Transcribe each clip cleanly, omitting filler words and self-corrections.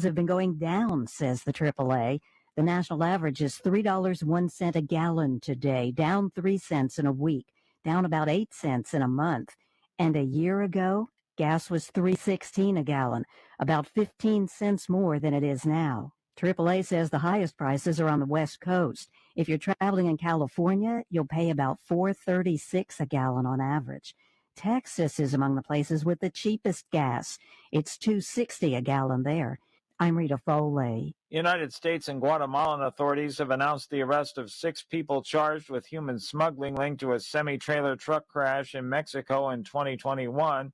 have been going down, says the AAA. The national average is $3.01 a gallon today, down 3 cents in a week, down about 8 cents in a month. And a year ago, gas was $3.16 a gallon, about 15 cents more than it is now. AAA says the highest prices are on the West Coast. If you're traveling in California, you'll pay about $4.36 a gallon on average. Texas is among the places with the cheapest gas. It's $2.60 a gallon there. I'm Rita Foley. United States and Guatemalan authorities have announced the arrest of 6 people charged with human smuggling linked to a semi-trailer truck crash in Mexico in 2021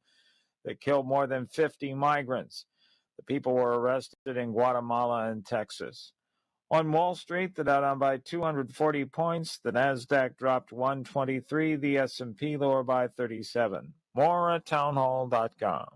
that killed more than 50 migrants. The people were arrested in Guatemala and Texas. On Wall Street, the Dow down by 240 points. The Nasdaq dropped 123. The S&P lower by 37. More at townhall.com.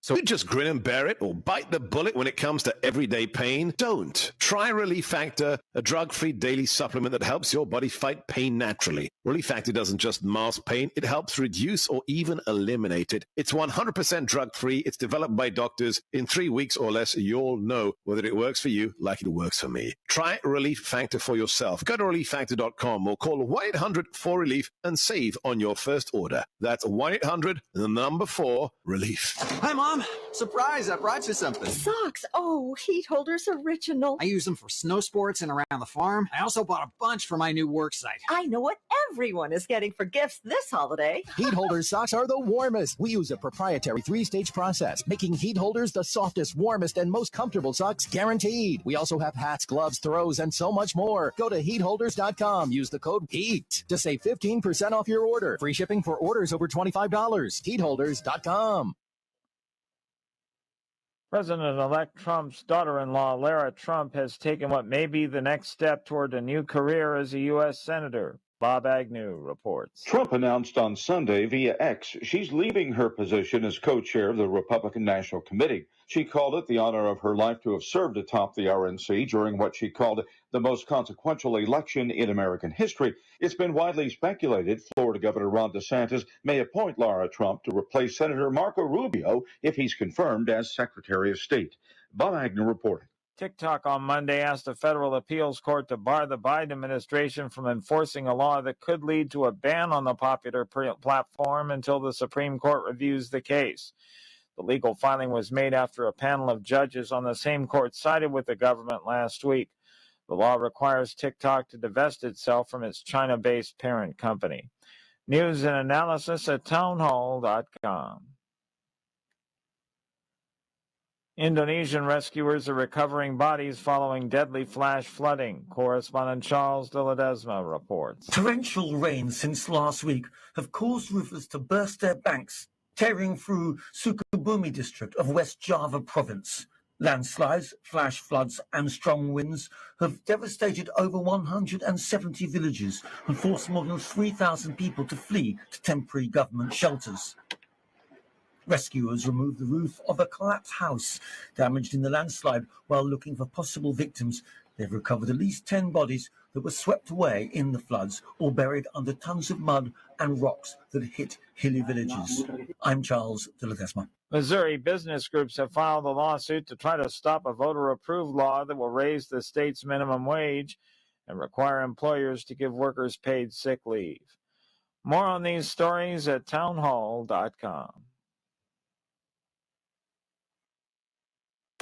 So you just grin and bear it or bite the bullet when it comes to everyday pain? Don't. Try Relief Factor, a drug-free daily supplement that helps your body fight pain naturally. Relief Factor doesn't just mask pain, it helps reduce or even eliminate it. It's 100% drug-free. It's developed by doctors. In 3 weeks or less, you'll know whether it works for you like it works for me. Try Relief Factor for yourself. Go to relieffactor.com or call 1-800-4RELIEF and save on your first order. That's 1-800-4-RELIEF. Hi, Mom. Surprise, I brought you something. Socks. Oh, heat holders original. I use them for snow sports and around the farm. I also bought a bunch for my new work site. I know what everyone is getting for gifts this holiday. Heat holder socks are the warmest. We use a proprietary 3-stage process, making heat holders the softest, warmest, and most comfortable socks guaranteed. We also have hats, gloves, throws, and so much more. Go to heatholders.com. Use the code HEAT to save 15% off your order. Free shipping for orders over $25. Heatholders.com. President-elect Trump's daughter-in-law, Lara Trump, has taken what may be the next step toward a new career as a U.S. Senator. Bob Agnew reports. Trump announced on Sunday via X she's leaving her position as co-chair of the Republican National Committee. She called it the honor of her life to have served atop the RNC during what she called the most consequential election in American history. It's been widely speculated Florida Governor Ron DeSantis may appoint Lara Trump to replace Senator Marco Rubio if he's confirmed as Secretary of State. Bob Agnew reporting. TikTok on Monday asked a federal appeals court to bar the Biden administration from enforcing a law that could lead to a ban on the popular platform until the Supreme Court reviews the case. The legal filing was made after a panel of judges on the same court sided with the government last week. The law requires TikTok to divest itself from its China-based parent company. News and analysis at townhall.com. Indonesian rescuers are recovering bodies following deadly flash flooding. Correspondent Charles de Ledesma reports. Torrential rains since last week have caused rivers to burst their banks, tearing through Sukabumi district of West Java province. Landslides, flash floods and strong winds have devastated over 170 villages and forced more than 3,000 people to flee to temporary government shelters. Rescuers removed the roof of a collapsed house damaged in the landslide while looking for possible victims. They've recovered at least 10 bodies that were swept away in the floods or buried under tons of mud and rocks that hit hilly villages. I'm Charles de Ledesma. Missouri business groups have filed a lawsuit to try to stop a voter-approved law that will raise the state's minimum wage and require employers to give workers paid sick leave. More on these stories at townhall.com.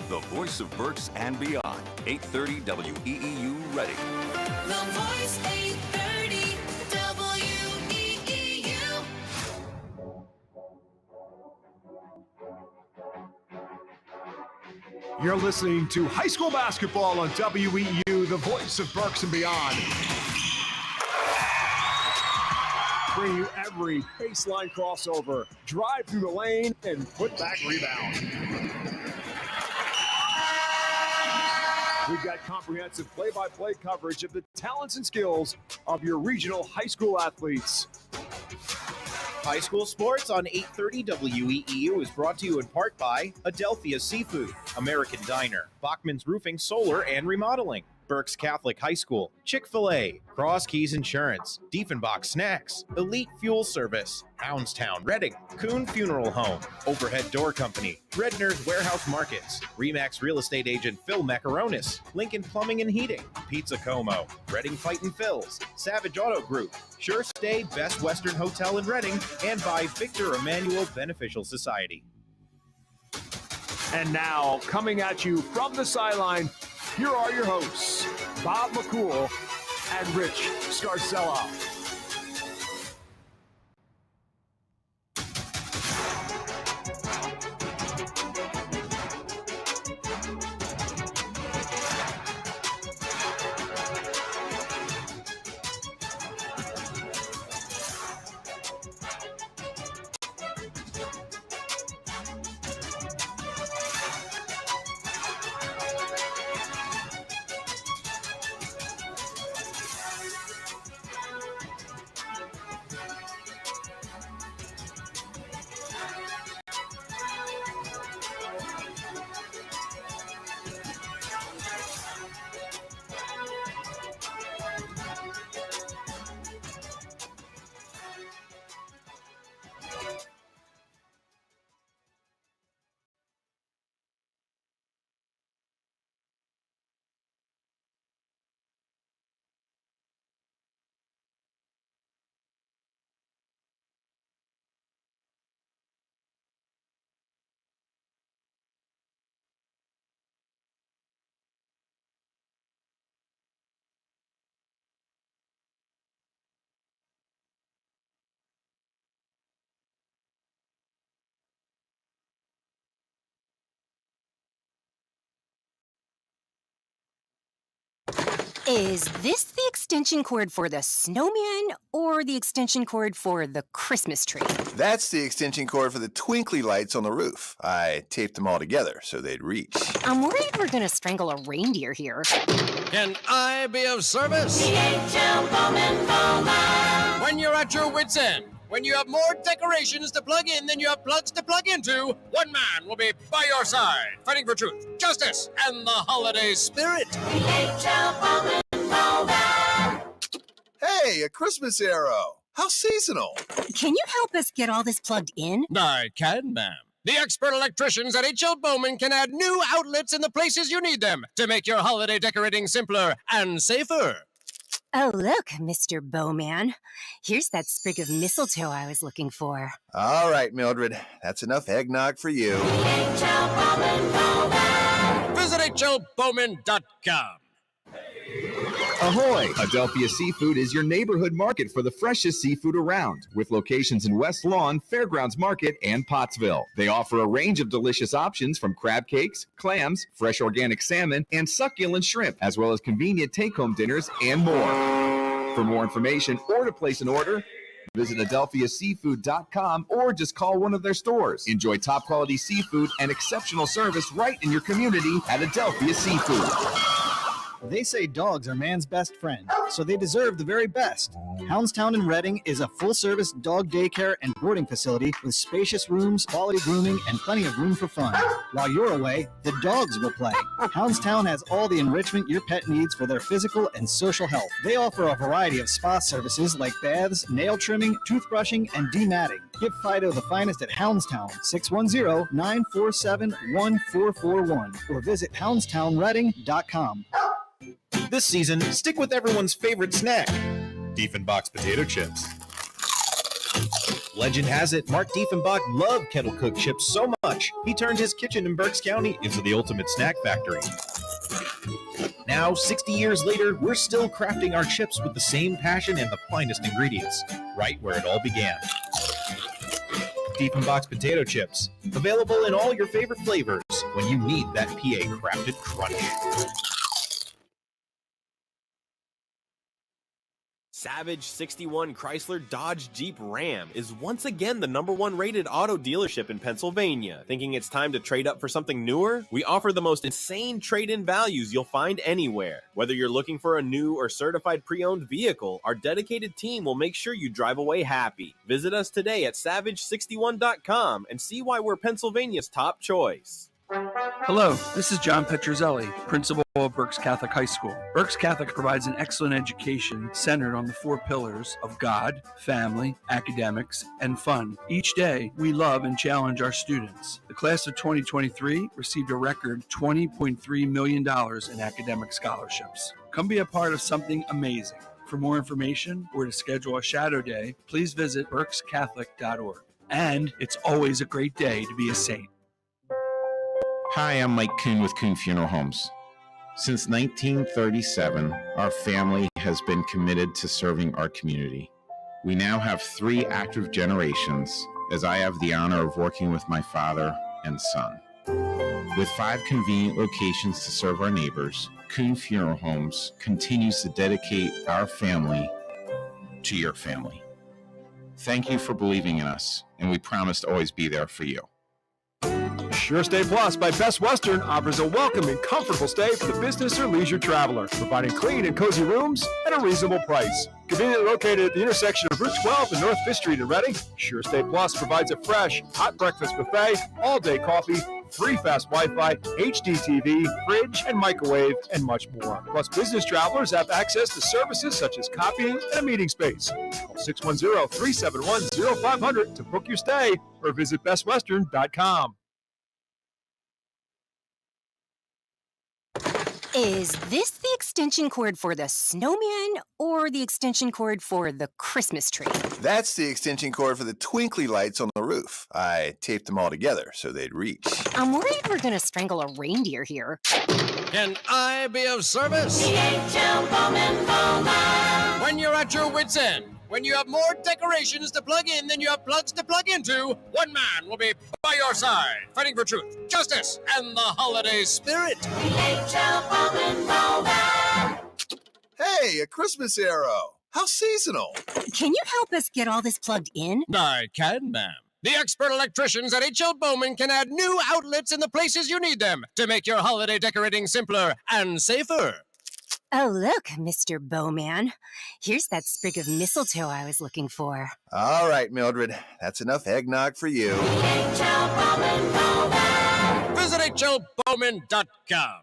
The voice of Berks and beyond. 830 WEEU ready. The voice 830 WEEU. You're listening to high school basketball on WEEU, the voice of Berks and beyond. Bring you every baseline crossover, drive through the lane, and put back rebound. We've got comprehensive play-by-play coverage of the talents and skills of your regional high school athletes. High school sports on 830 WEEU is brought to you in part by Adelphia Seafood, American Diner, Bachman's Roofing, Solar, and Remodeling, Berks Catholic High School, Chick-fil-A, Cross Keys Insurance, Diefenbach Snacks, Elite Fuel Service, Houndstown Reading, Kuhn Funeral Home, Overhead Door Company, Redner's Warehouse Markets, Remax Real Estate Agent Phil Macaronis, Lincoln Plumbing and Heating, Pizza Como, Reading Fight and Phil's, Savage Auto Group, Sure Stay Best Western Hotel in Reading, and by Victor Emmanuel Beneficial Society. And now, coming at you from the sideline, here are your hosts, Bob McCool and Rich Scarcella. Is this the extension cord for the snowman or the extension cord for the Christmas tree? That's the extension cord for the twinkly lights on the roof. I taped them all together so they'd reach. I'm worried we're gonna strangle a reindeer here. Can I be of service? DHL Bowman Bowman. When you're at your wit's end, when you have more decorations to plug in than you have plugs to plug into, one man will be by your side, fighting for truth, justice, and the holiday spirit. DHL Bowman Bowman. Hey, a Christmas arrow. How seasonal. Can you help us get all this plugged in? I can, ma'am. The expert electricians at H.L. Bowman can add new outlets in the places you need them to make your holiday decorating simpler and safer. Oh, look, Mr. Bowman. Here's that sprig of mistletoe I was looking for. All right, Mildred. That's enough eggnog for you. DHL Bowman Bowman. Visit hlbowman.com. Ahoy! Adelphia Seafood is your neighborhood market for the freshest seafood around, with locations in West Lawn, Fairgrounds Market, and Pottsville. They offer a range of delicious options from crab cakes, clams, fresh organic salmon, and succulent shrimp, as well as convenient take-home dinners and more. For more information or to place an order, visit adelphiaseafood.com or just call one of their stores. Enjoy top-quality seafood and exceptional service right in your community at Adelphia Seafood. They say dogs are man's best friend, so they deserve the very best. Houndstown in Reading is a full-service dog daycare and boarding facility with spacious rooms, quality grooming, and plenty of room for fun. While you're away, the dogs will play. Houndstown has all the enrichment your pet needs for their physical and social health. They offer a variety of spa services like baths, nail trimming, toothbrushing, and dematting. Give Fido the finest at Houndstown, 610-947-1441, or visit houndstownreading.com. This season, stick with everyone's favorite snack, Diefenbach's potato chips. Legend has it, Mark Diefenbach loved kettle cooked chips so much, he turned his kitchen in Berks County into the ultimate snack factory. Now, 60 years later, we're still crafting our chips with the same passion and the finest ingredients, right where it all began. Diefenbach's potato chips, available in all your favorite flavors when you need that PA-crafted crunch. Savage 61 Chrysler Dodge Jeep Ram is once again the #1 rated auto dealership in Pennsylvania. Thinking it's time to trade up for something newer? We offer the most insane trade-in values you'll find anywhere. Whether you're looking for a new or certified pre-owned vehicle, our dedicated team will make sure you drive away happy. Visit us today at savage61.com and see why we're Pennsylvania's top choice. Hello, this is John Petruzzelli, principal of Berks Catholic High School. Berks Catholic provides an excellent education centered on the 4 pillars of God, family, academics, and fun. Each day, we love and challenge our students. The class of 2023 received a record $20.3 million in academic scholarships. Come be a part of something amazing. For more information or to schedule a shadow day, please visit berkscatholic.org. And it's always a great day to be a saint. Hi, I'm Mike Kuhn with Kuhn Funeral Homes. Since 1937, our family has been committed to serving our community. We now have 3 active generations, as I have the honor of working with my father and son. With 5 convenient locations to serve our neighbors, Kuhn Funeral Homes continues to dedicate our family to your family. Thank you for believing in us, and we promise to always be there for you. Sure Stay Plus by Best Western offers a welcome and comfortable stay for the business or leisure traveler, providing clean and cozy rooms at a reasonable price. Conveniently located at the intersection of Route 12 and North 5th Street in Reading, Sure Stay Plus provides a fresh, hot breakfast buffet, all-day coffee, free fast Wi-Fi, HD TV, fridge and microwave, and much more. Plus, business travelers have access to services such as copying and a meeting space. Call 610-371-0500 to book your stay or visit bestwestern.com. Is this the extension cord for the snowman or the extension cord for the Christmas tree? That's the extension cord for the twinkly lights on the roof. I taped them all together so they'd reach. I'm worried we're going to strangle a reindeer here. Can I be of service? DHL Bowman Bowman. When you're at your wit's end, when you have more decorations to plug in than you have plugs to plug into, one man will be by your side, fighting for truth, justice, and the holiday spirit. DHL Bowman Bowman. Hey, a Christmas arrow. How seasonal. Can you help us get all this plugged in? I can, ma'am. The expert electricians at H.L. Bowman can add new outlets in the places you need them to make your holiday decorating simpler and safer. Oh, look, Mr. Bowman. Here's that sprig of mistletoe I was looking for. All right, Mildred. That's enough eggnog for you. DHL Bowman Bowman. Visit hlbowman.com.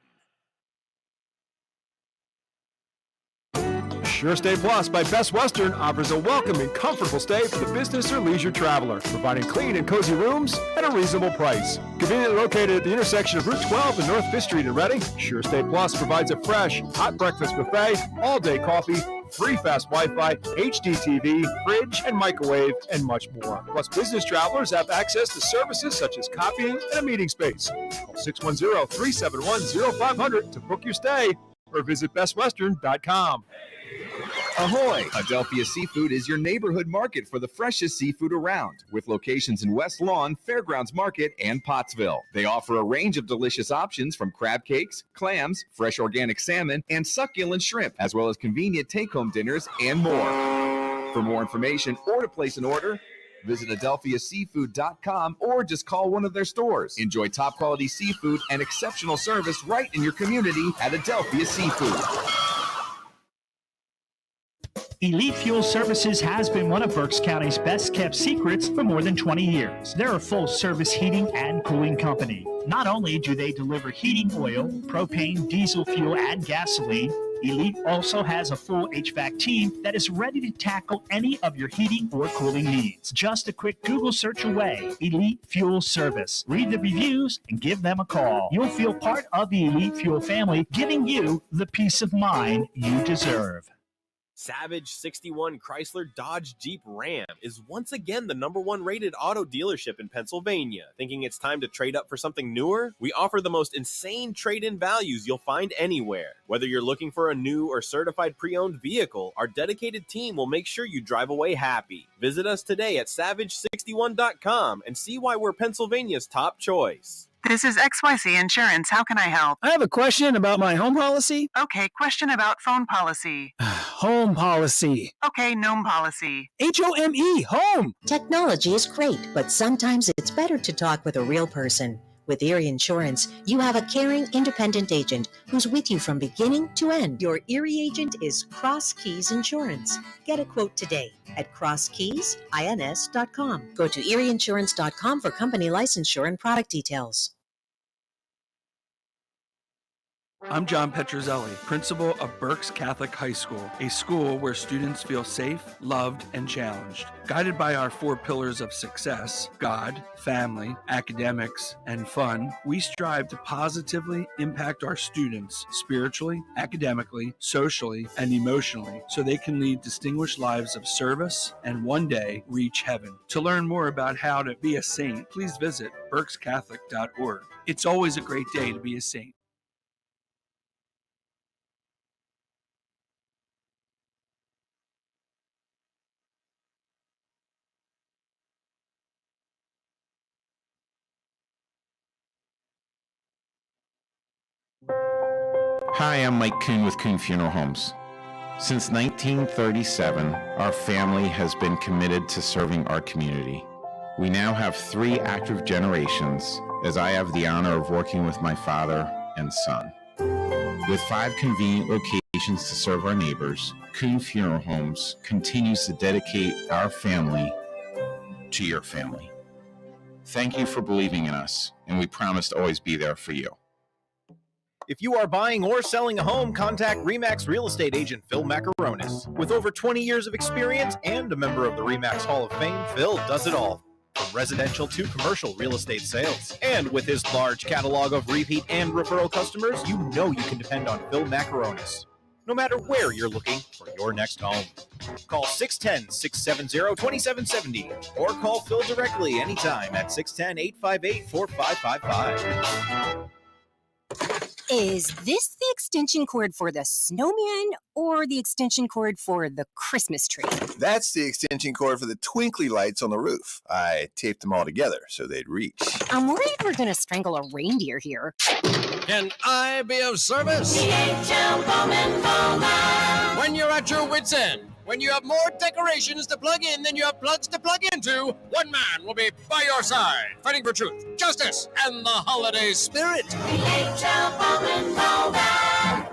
Sure Stay Plus by Best Western offers a welcome and comfortable stay for the business or leisure traveler, providing clean and cozy rooms at a reasonable price. Conveniently located at the intersection of Route 12 and North 5th Street in Reading, Sure Stay Plus provides a fresh, hot breakfast buffet, all-day coffee, free fast Wi-Fi, HD TV, fridge and microwave, and much more. Plus, business travelers have access to services such as copying and a meeting space. Call 610-371-0500 to book your stay or visit bestwestern.com. Ahoy! Adelphia Seafood is your neighborhood market for the freshest seafood around, with locations in West Lawn, Fairgrounds Market, and Pottsville. They offer a range of delicious options from crab cakes, clams, fresh organic salmon, and succulent shrimp, as well as convenient take-home dinners and more. For more information or to place an order, visit adelphiaseafood.com or just call one of their stores. Enjoy top quality seafood and exceptional service right in your community at Adelphia Seafood. Elite Fuel Services has been one of Berks County's best-kept secrets for more than 20 years. They're a full-service heating and cooling company. Not only do they deliver heating oil, propane, diesel fuel, and gasoline, Elite also has a full HVAC team that is ready to tackle any of your heating or cooling needs. Just a quick Google search away. Elite Fuel Service. Read the reviews and give them a call. You'll feel part of the Elite Fuel family, giving you the peace of mind you deserve. Savage 61 Chrysler Dodge Jeep Ram is once again the #1 rated auto dealership in Pennsylvania. Thinking it's time to trade up for something newer? We offer the most insane trade-in values you'll find anywhere. Whether you're looking for a new or certified pre-owned vehicle, our dedicated team will make sure you drive away happy. Visit us today at savage61.com and see why we're Pennsylvania's top choice. This is XYZ Insurance. How can I help? I have a question about my home policy. Okay, question about phone policy. Home policy. Okay, gnome policy. HOME, home. Technology is great, but sometimes it's better to talk with a real person. With Erie Insurance, you have a caring, independent agent who's with you from beginning to end. Your Erie agent is Cross Keys Insurance. Get a quote today at crosskeysins.com. Go to erieinsurance.com for company licensure and product details. I'm John Petruzzelli, principal of Berks Catholic High School, a school where students feel safe, loved, and challenged. Guided by our 4 pillars of success, God, family, academics, and fun, we strive to positively impact our students spiritually, academically, socially, and emotionally so they can lead distinguished lives of service and one day reach heaven. To learn more about how to be a saint, please visit berkscatholic.org. It's always a great day to be a saint. Hi, I'm Mike Kuhn with Kuhn Funeral Homes. Since 1937, our family has been committed to serving our community. We now have 3 active generations, as I have the honor of working with my father and son. With 5 convenient locations to serve our neighbors, Kuhn Funeral Homes continues to dedicate our family to your family. Thank you for believing in us, and we promise to always be there for you. If you are buying or selling a home, contact RE/MAX real estate agent Phil Macaronis. With over 20 years of experience and a member of the RE/MAX Hall of Fame, Phil does it all, from residential to commercial real estate sales. And with his large catalog of repeat and referral customers, you know you can depend on Phil Macaronis, no matter where you're looking for your next home. Call 610-670-2770 or call Phil directly anytime at 610-858-4555. Is this the extension cord for the snowman or the extension cord for the Christmas tree? That's the extension cord for the twinkly lights on the roof. I taped them all together so they'd reach. I'm worried we're going to strangle a reindeer here. Can I be of service? DHL Bowman Bowman. When you're at your wit's end, when you have more decorations to plug in than you have plugs to plug into, one man will be by your side, fighting for truth, justice, and the holiday spirit. DHL Bowman Bowman.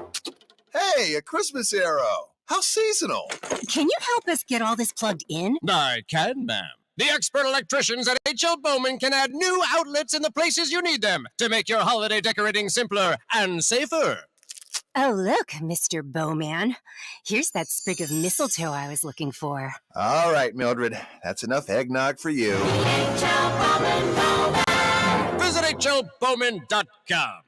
Hey, a Christmas arrow. How seasonal. Can you help us get all this plugged in? I can, ma'am. The expert electricians at H.L. Bowman can add new outlets in the places you need them to make your holiday decorating simpler and safer. Oh, look, Mr. Bowman. Here's that sprig of mistletoe I was looking for. All right, Mildred. That's enough eggnog for you. DHL Bowman Bowman. Visit hlbowman.com.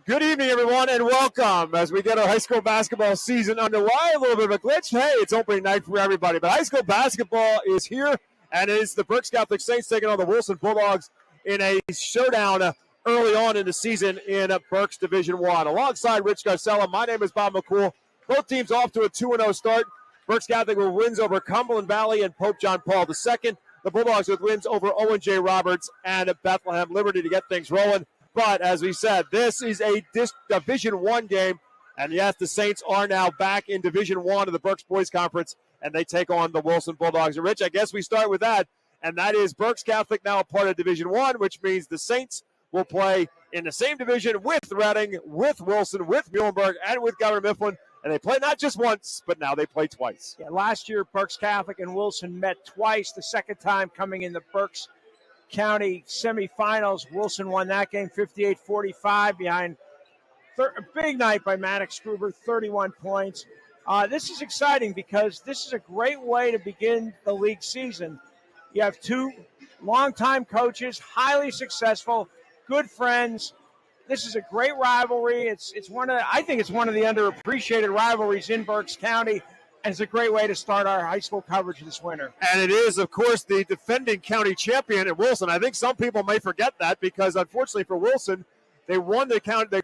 Good evening, everyone, and welcome as we get our high school basketball season underway. A little bit of a glitch. Hey, it's opening night for everybody, but high school basketball is here, and it is the Berks Catholic Saints taking on the Wilson Bulldogs in a showdown early on in the season in Berks Division I. Alongside Rich Garcella, my name is Bob McCool. Both teams off to a 2-0 start. Berks Catholic with wins over Cumberland Valley and Pope John Paul II. The Bulldogs with wins over Owen J. Roberts and Bethlehem Liberty to get things rolling. But as we said, this is a Division I game. And yes, the Saints are now back in Division I of the Berks Boys Conference, and they take on the Wilson Bulldogs. And Rich, I guess we start with that. And that is Berks Catholic now a part of Division I, which means the Saints will play in the same division with Reading, with Wilson, with Muhlenberg, and with Governor Mifflin. And they play not just once, but now they play twice. Yeah, last year, Berks Catholic and Wilson met twice, the second time coming in the Berks County semifinals. Wilson won that game 58-45 behind a big night by Maddox Gruber, 31 points. This is exciting because this is a great way to begin the league season. You have 2 longtime coaches, highly successful, good friends. This is a great rivalry. I think it's one of the underappreciated rivalries in Berks County. And it's a great way to start our high school coverage this winter. And it is, of course, the defending county champion at Wilson. I think some people may forget that because, unfortunately for Wilson, they won the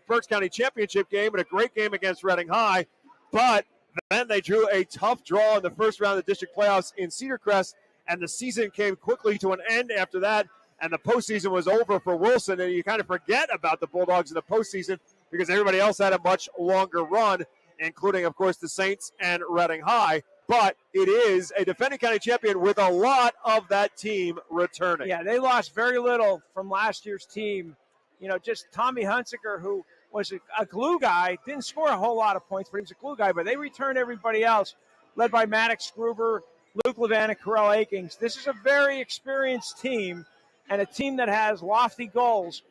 Berks County championship game in a great game against Reading High. But then they drew a tough draw in the first round of the district playoffs in Cedar Crest, and the season came quickly to an end after that, and the postseason was over for Wilson. And you kind of forget about the Bulldogs in the postseason because everybody else had a much longer run, including, of course, the Saints and Reading High. But it is a defending county champion with a lot of that team returning. Yeah, they lost very little from last year's team. You know, just Tommy Hunsaker, who was a glue guy, didn't score a whole lot of points, but he was a glue guy. But they returned everybody else, led by Maddox Gruber, Luke Levan, and Carell Akings. This is a very experienced team and a team that has lofty goals.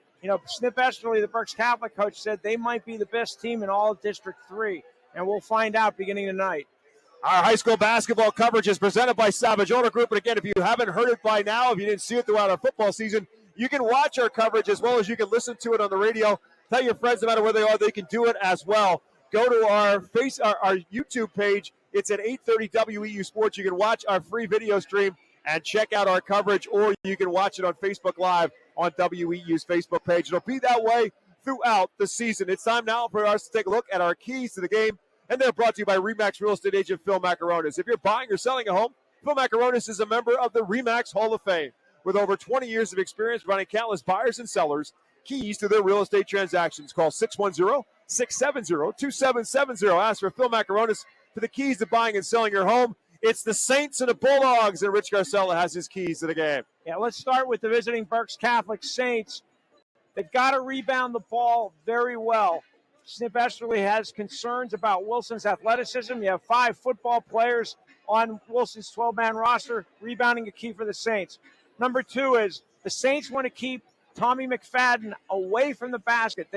Snip Esterly, the Berks Catholic coach, said they might be the best team in all of District 3, and we'll find out beginning tonight. Our high school basketball coverage is presented by Savage Auto Group. And again, if you haven't heard it by now, if you didn't see it throughout our football season, you can watch our coverage as well as you can listen to it on the radio. Tell your friends no matter where they are, they can do it as well. Go to our YouTube page. It's at 830 WEEU Sports. You can watch our free video stream and check out our coverage, or you can watch it on Facebook Live on WEU's Facebook page. It'll be that way throughout the season. It's time now for us to take a look at our keys to the game, and they're brought to you by RE/MAX Real Estate Agent Phil Macaronis. If you're buying or selling a home, Phil Macaronis is a member of the RE/MAX Hall of Fame. With over 20 years of experience providing countless buyers and sellers keys to their real estate transactions, call 610-670-2770. Ask for Phil Macaronis for the keys to buying and selling your home. It's the Saints and the Bulldogs, and Rich Garcella has his keys to the game. Yeah, let's start with the visiting Berks Catholic Saints. They've got to rebound the ball very well. Snip Esterly has concerns about Wilson's athleticism. You have 5 football players on Wilson's 12-man roster. Rebounding a key for the Saints. Number 2 is the Saints want to keep Tommy McFadden away from the basket.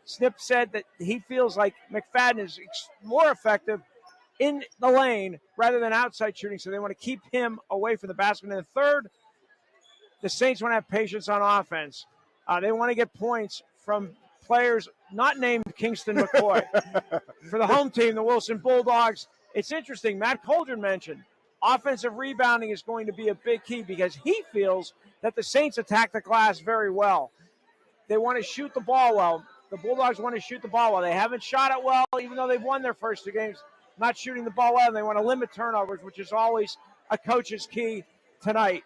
Snip said that he feels like McFadden is more effective in the lane rather than outside shooting, so they want to keep him away from the basket. And the third, the Saints want to have patience on offense. They want to get points from players not named Kingston McCoy. For the home team, the Wilson Bulldogs, it's interesting. Matt Coldren mentioned offensive rebounding is going to be a big key because he feels that the Saints attack the glass very well. They want to shoot the ball well. The Bulldogs want to shoot the ball well. They haven't shot it well, even though they've won their first 2 games. Not shooting the ball well, and they want to limit turnovers, which is always a coach's key tonight.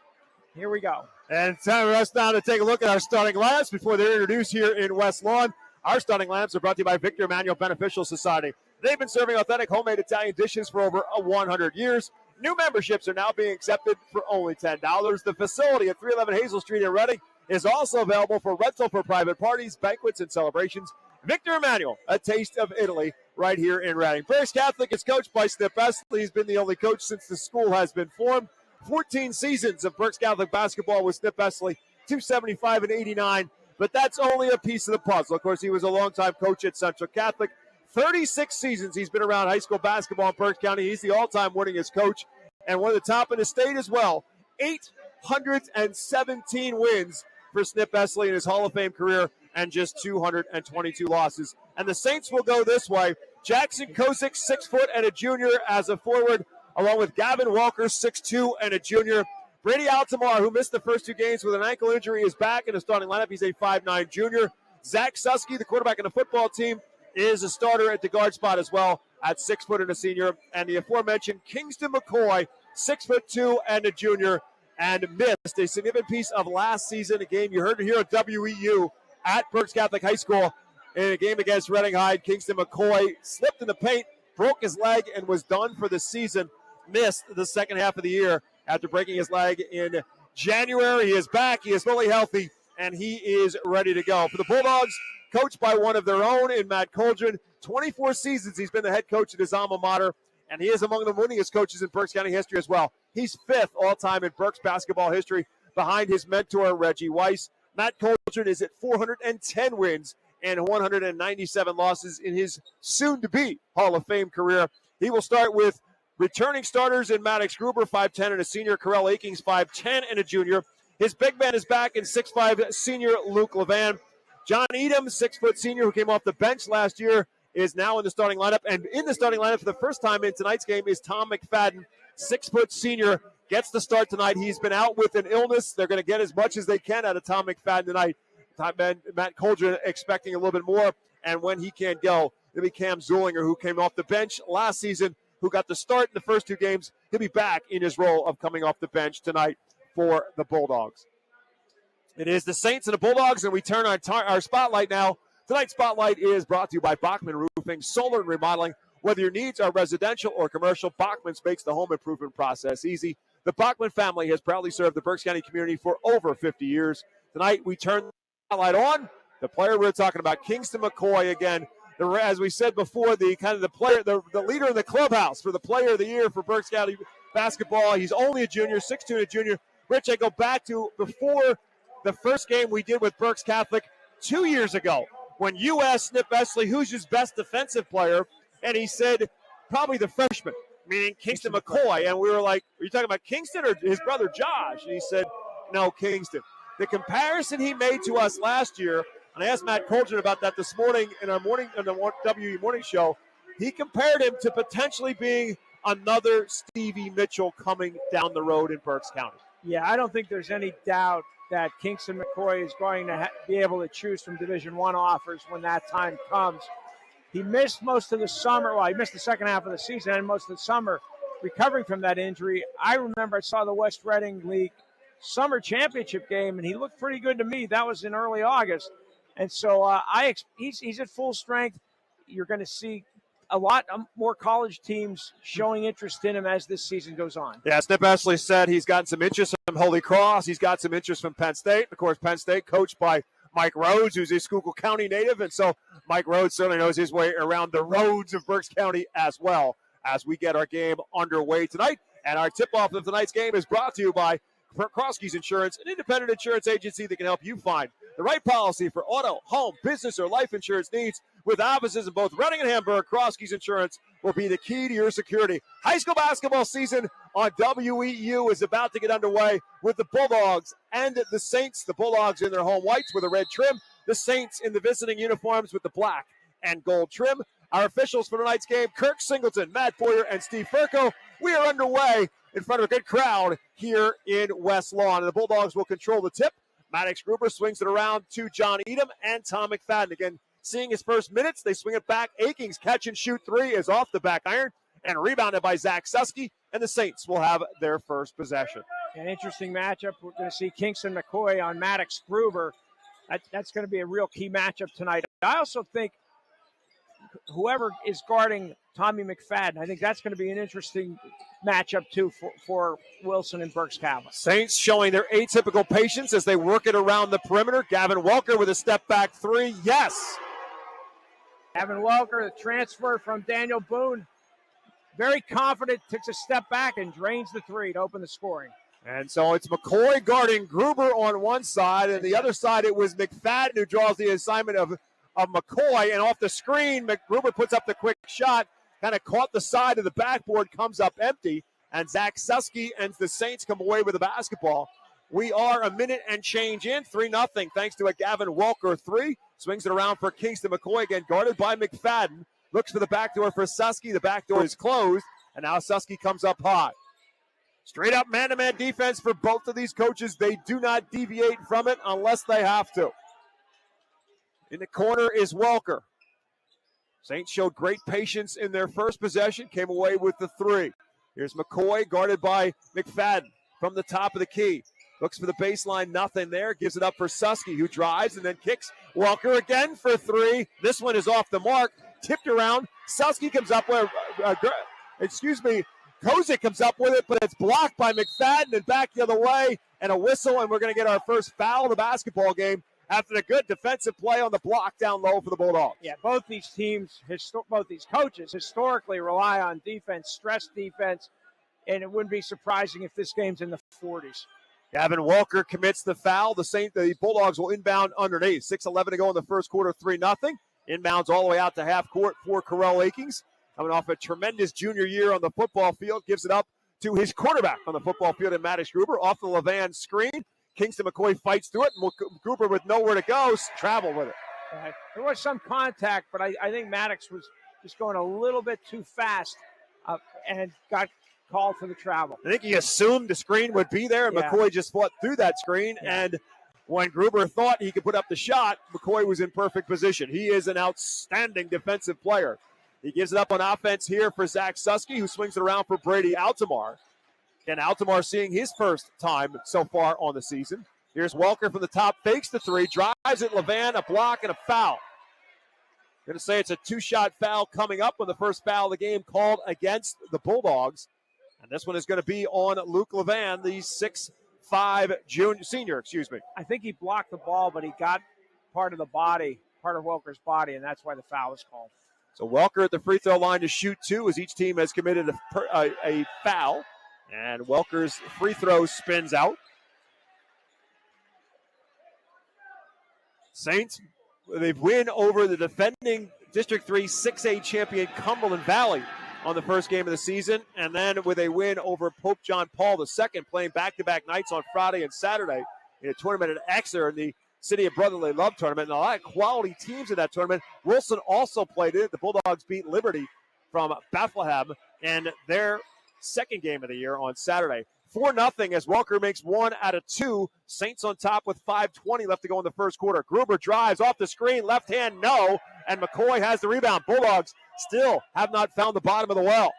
Here we go. And it's time for us now to take a look at our starting lineups before they're introduced here in West Lawn. Our starting lineups are brought to you by Victor Emmanuel Beneficial Society. They've been serving authentic homemade Italian dishes for over 100 years. New memberships are now being accepted for only $10. The facility at 311 Hazel Street in Reading is also available for rental for private parties, banquets, and celebrations. Victor Emmanuel, a taste of Italy, right here in Reading. Berks Catholic is coached by Snip Esterly. He's been the only coach since the school has been formed. 14 seasons of Berks Catholic basketball with Snip Esterly, 275 and 89. But that's only a piece of the puzzle. Of course, he was a longtime coach at Central Catholic. 36 seasons he's been around high school basketball in Berks County. He's the all-time winningest coach and one of the top in the state as well. 817 wins for Snip Esterly in his Hall of Fame career and just 222 losses. And the Saints will go this way. Jackson Kozik, 6 foot and a junior as a forward, along with Gavin Walker, 6'2 and a junior. Brady Altamar, who missed the first 2 games with an ankle injury, is back in the starting lineup. He's a 5'9 junior. Zach Susky, the quarterback in the football team, is a starter at the guard spot as well at 6 foot and a senior. And the aforementioned Kingston McCoy, 6'2 and a junior, and missed a significant piece of last season, a game you heard it here at WEU at Berks Catholic High School. In a game against Reading High, Kingston McCoy slipped in the paint, broke his leg, and was done for the season. Missed the second half of the year after breaking his leg in January. He is back. He is fully healthy, and he is ready to go. For the Bulldogs, coached by one of their own in Matt Coldren, 24 seasons he's been the head coach at his alma mater, and he is among the winningest coaches in Berks County history as well. He's 5th all-time in Berks basketball history behind his mentor, Reggie Weiss. Matt Coldren is at 410 wins and 197 losses in his soon-to-be Hall of Fame career. He will start with returning starters in Maddox Gruber, 5'10", and a senior. Carell Akings, 5'10", and a junior. His big man is back in 6'5", senior Luke Levan. John Edom, 6 foot senior, who came off the bench last year, is now in the starting lineup. And in the starting lineup for the first time in tonight's game is Tom McFadden, 6 foot senior, gets the start tonight. He's been out with an illness. They're going to get as much as they can out of Tom McFadden tonight. Matt Coldren expecting a little bit more. And when he can't go, it'll be Cam Zulinger, who came off the bench last season, who got the start in the first 2 games. He'll be back in his role of coming off the bench tonight for the Bulldogs. It is the Saints and the Bulldogs, and we turn our spotlight now. Tonight's spotlight is brought to you by Bachman Roofing, Solar and Remodeling. Whether your needs are residential or commercial, Bachman's makes the home improvement process easy. The Bachman family has proudly served the Berks County community for over 50 years. Tonight, we turn the spotlight on the player we're talking about, Kingston McCoy again. As we said before, the leader in the clubhouse for the player of the year for Berks County basketball. He's only a junior, 6'2" and a junior. Rich, I go back to before the first game we did with Berks Catholic. 2 years ago when you asked Snip Esley who's his best defensive player, and he said probably the freshman, meaning Kingston McCoy. And we were like, are you talking about Kingston or his brother Josh? And he said, no, Kingston. The comparison he made to us last year, and I asked Matt Colton about that this morning in the WEEU morning show, he compared him to potentially being another Stevie Mitchell coming down the road in Berks County. Yeah, I don't think there's any doubt that Kingston McCoy is going to be able to choose from Division I offers when that time comes. He missed most of the summer. Well, he missed the second half of the season and most of the summer recovering from that injury. I remember I saw the West Reading League summer championship game, and he looked pretty good to me. That was in early August. And so he's at full strength. You're going to see a lot more college teams showing interest in him as this season goes on. Yeah, Snip Esley said he's gotten some interest from Holy Cross. He's got some interest from Penn State. Of course, Penn State coached by Mike Rhodes, who's a Schuylkill County native. And so Mike Rhodes certainly knows his way around the roads of Berks County as well as we get our game underway tonight. And our tip-off of tonight's game is brought to you by Kroski's Insurance, an independent insurance agency that can help you find the right policy for auto, home, business, or life insurance needs. With offices in both Reading and Hamburg, Kroski's Insurance will be the key to your security. High school basketball season on WEEU is about to get underway with the Bulldogs and the Saints. The Bulldogs in their home whites with a red trim. The Saints in the visiting uniforms with the black and gold trim. Our officials for tonight's game, Kirk Singleton, Matt Boyer, and Steve Furco. We are underway in front of a good crowd here in West Lawn. And the Bulldogs will control the tip. Maddox Gruber swings it around to John Edom and Tom McFadden. Again, seeing his first minutes, they swing it back. Aking's catch and shoot three is off the back iron and rebounded by Zach Susky, and the Saints will have their first possession. An interesting matchup. We're going to see Kingston McCoy on Maddox Gruber. That's going to be a real key matchup tonight. I also think whoever is guarding Tommy McFadden, I think that's going to be an interesting matchup too for Wilson and Berks Catholic. Saints showing their atypical patience as they work it around the perimeter. Gavin Welker with a step back three. Yes. Gavin Welker, the transfer from Daniel Boone, very confident, takes a step back and drains the three to open the scoring. And so it's McCoy guarding Gruber on one side, and the other side it was McFadden who draws the assignment of McCoy, and off the screen, Gruber puts up the quick shot, kind of caught the side of the backboard, comes up empty, and Zach Susky and the Saints come away with the basketball. We are a minute and change in, 3-0, thanks to a Gavin Welker three. Swings it around for Kingston McCoy, again guarded by McFadden. Looks for the backdoor for Susky. The backdoor is closed, and now Susky comes up high. Straight up man-to-man defense for both of these coaches. They do not deviate from it unless they have to. In the corner is Welker. Saints showed great patience in their first possession, came away with the three. Here's McCoy guarded by McFadden from the top of the key. Looks for the baseline, nothing there. Gives it up for Susky, who drives and then kicks. Welker again for three. This one is off the mark. Tipped around. Susky comes up with, Kozik comes up with it, but it's blocked by McFadden and back the other way. And a whistle, and we're going to get our first foul of the basketball game after a good defensive play on the block down low for the Bulldogs. Yeah, both these teams, both these coaches historically rely on defense, stress defense, and it wouldn't be surprising if this game's in the 40s. Gavin Welker commits the foul. The Bulldogs will inbound underneath. 6:11 to go in the first quarter, 3-0. Inbounds all the way out to half court for Corell Akings. Coming off a tremendous junior year on the football field, gives it up to his quarterback on the football field in Maddox Gruber. Off the Levan screen. Kingston McCoy fights through it, and Gruber with nowhere to go, travel with it. There was some contact, but I think Maddox was just going a little bit too fast and got called for the travel. I think he assumed the screen would be there, and McCoy just fought through that screen. Yeah. And when Gruber thought he could put up the shot, McCoy was in perfect position. He is an outstanding defensive player. He gives it up on offense here for Zach Susky, who swings it around for Brady Altamar. And Altamar seeing his first time so far on the season. Here's Welker from the top, fakes the three, drives at Levan, a block, and a foul. Going to say it's a two-shot foul coming up with the first foul of the game called against the Bulldogs. And this one is going to be on Luke Levan, the 6'5" senior. I think he blocked the ball, but he got part of Welker's body, and that's why the foul was called. So Welker at the free throw line to shoot two, as each team has committed a foul. And Welker's free throw spins out. Saints, they win over the defending District 3 6A champion Cumberland Valley on the first game of the season, and then with a win over Pope John Paul II, playing back-to-back nights on Friday and Saturday in a tournament at Exeter in the City of Brotherly Love tournament, and a lot of quality teams in that tournament. Wilson also played it. The Bulldogs beat Liberty from Bethlehem in their second game of the year on Saturday. 4-0 as Welker makes 1 out of 2. Saints on top with 5:20 left to go in the first quarter. Gruber drives off the screen, left hand, no, and McCoy has the rebound. Bulldogs still have not found the bottom of the well.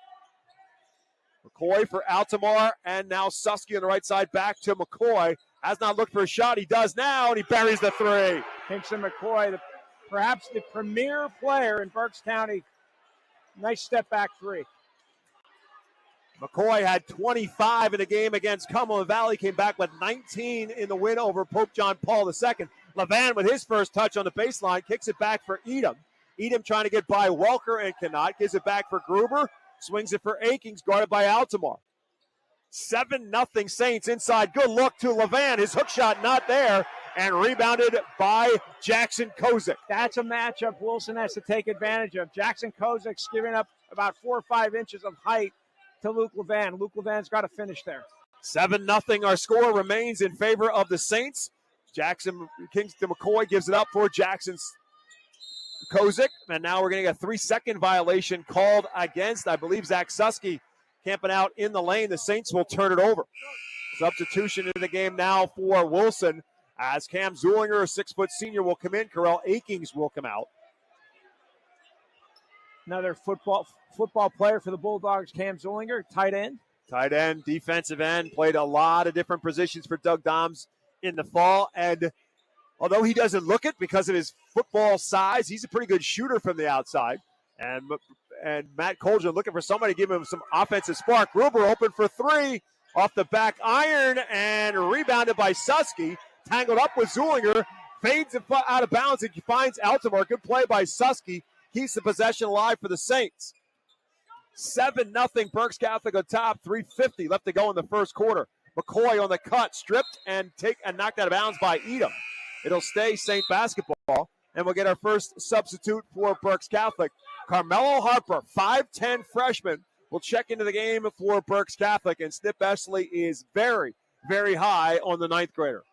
McCoy for Altamar, and now Susky on the right side, back to McCoy. Has not looked for a shot. He does now, and he buries the three. Kingston McCoy, perhaps the premier player in Berks County. Nice step back three. McCoy had 25 in the game against Cumberland Valley, came back with 19 in the win over Pope John Paul II. Levan with his first touch on the baseline, kicks it back for Edom. Edom trying to get by Welker and cannot. Gives it back for Gruber, swings it for Akings, guarded by Altamar. 7-0 Saints inside. Good look to Levan. His hook shot not there, and rebounded by Jackson Kozik. That's a matchup Wilson has to take advantage of. Jackson Kozik's giving up about 4 or 5 inches of height to Luke Levan. Luke Levan's got to finish there. 7-0. Our score remains in favor of the Saints. Kingston McCoy gives it up for Jackson Kozik. And now we're getting a 3-second violation called against, I believe, Zach Susky camping out in the lane. The Saints will turn it over. Substitution in the game now for Wilson as Cam Zulinger, a 6-foot senior, will come in. Carell Akings will come out. Another football player for the Bulldogs, Cam Zulinger, tight end. Tight end, defensive end, played a lot of different positions for Doug Doms in the fall. And although he doesn't look it because of his football size, he's a pretty good shooter from the outside. And Matt Colger looking for somebody to give him some offensive spark. Gruber open for 3 off the back iron and rebounded by Susky. Tangled up with Zulinger, fades it out of bounds and finds Altamar. Good play by Susky. Keeps the possession alive for the Saints. 7-0 Berks Catholic on top. 3:50 left to go in the first quarter. McCoy on the cut, stripped and knocked out of bounds by Edom. It'll stay Saint basketball, and we'll get our first substitute for Berks Catholic. Carmelo Harper, 5'10 freshman, will check into the game for Berks Catholic, and Snip Esley is very, very high on the 9th grader.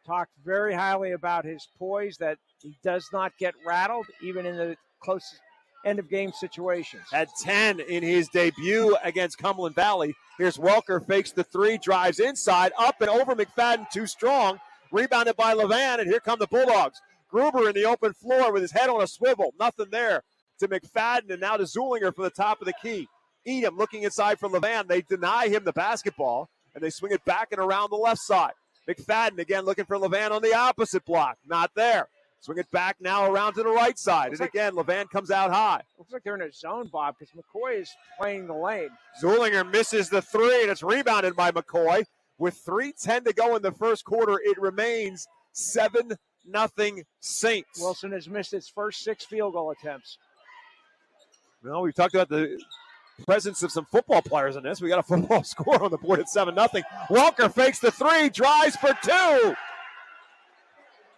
Talked very highly about his poise, that he does not get rattled, even in the close end-of-game situations. Had 10 in his debut against Cumberland Valley. Here's Welker, fakes the 3, drives inside, up and over McFadden, too strong. Rebounded by Levan, and here come the Bulldogs. Gruber in the open floor with his head on a swivel. Nothing there to McFadden, and now to Zulinger from the top of the key. Edom looking inside for Levan. They deny him the basketball, and they swing it back and around the left side. McFadden again looking for Levan on the opposite block. Not there. Swing it back now around to the right side. And again, Levan comes out high. Looks like they're in a zone, Bob, because McCoy is playing the lane. Zulinger misses the 3, and it's rebounded by McCoy. With 3:10 to go in the first quarter, it remains 7-0 Saints. Wilson has missed its first 6 field goal attempts. Well, we've talked about the presence of some football players in this. We got a football score on the board at 7-0. Welker fakes the 3, drives for 2.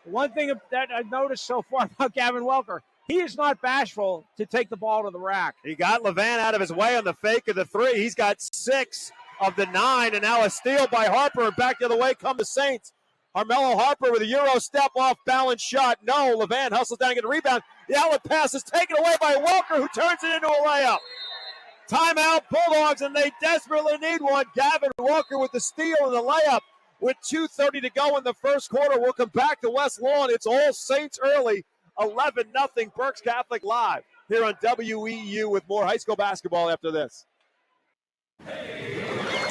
One thing that I've noticed so far about Gavin Welker, he is not bashful to take the ball to the rack. He got Levan out of his way on the fake of the 3. He's got 6 of the 9, and now a steal by Harper, and back the other way come the Saints. Carmelo Harper with a Euro step off balance shot. No, Levan hustles down and gets a rebound. The outlet pass is taken away by Welker, who turns it into a layup. Timeout, Bulldogs, and they desperately need one. Gavin Welker with the steal and the layup. With 2:30 to go in the first quarter, we'll come back to West Lawn. It's all Saints early. 11-0 Berks Catholic live here on WEEU with more high school basketball after this.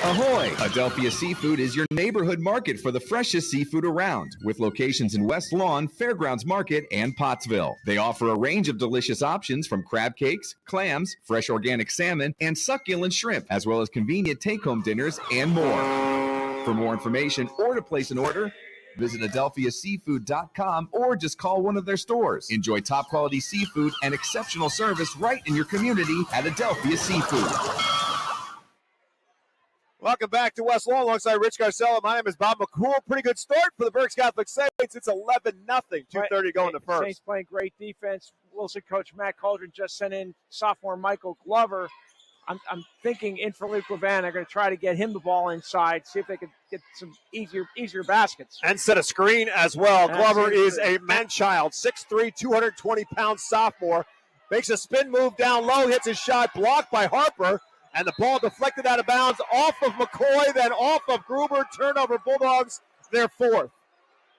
Ahoy! Adelphia Seafood is your neighborhood market for the freshest seafood around, with locations in West Lawn, Fairgrounds Market, and Pottsville. They offer a range of delicious options from crab cakes, clams, fresh organic salmon, and succulent shrimp, as well as convenient take-home dinners and more. For more information or to place an order, visit adelphiaseafood.com or just call one of their stores. Enjoy top quality seafood and exceptional service right in your community at Adelphia Seafood. Welcome back to West Lawn alongside Rich Garcella. My name is Bob McCool. Pretty good start for the Berks Catholic Saints. It's 11-0, 2:30 going to first. Saints playing great defense. Wilson coach Matt Cauldron just sent in sophomore Michael Glover. I'm thinking in for Luke Levan. They're going to try to get him the ball inside, see if they could get some easier baskets. And set a screen as well. Glover is a man-child, 6'3", 220-pound sophomore. Makes a spin move down low, hits his shot, blocked by Harper, and the ball deflected out of bounds off of McCoy, then off of Gruber. Turnover, Bulldogs, their fourth.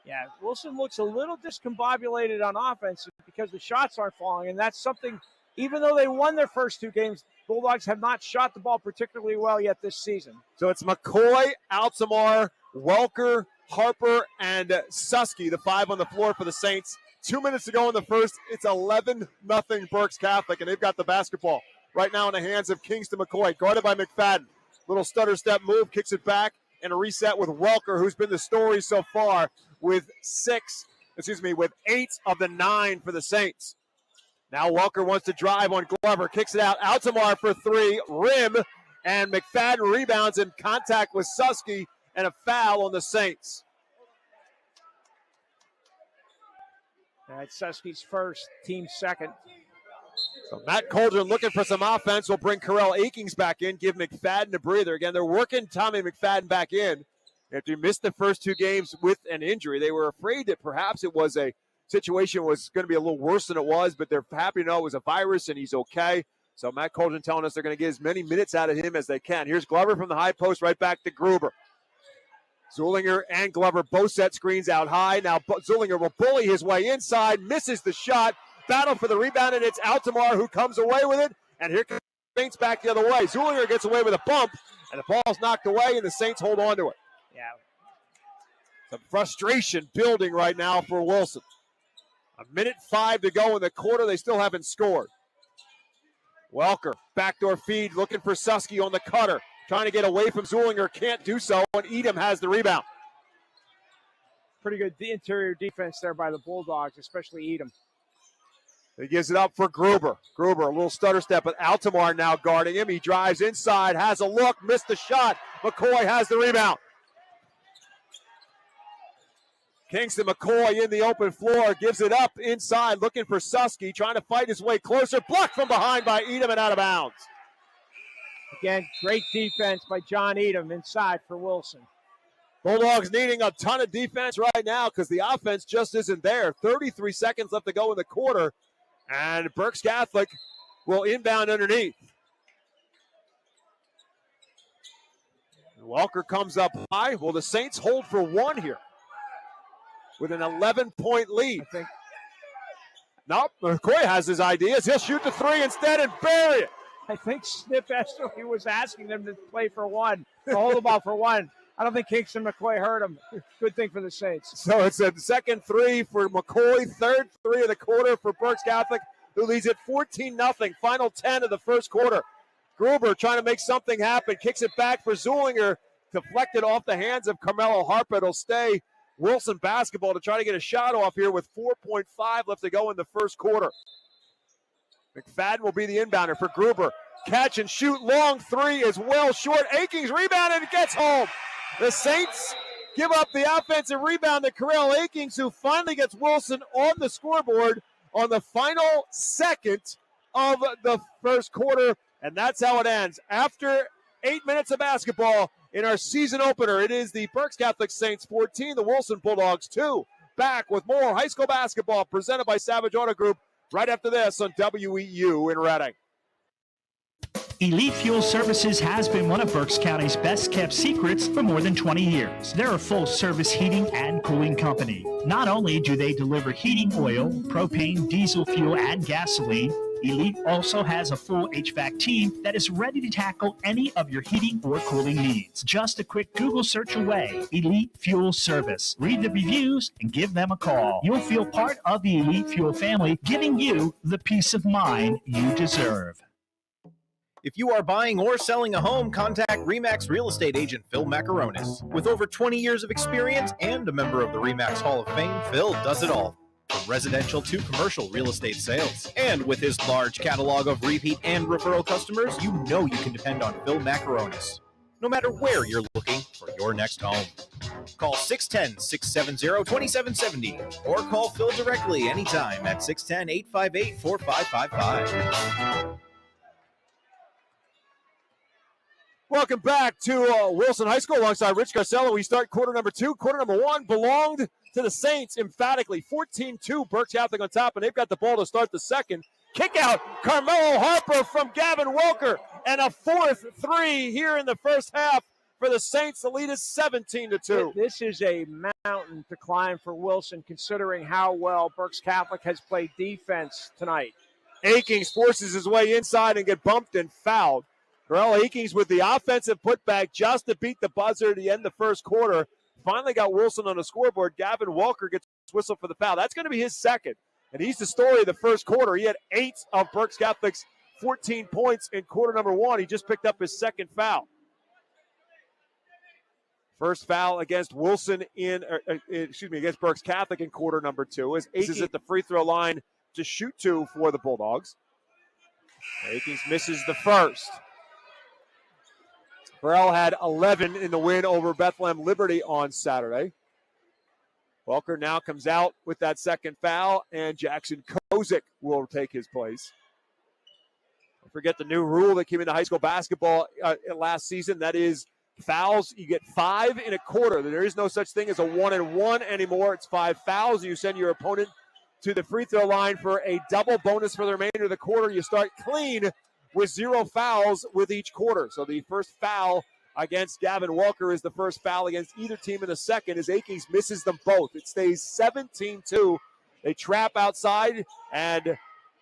Yeah, Wilson looks a little discombobulated on offense because the shots aren't falling, and that's something, even though they won their first 2 games, Bulldogs have not shot the ball particularly well yet this season. So it's McCoy, Altamar, Welker, Harper, and Susky, the 5 on the floor for the Saints. 2 minutes to go in the first. It's 11-0 Berks Catholic, and they've got the basketball right now in the hands of Kingston McCoy, guarded by McFadden. Little stutter step move, kicks it back, and a reset with Welker, who's been the story so far with 8 of the 9 for the Saints. Now Welker wants to drive on Glover, kicks it out. Altamar for 3, rim, and McFadden rebounds in contact with Susky, and a foul on the Saints. That's Susky's first, team second. So Matt Cauldron looking for some offense. Will bring Carell Akings back in, give McFadden a breather. Again, they're working Tommy McFadden back in. After he missed the first 2 games with an injury, they were afraid that perhaps it was a situation was going to be a little worse than it was, but they're happy to know it was a virus and he's okay. So Matt Cauldron telling us they're going to get as many minutes out of him as they can. Here's Glover from the high post, right back to Gruber. Zulinger and Glover both set screens out high. Now Zulinger will bully his way inside, misses the shot. Battle for the rebound, and it's Altamar who comes away with it. And here comes the Saints back the other way. Zulinger gets away with a bump, and the ball's knocked away, and the Saints hold on to it. Yeah. Some frustration building right now for Wilson. 1:05 to go in the quarter. They still haven't scored. Welker, backdoor feed, looking for Susky on the cutter. Trying to get away from Zulinger, can't do so, and Edom has the rebound. Pretty good interior defense there by the Bulldogs, especially Edom. He gives it up for Gruber. Gruber, a little stutter step, but Altamar now guarding him. He drives inside, has a look, missed the shot. McCoy has the rebound. Kingston McCoy in the open floor, gives it up inside, looking for Susky, trying to fight his way closer. Blocked from behind by Edom and out of bounds. Again, great defense by John Edom inside for Wilson. Bulldogs needing a ton of defense right now because the offense just isn't there. 33 seconds left to go in the quarter, and Berks Catholic will inbound underneath. Welker comes up high. Will the Saints hold for 1 here with an 11-point lead? I think. Nope, McCoy has his ideas. He'll shoot the 3 instead and bury it. I think Snip Esterly was asking them to play for 1, to hold the ball for 1. I don't think Kingston McCoy heard him. Good thing for the Saints. So it's a second 3 for McCoy, third 3 of the quarter for Berks Catholic, who leads at 14-0, final 10 of the first quarter. Gruber trying to make something happen, kicks it back for Zulinger, deflected off the hands of Carmelo Harper. It'll stay Wilson basketball to try to get a shot off here with 4.5 left to go in the first quarter. McFadden will be the inbounder for Gruber. Catch and shoot, long 3 is well short. Akings rebounded and gets home. The Saints give up the offensive rebound to Carell Akings, who finally gets Wilson on the scoreboard on the final second of the first quarter, and that's how it ends. After 8 minutes of basketball in our season opener, it is the Berks Catholic Saints 14, the Wilson Bulldogs 2. Back with more high school basketball presented by Savage Auto Group right after this on WEEU in Reading. Elite Fuel Services has been one of Berks County's best-kept secrets for more than 20 years. They're a full-service heating and cooling company. Not only do they deliver heating oil, propane, diesel fuel, and gasoline, Elite also has a full HVAC team that is ready to tackle any of your heating or cooling needs. Just a quick Google search away. Elite Fuel Service. Read the reviews and give them a call. You'll feel part of the Elite Fuel family, giving you the peace of mind you deserve. If you are buying or selling a home, contact RE/MAX real estate agent Phil Macaronis. With over 20 years of experience and a member of the RE/MAX Hall of Fame, Phil does it all. From residential to commercial real estate sales. And with his large catalog of repeat and referral customers, you know you can depend on Phil Macaronis. no matter where you're looking for your next home. Call 610-670-2770 or call Phil directly anytime at 610-858-4555. Welcome back to Wilson High School alongside Rich Garcello. We start quarter number 2. Quarter number 1 belonged to the Saints emphatically. 14-2, Berks Catholic on top, and they've got the ball to start the second. Kick out, Carmelo Harper from Gavin Welker, and a fourth 3 here in the first half for the Saints. The lead is 17-2. This is a mountain to climb for Wilson, considering how well Berks Catholic has played defense tonight. Akings forces his way inside and get bumped and fouled. Terrell Akings with the offensive putback just to beat the buzzer to end the first quarter. Finally got Wilson on the scoreboard. Gavin Welker gets whistled for the foul. That's going to be his second. And he's the story of the first quarter. He had 8 of Berks Catholic's 14 points in quarter number 1. He just picked up his second foul. First foul against Wilson against Berks Catholic in quarter number 2. As Akings is at the free throw line to shoot 2 for the Bulldogs. Akings misses the first. Burrell had 11 in the win over Bethlehem Liberty on Saturday. Welker now comes out with that second foul, and Jackson Kozik will take his place. Don't forget the new rule that came into high school basketball last season. That is fouls. You get 5 in a quarter. There is no such thing as a 1-and-1 anymore. It's 5 fouls. You send your opponent to the free throw line for a double bonus for the remainder of the quarter. You start clean with 0 fouls with each quarter. So the first foul against Gavin Welker is the first foul against either team in the second as Akings misses them both. It stays 17-2. They trap outside, and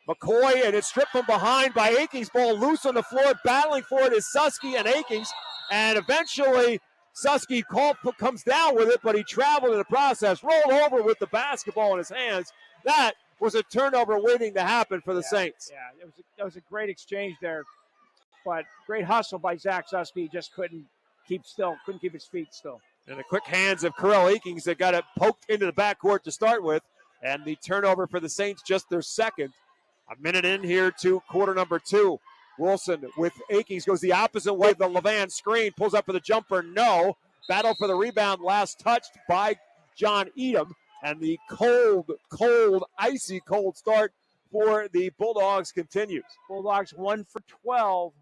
McCoy, and it's stripped from behind by Akings. Ball loose on the floor. Battling for it is Susky and Akings. And eventually, Susky comes down with it, but he traveled in the process, rolled over with the basketball in his hands. That was a turnover waiting to happen for the Saints. Yeah, that was a great exchange there. But great hustle by Zach Susky. He just couldn't keep his feet still. And the quick hands of Carell Akings that got it poked into the backcourt to start with. And the turnover for the Saints, just their second. A minute in here to quarter number 2. Wilson with Akings goes the opposite way. The Levan screen pulls up for the jumper. No. Battle for the rebound. Last touched by John Edom. And the icy cold start for the Bulldogs continues. Bulldogs 1 for 12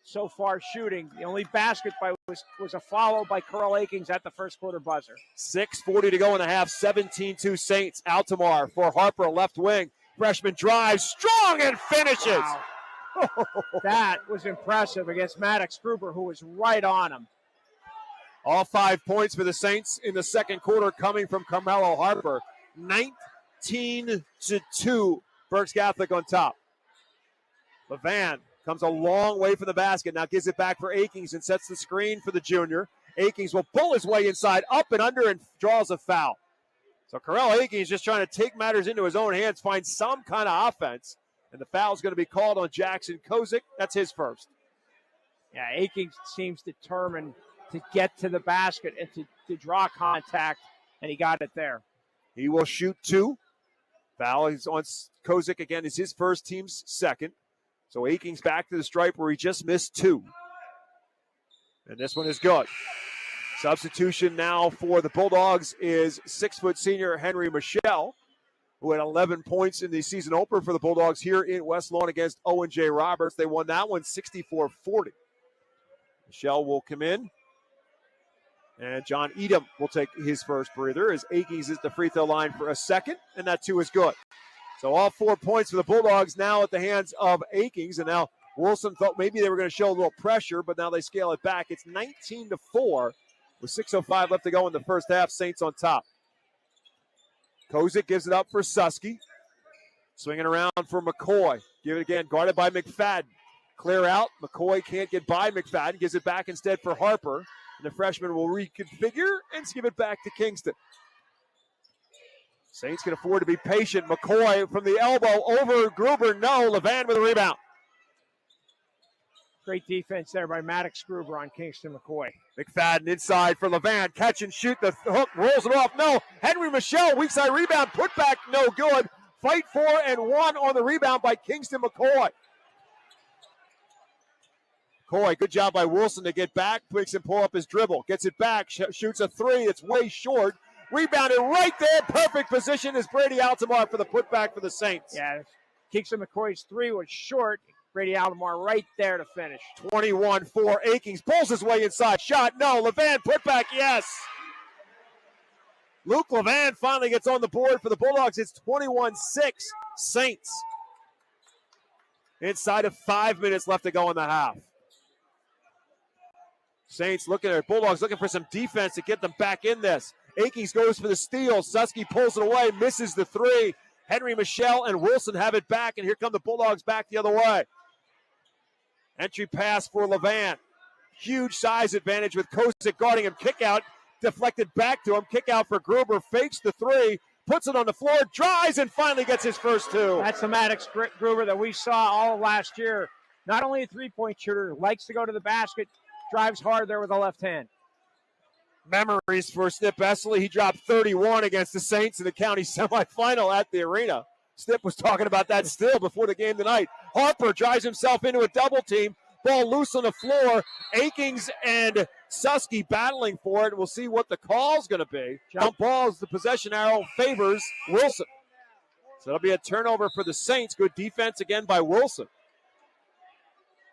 so far shooting. The only basket was a follow by Carell Akings at the first quarter buzzer. 6:40 to go in the half. 17-2 Saints. Altamar for Harper, left wing. Freshman drives strong and finishes. Wow. That was impressive against Maddox Gruber, who was right on him. All 5 points for the Saints in the second quarter coming from Carmelo Harper. 19-2, Berks Catholic on top. Levan comes a long way from the basket. Now gives it back for Akings and sets the screen for the junior. Akings will pull his way inside, up and under, and draws a foul. So Carell Akings just trying to take matters into his own hands, find some kind of offense. And the foul is going to be called on Jackson Kozik. That's his first. Yeah, Akings seems determined to get to the basket and to draw contact, and he got it there. He will shoot 2. Foul is on Kozik again. Is his first, team's second. So Akings back to the stripe where he just missed 2. And this one is good. Substitution now for the Bulldogs is 6-foot senior Henry Michelle, who had 11 points in the season opener for the Bulldogs here in West Lawn against Owen J. Roberts. They won that one 64-40. Michelle will come in. And John Edom will take his first breather as Akings is the free throw line for a second, and that 2 is good. So all 4 points for the Bulldogs now at the hands of Akings, and now Wilson thought maybe they were going to show a little pressure, but now they scale it back. It's 19-4 with 6:05 left to go in the first half. Saints on top. Kozik gives it up for Susky. Swinging around for McCoy. Give it again, guarded by McFadden. Clear out. McCoy can't get by McFadden. Gives it back instead for Harper. And the freshman will reconfigure and give it back to Kingston. Saints can afford to be patient. McCoy from the elbow over Gruber. No. Levan with a rebound. Great defense there by Maddox Gruber on Kingston McCoy. McFadden inside for Levan. Catch and shoot. The hook rolls it off. No. Henry Michelle, weak side rebound. Put back, no good. Fight for and 1 on the rebound by Kingston McCoy. McCoy, good job by Wilson to get back. Makes him pull up his dribble. Gets it back. Shoots a three. It's way short. Rebounded right there. Perfect position is Brady Altamar for the putback for the Saints. Yeah, Kingston McCoy's three was short. Brady Altamar right there to finish. 21-4. Akings pulls his way inside. Shot, no. Levan, putback, yes. Luke Levan finally gets on the board for the Bulldogs. It's 21-6 Saints. Inside of 5 minutes left to go in the half. Saints looking at Bulldogs looking for some defense to get them back in this. Akings goes for the steal. Susky pulls it away, misses the three. Henry, Michelle, and Wilson have it back, and here come the Bulldogs back the other way. Entry pass for Levan. Huge size advantage with Kozik guarding him. Kick out, deflected back to him. Kick out for Gruber, fakes the three, puts it on the floor, drives, and finally gets his first two. That's the Maddox Gruber that we saw all of last year. Not only a three-point shooter, likes to go to the basket, drives hard there with the left hand. Memories for Snip Essley. He dropped 31 against the Saints in the county semifinal at the arena. Snip was talking about that still before the game tonight. Harper drives himself into a double team. Ball loose on the floor. Akings and Susky battling for it. We'll see what the call's going to be. Jump ball as the possession arrow favors Wilson. So it'll be a turnover for the Saints. Good defense again by Wilson.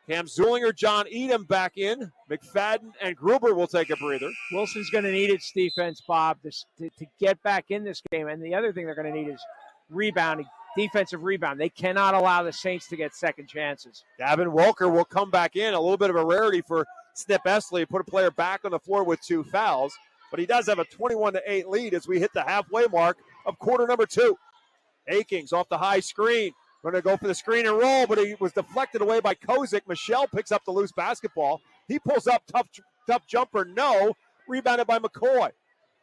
Cam Zulinger, John Edom back in. McFadden and Gruber will take a breather. Wilson's going to need its defense, Bob, to get back in this game. And the other thing they're going to need is rebounding, defensive rebound. They cannot allow the Saints to get second chances. Gavin Welker will come back in. A little bit of a rarity for Snip Essley. Put a player back on the floor with 2 fouls. But he does have a 21-8 lead as we hit the halfway mark of quarter number 2. Akings off the high screen. Going to go for the screen and roll, but he was deflected away by Kozik. Michelle picks up the loose basketball. He pulls up, tough jumper, no. Rebounded by McCoy.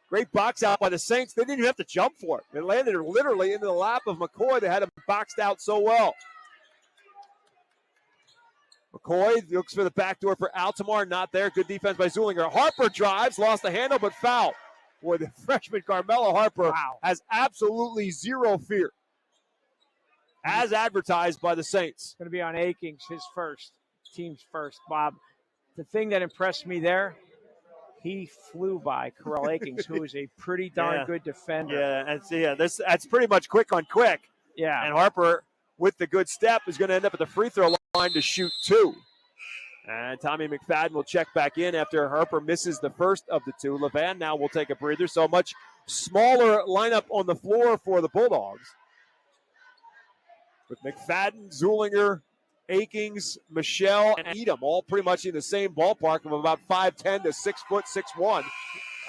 Great box out by the Saints. They didn't even have to jump for it. It landed literally into the lap of McCoy. They had him boxed out so well. McCoy looks for the backdoor for Altamar. Not there. Good defense by Zulinger. Harper drives, lost the handle, but foul. Boy, the freshman Carmelo Harper has absolutely zero fear. As advertised by the Saints. Going to be on Akings, his first, team's first, Bob. The thing that impressed me there, he flew by Carell Akings, who is a pretty darn good defender. Yeah, that's pretty much quick on quick. Yeah. And Harper, with the good step, is going to end up at the free throw line to shoot 2. And Tommy McFadden will check back in after Harper misses the first of the 2. Levan now will take a breather. So a much smaller lineup on the floor for the Bulldogs. With McFadden, Zulinger, Akings, Michelle, and Edom, all pretty much in the same ballpark of about 5'10" to 6'6'1".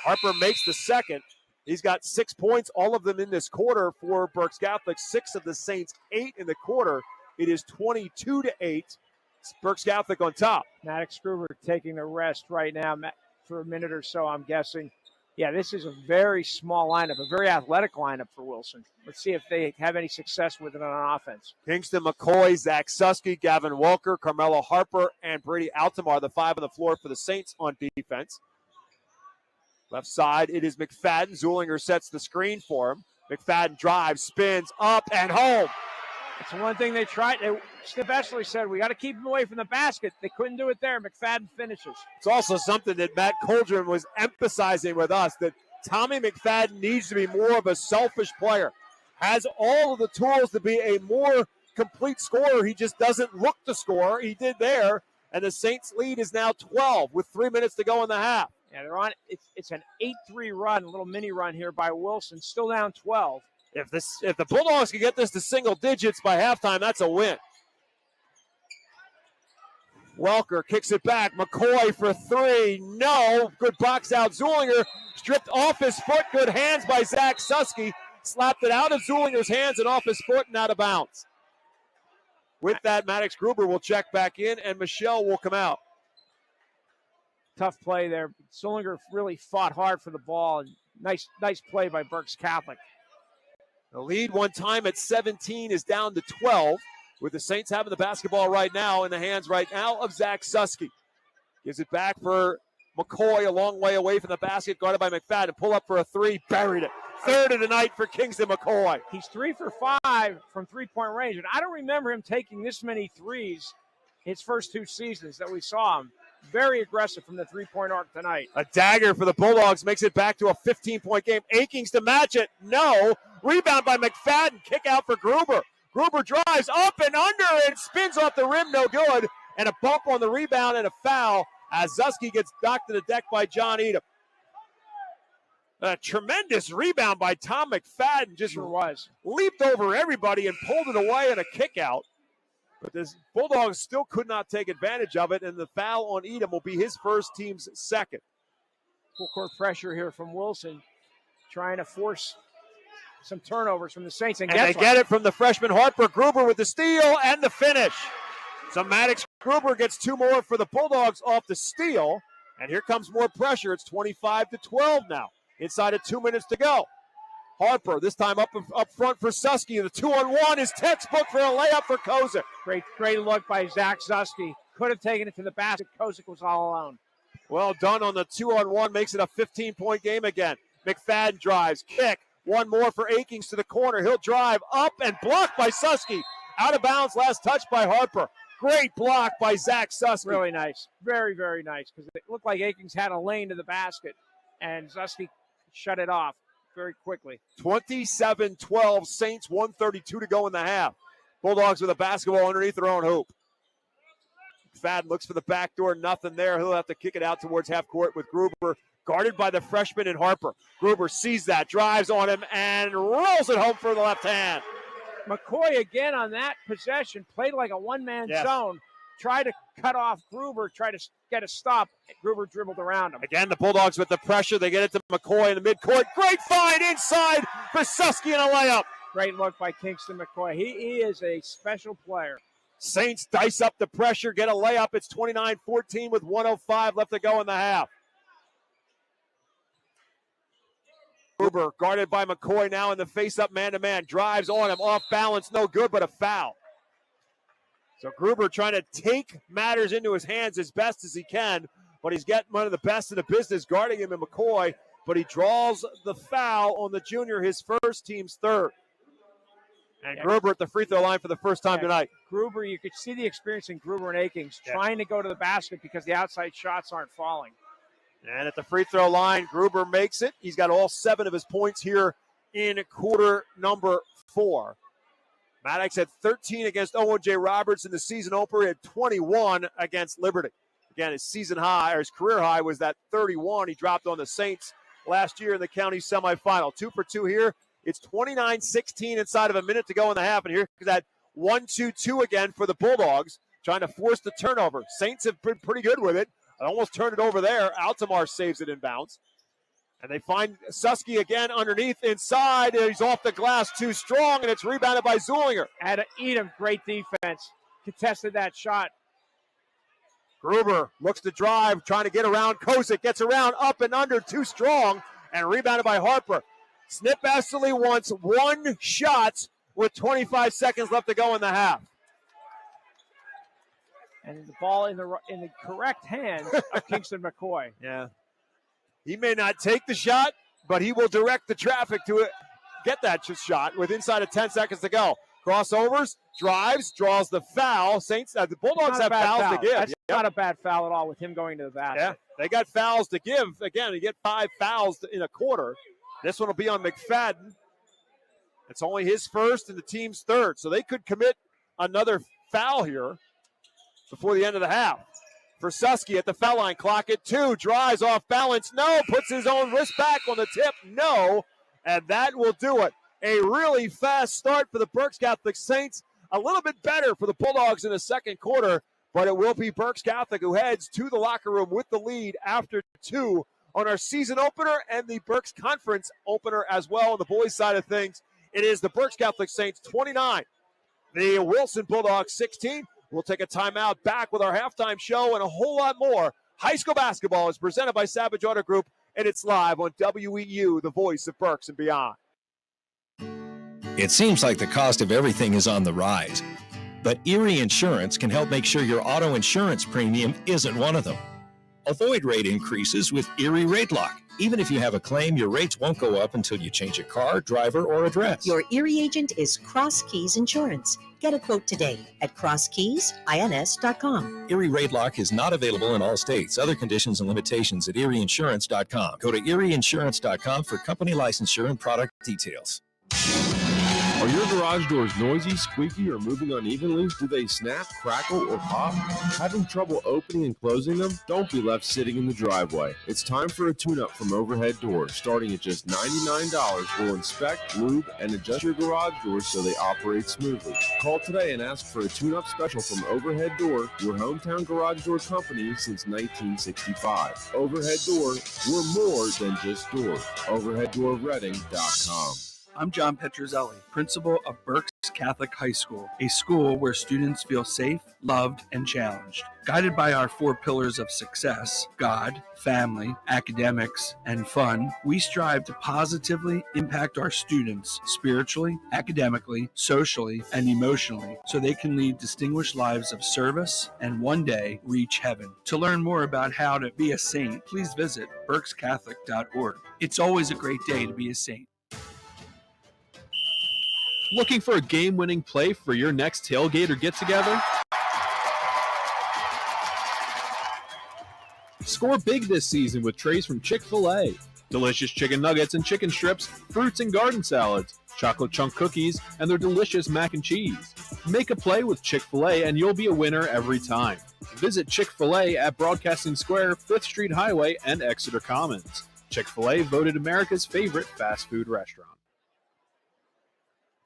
Harper makes the second. He's got 6 points, all of them in this quarter for Berks Catholic. 6 of the Saints, 8 in the quarter. It is 22-8. It's Berks Catholic on top. Maddox Gruber taking a rest right now for a minute or so, I'm guessing. Yeah, this is a very small lineup, a very athletic lineup for Wilson. Let's see if they have any success with it on offense. Kingston McCoy, Zach Susky, Gavin Welker, Carmelo Harper, and Brady Altamar, the 5 on the floor for the Saints on defense. Left side, it is McFadden. Zulinger sets the screen for him. McFadden drives, spins, up, and home. It's one thing they tried. Snip Essley said, we got to keep him away from the basket. They couldn't do it there. McFadden finishes. It's also something that Matt Coldren was emphasizing with us, that Tommy McFadden needs to be more of a selfish player. Has all of the tools to be a more complete scorer. He just doesn't look to score. He did there, and the Saints lead is now 12 with 3 minutes to go in the half. Yeah, they're on. It's an 8-3 run, a little mini run here by Wilson, still down 12. If the Bulldogs can get this to single digits by halftime, that's a win. Welker kicks it back. McCoy for 3. No. Good box out. Zulinger stripped off his foot. Good hands by Zach Susky. Slapped it out of Zulinger's hands and off his foot and out of bounds. With that, Maddox Gruber will check back in and Michelle will come out. Tough play there. Zulinger really fought hard for the ball. And nice play by Berks Catholic. The lead one time at 17 is down to 12, with the Saints having the basketball right now in the hands right now of Zach Susky. Gives it back for McCoy, a long way away from the basket, guarded by McFadden. Pull up for a 3, buried it. Third of the night for Kingston McCoy. He's 3 for 5 from three-point range, and I don't remember him taking this many threes his first 2 seasons that we saw him. Very aggressive from the three-point arc tonight. A dagger for the Bulldogs makes it back to a 15-point game. Akings to match it. No. Rebound by McFadden. Kick out for Gruber. Gruber drives up and under and spins off the rim. No good. And a bump on the rebound and a foul as Zusky gets knocked to the deck by John Edom. A tremendous rebound by Tom McFadden. Just leaped over everybody and pulled it away in a kick out. But the Bulldogs still could not take advantage of it, and the foul on Edom will be his first, team's second. Full court pressure here from Wilson, trying to force some turnovers from the Saints. And they get it from the freshman Harper. Gruber with the steal and the finish. So Maddox Gruber gets 2 more for the Bulldogs off the steal. And here comes more pressure. It's 25-12 now. Inside of 2 minutes to go. Harper, this time up front for Susky. The 2-on-1 is textbook for a layup for Kozik. Great look by Zach Susky. Could have taken it to the basket. Kozik was all alone. Well done on the 2-on-1. Makes it a 15-point game again. McFadden drives. Kick. 1 more for Akings to the corner. He'll drive up and blocked by Susky. Out of bounds. Last touch by Harper. Great block by Zach Susky. Really nice. Very, very nice. Because it looked like Akings had a lane to the basket. And Susky shut it off very quickly. 27-12, Saints, 1:32 to go in the half. Bulldogs with a basketball underneath their own hoop. McFadden looks for the back door, nothing there. He'll have to kick it out towards half court with Gruber, guarded by the freshman and Harper. Gruber sees that, drives on him, and rolls it home for the left hand. McCoy again on that possession, played like a one-man zone. Tried to cut off Gruber, tried to get a stop. Gruber dribbled around him. Again, the Bulldogs with the pressure. They get it to McCoy in the midcourt. Great find inside for Susky and a layup. Great look by Kingston McCoy. He is a special player. Saints dice up the pressure, get a layup. It's 29-14 with 1:05 left to go in the half. Gruber guarded by McCoy now in the face-up man-to-man. Drives on him, off balance, no good, but a foul. So Gruber trying to take matters into his hands as best as he can, but he's getting one of the best in the business guarding him in McCoy, but he draws the foul on the junior, his first, team's third. And Gruber at the free throw line for the first time tonight. Gruber, you could see the experience in Gruber and Akings trying to go to the basket because the outside shots aren't falling. And at the free throw line, Gruber makes it. He's got all 7 of his points here in quarter number 4. Maddox had 13 against Owen J. Roberts in the season opener. He had 21 against Liberty. Again, his season high, or his career high, was that 31 he dropped on the Saints last year in the county semifinal. 2 for 2 here. It's 29-16 inside of a minute to go in the half. And here's that 1-2-2 again for the Bulldogs, trying to force the turnover. Saints have been pretty good with it. I almost turned it over there. Altamar saves it inbounds. And they find Susky again underneath inside. He's off the glass too strong, and it's rebounded by Zulinger. Had to Edom, great defense. Contested that shot. Gruber looks to drive, trying to get around. Kozik gets around, up and under, too strong, and rebounded by Harper. Snip Esterly wants 1 shot with 25 seconds left to go in the half. And the ball in the correct hands of Kingston McCoy. Yeah. He may not take the shot, but he will direct the traffic to it. Get that shot with inside of 10 seconds to go. Crossovers, drives, draws the foul. Saints, the Bulldogs have fouls to give. That's not a bad foul at all with him going to the basket. Yeah, they got fouls to give. Again, you get 5 fouls in a quarter. This one will be on McFadden. It's only his first and the team's third, so they could commit another foul here before the end of the half. For Susky at the foul line, clock at 2, drives off balance, no, puts his own wrist back on the tip, no, and that will do it. A really fast start for the Berks Catholic Saints, a little bit better for the Bulldogs in the second quarter, but it will be Berks Catholic who heads to the locker room with the lead after 2 on our season opener and the Berks Conference opener as well on the boys' side of things. It is the Berks Catholic Saints 29, the Wilson Bulldogs 16. We'll take a timeout, back with our halftime show and a whole lot more. High school basketball is presented by Savage Auto Group, and it's live on WEEU, the voice of Berks and beyond. It seems like the cost of everything is on the rise, but Erie Insurance can help make sure your auto insurance premium isn't one of them. Avoid rate increases with Erie Rate Lock. Even if you have a claim, your rates won't go up until you change a car, driver, or address. Your Erie agent is Cross Keys Insurance. Get a quote today at crosskeysins.com. Erie Rate Lock is not available in all states. Other conditions and limitations at erieinsurance.com. Go to erieinsurance.com for company licensure and product details. Are your garage doors noisy, squeaky, or moving unevenly? Do they snap, crackle, or pop? Having trouble opening and closing them? Don't be left sitting in the driveway. It's time for a tune-up from Overhead Doors. Starting at just $99, we'll inspect, lube, and adjust your garage doors so they operate smoothly. Call today and ask for a tune-up special from Overhead Door, your hometown garage door company since 1965. Overhead Door, we're more than just doors. OverheadDoorReading.com. I'm John Petruzzelli, principal of Berks Catholic High School, a school where students feel safe, loved, and challenged. Guided by our 4 pillars of success, God, family, academics, and fun, we strive to positively impact our students spiritually, academically, socially, and emotionally so they can lead distinguished lives of service and one day reach heaven. To learn more about how to be a saint, please visit berkscatholic.org. It's always a great day to be a saint. Looking for a game-winning play for your next tailgate or get-together? Score big this season with trays from Chick-fil-A. Delicious chicken nuggets and chicken strips, fruits and garden salads, chocolate chunk cookies, and their delicious mac and cheese. Make a play with Chick-fil-A and you'll be a winner every time. Visit Chick-fil-A at Broadcasting Square, 5th Street Highway, and Exeter Commons. Chick-fil-A voted America's favorite fast food restaurant.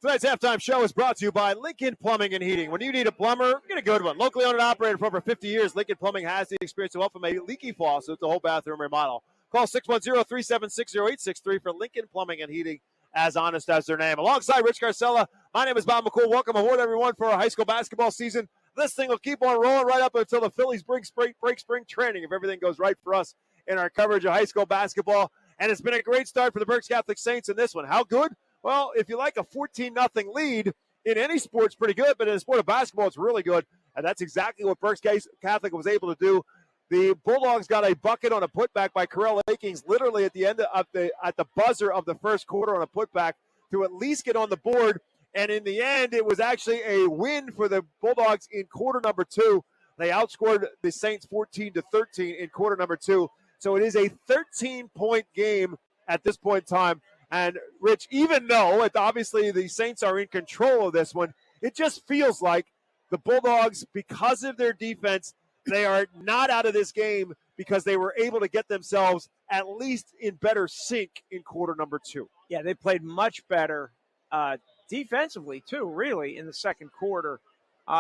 Tonight's halftime show is brought to you by Lincoln Plumbing and Heating. When you need a plumber, you're going to go to one. Locally owned and operated for over 50 years, Lincoln Plumbing has the experience to help from a leaky faucet to the whole bathroom remodel. Call 610-376-0863 for Lincoln Plumbing and Heating, as honest as their name. Alongside Rich Garcella, my name is Bob McCool. Welcome aboard, everyone, for our high school basketball season. This thing will keep on rolling right up until the Phillies break spring training, if everything goes right for us in our coverage of high school basketball. And it's been a great start for the Berks Catholic Saints in this one. How good? Well, if you like a 14-0 lead in any sport, it's pretty good, but in the sport of basketball, it's really good. And that's exactly what Berks Catholic was able to do. The Bulldogs got a bucket on a putback by Corell Akings literally at the end of at the buzzer of the first quarter on a putback to at least get on the board. And in the end, it was actually a win for the Bulldogs in quarter number 2. They outscored the Saints 14-13 in quarter number 2. So it is a 13-point game at this point in time. And, Rich, even though obviously the Saints are in control of this one, it just feels like the Bulldogs, because of their defense, they are not out of this game because they were able to get themselves at least in better sync in quarter number 2. Yeah, they played much better defensively, too, really, in the second quarter,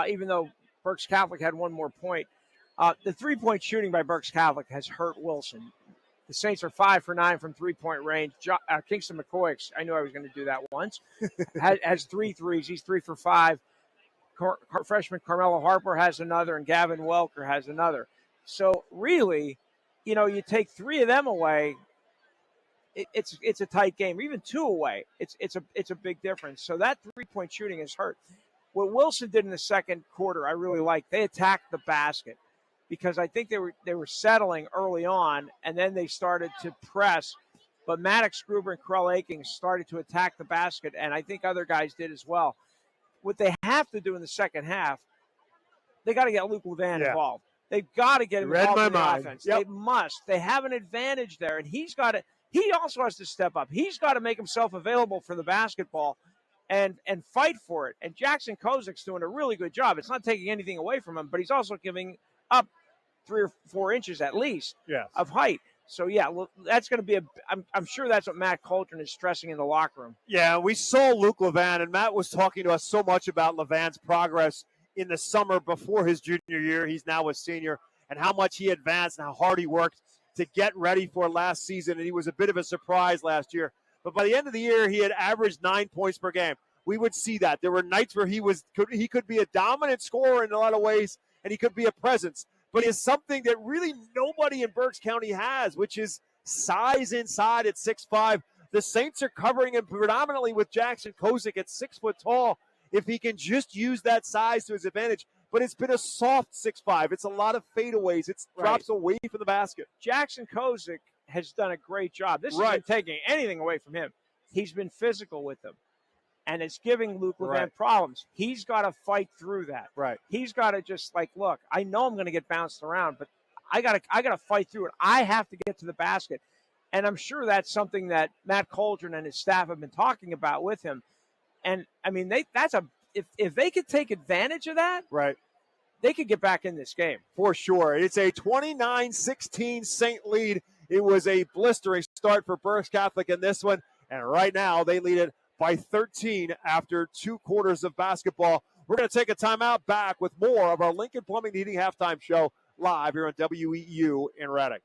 even though Berks Catholic had one more point. The three-point shooting by Berks Catholic has hurt Wilson. The Saints are 5 for 9 from three-point range. Kingston McCoy, I knew I was going to do that once, has 3 threes. He's 3 for 5. Freshman Carmelo Harper has another, and Gavin Welker has another. So really, you take 3 of them away, it's a tight game. Even 2 away, it's a big difference. So that three-point shooting has hurt. What Wilson did in the second quarter, I really liked. They attacked the basket, because I think they were settling early on, and then they started to press. But Maddox Gruber and Corell Akings started to attack the basket, and I think other guys did as well. What they have to do in the second half, they got to get Luke Levan involved. They've got to get him involved in the offense. Yep. They must. They have an advantage there, and he also has to step up. He's got to make himself available for the basketball and fight for it. And Jackson Kozik's doing a really good job. It's not taking anything away from him, but he's also giving up 3 or 4 inches at least of height. So, that's going to be I'm sure that's what Matt Coulton is stressing in the locker room. Yeah, we saw Luke Levan, and Matt was talking to us so much about Levan's progress in the summer before his junior year. He's now a senior, and how much he advanced and how hard he worked to get ready for last season, and he was a bit of a surprise last year. But by the end of the year, he had averaged 9 points per game. We would see that. There were nights where he could be a dominant scorer in a lot of ways, and he could be a presence. But it's something that really nobody in Berks County has, which is size inside at 6'5". The Saints are covering him predominantly with Jackson Kozik at 6 foot tall. If he can just use that size to his advantage. But it's been a soft 6'5". It's a lot of fadeaways. It drops away from the basket. Jackson Kozik has done a great job. This isn't taking anything away from him. He's been physical with them. and it's giving Luke Levan Right. problems. He's got to fight through that. Right. He's got to just look, I know I'm going to get bounced around, but I got to fight through it. I have to get to the basket. And I'm sure that's something that Matt Coldren and his staff have been talking about with him. And I mean, if they could take advantage of that, right, they could get back in this game. For sure. It's a 29-16 Saint lead. It was a blistering start for Berks Catholic in this one. And right now they lead it by 13 after 2 quarters of basketball. We're going to take a timeout. Back with more of our Lincoln Plumbing and Heating halftime show live here on WEEU in Reading.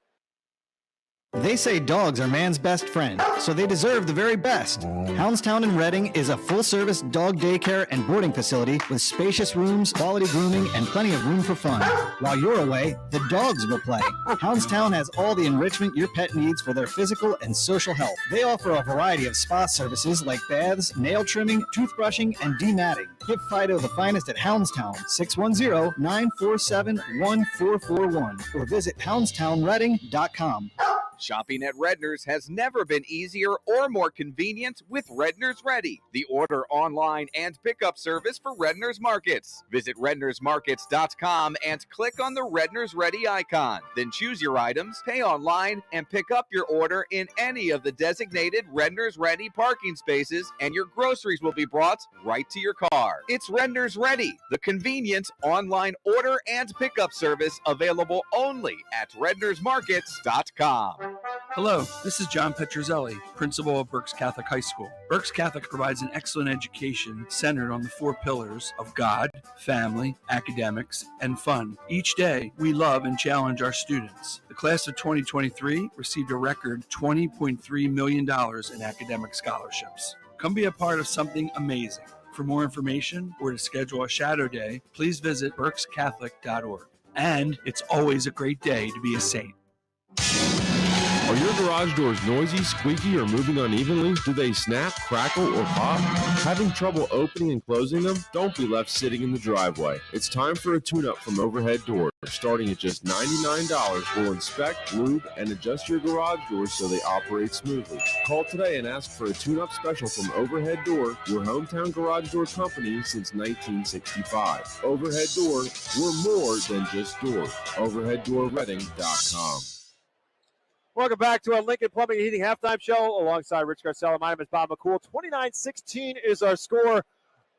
They say dogs are man's best friend, so they deserve the very best. Houndstown in Reading is a full-service dog daycare and boarding facility with spacious rooms, quality grooming, and plenty of room for fun. While you're away, the dogs will play. Houndstown has all the enrichment your pet needs for their physical and social health. They offer a variety of spa services like baths, nail trimming, toothbrushing, and dematting. Give Fido the finest at Houndstown, 610-947-1441, or visit houndstownreading.com. Shopping at Redner's has never been easier or more convenient with Redner's Ready, the order online and pickup service for Redner's Markets. Visit rednersmarkets.com and click on the Redner's Ready icon. Then choose your items, pay online, and pick up your order in any of the designated Redner's Ready parking spaces, and your groceries will be brought right to your car. It's Redner's Ready, the convenient online order and pickup service available only at rednersmarkets.com. Hello, this is John Petruzzelli, principal of Berks Catholic High School. Berks Catholic provides an excellent education centered on the 4 pillars of God, family, academics, and fun. Each day, we love and challenge our students. The class of 2023 received a record $20.3 million in academic scholarships. Come be a part of something amazing. For more information or to schedule a shadow day, please visit berkscatholic.org. And it's always a great day to be a saint. Are your garage doors noisy, squeaky, or moving unevenly? Do they snap, crackle, or pop? Having trouble opening and closing them? Don't be left sitting in the driveway. It's time for a tune-up from Overhead Doors. Starting at just $99, we'll inspect, lube, and adjust your garage doors so they operate smoothly. Call today and ask for a tune-up special from Overhead Door, your hometown garage door company since 1965. Overhead Door, we're more than just doors. OverheadDoorReading.com. Welcome back to our Lincoln Plumbing and Heating halftime show alongside Rich Garcella. My name is Bob McCool. 29-16 is our score.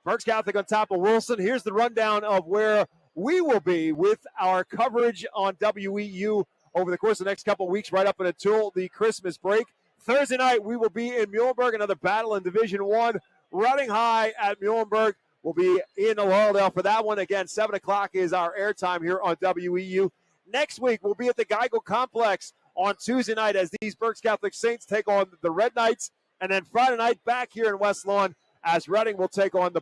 Berks Catholic on top of Wilson. Here's the rundown of where we will be with our coverage on WEEU over the course of the next couple of weeks, right up until the Christmas break. Thursday night, we will be in Muhlenberg, another battle in Division I. Running high at Muhlenberg. We'll be in Lauraldale for that one. Again, 7 o'clock is our airtime here on WEEU. Next week, we'll be at the Geigel Complex on Tuesday night as these Berks Catholic Saints take on the Red Knights, and then Friday night back here in West Lawn as Reading will take on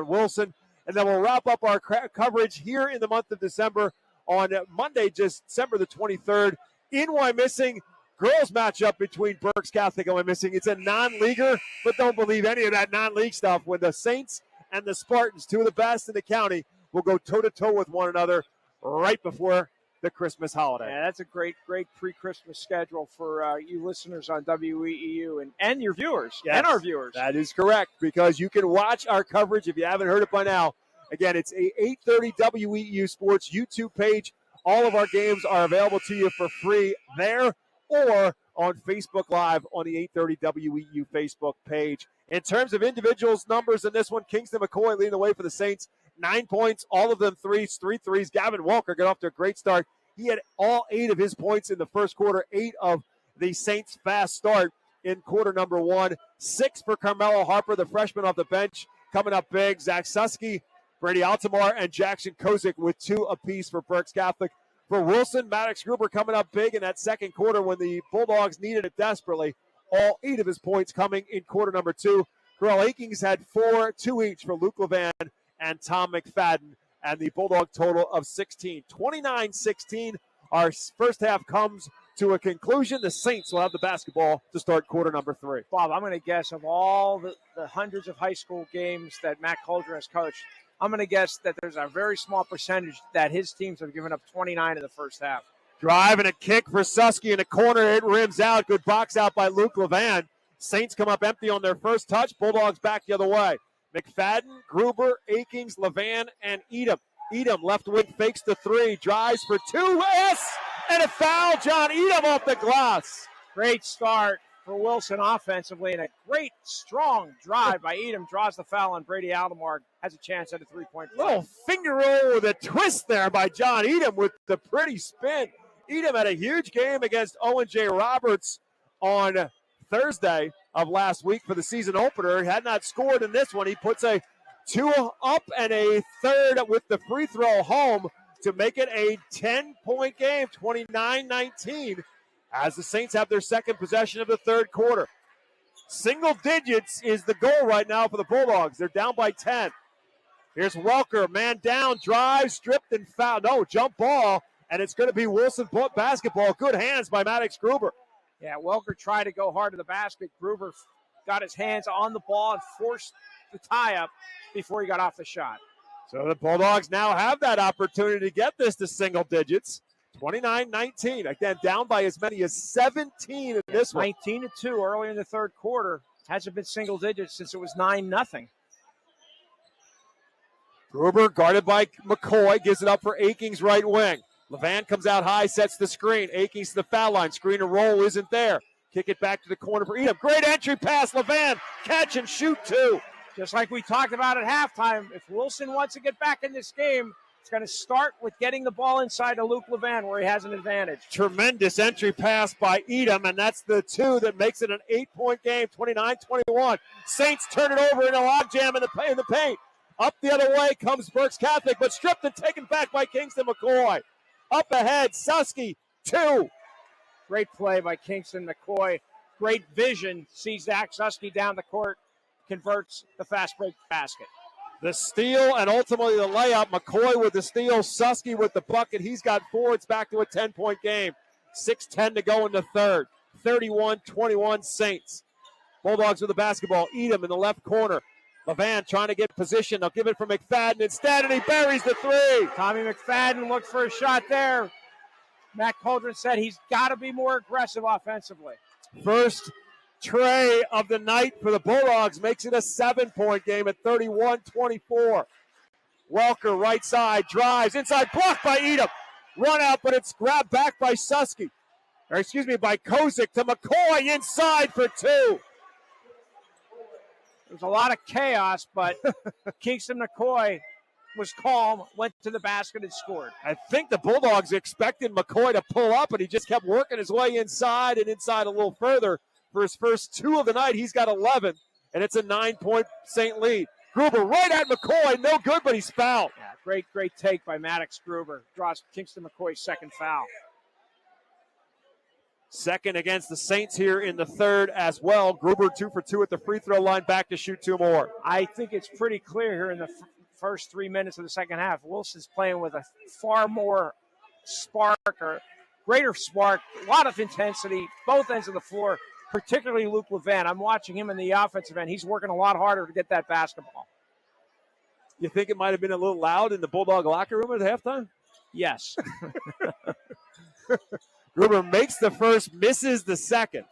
Wilson, and then we'll wrap up our coverage here in the month of December on Monday, December the 23rd in Wyomissing. Girls matchup between Berks Catholic and Wyomissing. It's a non-leaguer, but don't believe any of that non-league stuff. When the Saints and the Spartans, 2 of the best in the county, will go toe-to-toe with one another right before the Christmas holiday. Yeah, that's a great pre-Christmas schedule for you listeners on WEEU and your viewers, Yes, and our viewers. That is correct, because you can watch our coverage if you haven't heard it by now. Again, it's a 8:30 WEEU Sports YouTube page. All of our games are available to you for free there or on Facebook Live on the 8:30 WEEU Facebook page. In terms of individuals numbers in this one, Kingston McCoy leading the way for the Saints. 9 points, all of them threes, 3 threes. Gavin Walker got off to a great start. He had all 8 of his points in the first quarter, 8 of the Saints' fast start in quarter number 1. 6 for Carmelo Harper, the freshman off the bench, coming up big. Zach Susky, Brady Altamar, and Jackson Kozik with 2 apiece for Berks Catholic. For Wilson, Maddox Gruber coming up big in that second quarter when the Bulldogs needed it desperately. All 8 of his points coming in quarter number 2. Corral Akings had 4, 2 each for Luke Levan and Tom McFadden, and the Bulldog total of 16. 29-16. Our first half comes to a conclusion. The Saints will have the basketball to start quarter number 3. Bob, I'm going to guess of all the hundreds of high school games that Matt Coldren has coached, I'm going to guess that there's a very small percentage that his teams have given up 29 in the first half. Drive and a kick for Susky in the corner. It rims out. Good box out by Luke Levan. Saints come up empty on their first touch. Bulldogs back the other way. McFadden, Gruber, Akings, Levan, and Edom. Edom, left wing, fakes the three, drives for two. Yes! And a foul. John Edom off the glass. Great start for Wilson offensively, and a great, strong drive by Edom. Draws the foul on Brady Aldemar. Has a chance at a three-point play. Little finger roll with a twist there by John Edom with the pretty spin. Edom had a huge game against Owen J. Roberts on Thursday of last week for the season opener. He had not scored in this one. He puts a 2 up and a third with the free throw home to make it a 10-point game, 29-19, as the Saints have their second possession of the third quarter. Single digits is the goal right now for the Bulldogs. They're down by 10. Here's Welker, man down, drive, stripped and foul. No, jump ball, and it's going to be Wilson basketball. Good hands by Maddox Gruber. Yeah, Welker tried to go hard to the basket. Gruber got his hands on the ball and forced the tie-up before he got off the shot. So the Bulldogs now have that opportunity to get this to single digits. 29-19. Again, down by as many as 17 in this one. 19-2 early in the third quarter. Hasn't been single digits since it was 9-0. Gruber guarded by McCoy. Gives it up for Akings right wing. Levan comes out high, sets the screen. Akings to the foul line. Screen and roll isn't there. Kick it back to the corner for Edom. Great entry pass. Levan, catch and shoot two. Just like we talked about at halftime, if Wilson wants to get back in this game, it's going to start with getting the ball inside to Luke Levan where he has an advantage. Tremendous entry pass by Edom, and that's the two that makes it an 8-point game, 29-21. Saints turn it over in a logjam in the paint. Up the other way comes Berks Catholic, but stripped and taken back by Kingston McCoy. Up ahead, Susky, two. Great play by Kingston McCoy. Great vision. Sees Zach Susky down the court, converts the fast break basket. The steal and ultimately the layup. McCoy with the steal, Susky with the bucket. He's got four. It's back to a 10-point game. 6:10 to go in the third. 31-21 Saints. Bulldogs with the basketball. Edom in the left corner. Levan trying to get position. They'll give it for McFadden instead, and he buries the three. Tommy McFadden looked for a shot there. Matt Coldren said he's got to be more aggressive offensively. First tray of the night for the Bulldogs makes it a 7-point game at 31-24. Welker right side, drives, inside, blocked by Edom. Run out, but it's grabbed back by Susky. By Kozik to McCoy inside for two. There was a lot of chaos, but Kingston McCoy was calm, went to the basket and scored. I think the Bulldogs expected McCoy to pull up, but he just kept working his way inside and inside a little further. For his first two of the night, he's got 11, and it's a 9-point Saint lead. Gruber right at McCoy, no good, but he's fouled. Yeah, great take by Maddox Gruber. Draws Kingston McCoy's second foul. Second against the Saints here in the third as well. Gruber 2 for 2 at the free throw line, back to shoot two more. I think it's pretty clear here in the first 3 minutes of the second half. Wilson's playing with a far more spark, or greater spark, a lot of intensity, both ends of the floor, particularly Luke Levan. I'm watching him in the offensive end. He's working a lot harder to get that basketball. You think it might have been a little loud in the Bulldog locker room at halftime? Yes. Gruber makes the first, misses the second.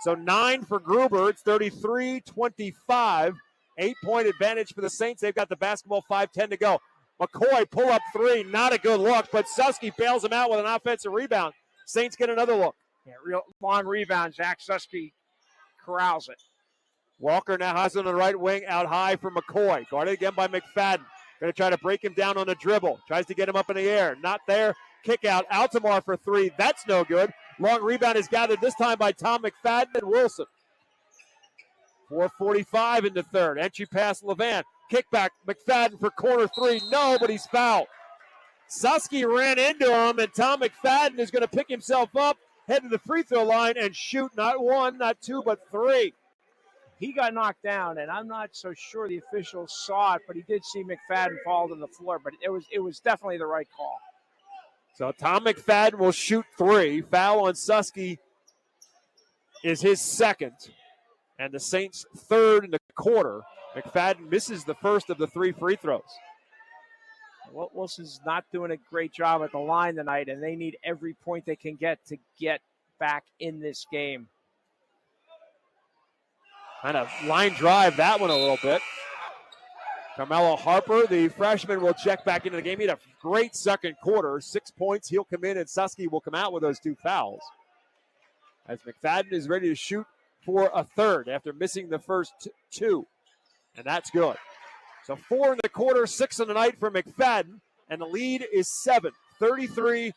So 9 for Gruber. It's 33-25. 8-point advantage for the Saints. They've got the basketball, 5:10 to go. McCoy pull up three, not a good look, but Susky bails him out with an offensive rebound. Saints get another look. Yeah, real long rebound. Zach Susky corrals it. Walker now has it on the right wing, out high for McCoy. Guarded again by McFadden. Going to try to break him down on a dribble. Tries to get him up in the air. Not there. Kick out. Altamar for three. That's no good. Long rebound is gathered this time by Tom McFadden and Wilson. 4:45 in the third. Entry pass Levan. Kickback. McFadden for corner three. No, but he's fouled. Susky ran into him, and Tom McFadden is going to pick himself up, head to the free throw line, and shoot not one, not two, but three. He got knocked down, and I'm not so sure the officials saw it, but he did see McFadden fall to the floor. But it was definitely the right call. So Tom McFadden will shoot three. Foul on Susky is his second. And the Saints' third in the quarter. McFadden misses the first of the three free throws. Wilson's not doing a great job at the line tonight, and they need every point they can get to get back in this game. Kind of line drive that one a little bit. Carmelo Harper, the freshman, will check back into the game. He had a great second quarter. 6 points. He'll come in, and Susky will come out with those 2 fouls. As McFadden is ready to shoot for a third after missing the first 2. And that's good. So 4 in the quarter, 6 in the night for McFadden. And the lead is 7, 33-26,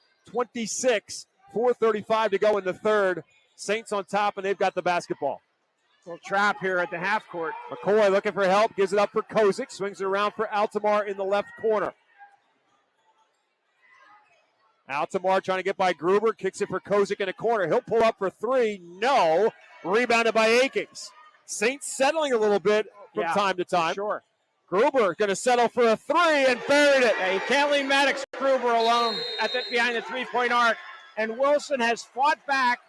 4:35 to go in the third. Saints on top, and they've got the basketball. Little trap here at the half court. McCoy looking for help, gives it up for Kozik, swings it around for Altamar in the left corner. Altamar trying to get by Gruber, kicks it for Kozik in the corner. He'll pull up for 3, no. Rebounded by Akings. Saints settling a little bit from time to time. Sure. Gruber going to settle for a 3 and buried it. Yeah, you can't leave Maddox Gruber alone behind the three-point arc. And Wilson has fought back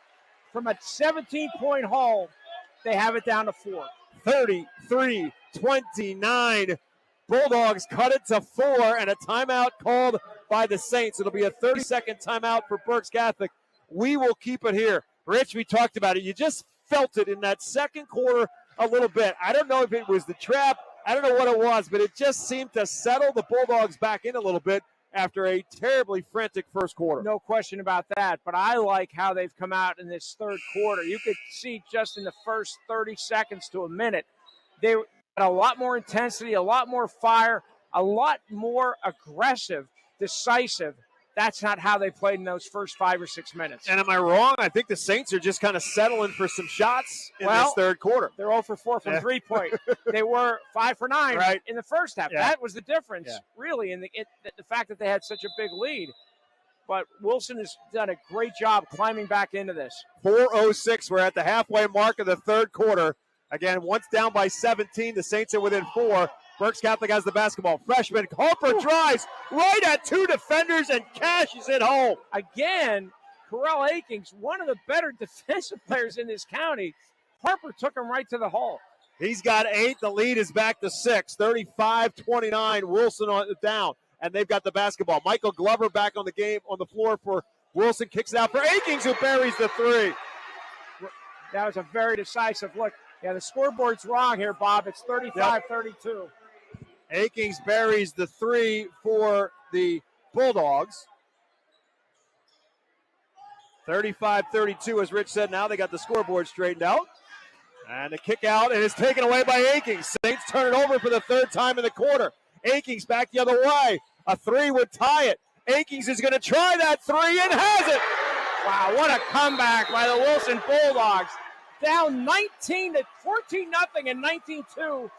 from a 17-point haul. They have it down to 4. 33-29. Bulldogs cut it to 4, and a timeout called by the Saints. It'll be a 30-second timeout for Berks Catholic. We will keep it here. Rich, we talked about it. You just felt it in that second quarter a little bit. I don't know if it was the trap. I don't know what it was, but it just seemed to settle the Bulldogs back in a little bit after a terribly frantic first quarter. No question about that, but I like how they've come out in this third quarter. You could see just in the first 30 seconds to a minute, they had a lot more intensity, a lot more fire, a lot more aggressive, decisive. That's not how they played in those first 5 or 6 minutes. And am I wrong? I think the Saints are just kind of settling for some shots in this third quarter. They're 0 for 4 from three-point. They were 5 for 9 in the first half. Yeah. That was the difference, really, in the fact that they had such a big lead. But Wilson has done a great job climbing back into this. 4:06. We're at the halfway mark of the third quarter. Again, once down by 17, the Saints are within 4. Berks Catholic has the basketball. Freshman Harper drives right at 2 defenders and cashes it home. Again, Corell Akings, one of the better defensive players in this county. Harper took him right to the hole. He's got 8. The lead is back to 6. 35-29. Wilson down, and they've got the basketball. Michael Glover back on the floor for Wilson. Kicks it out for Akings, who buries the 3. That was a very decisive look. Yeah, the scoreboard's wrong here, Bob. It's 35-32. Akings buries the 3 for the Bulldogs. 35-32, as Rich said. Now they got the scoreboard straightened out. And the kick out, and it's taken away by Akings. Saints turn it over for the 3rd time in the quarter. Akings back the other way. A 3 would tie it. Akings is going to try that 3 and has it. Wow, what a comeback by the Wilson Bulldogs. Down 14-0 and 19-2.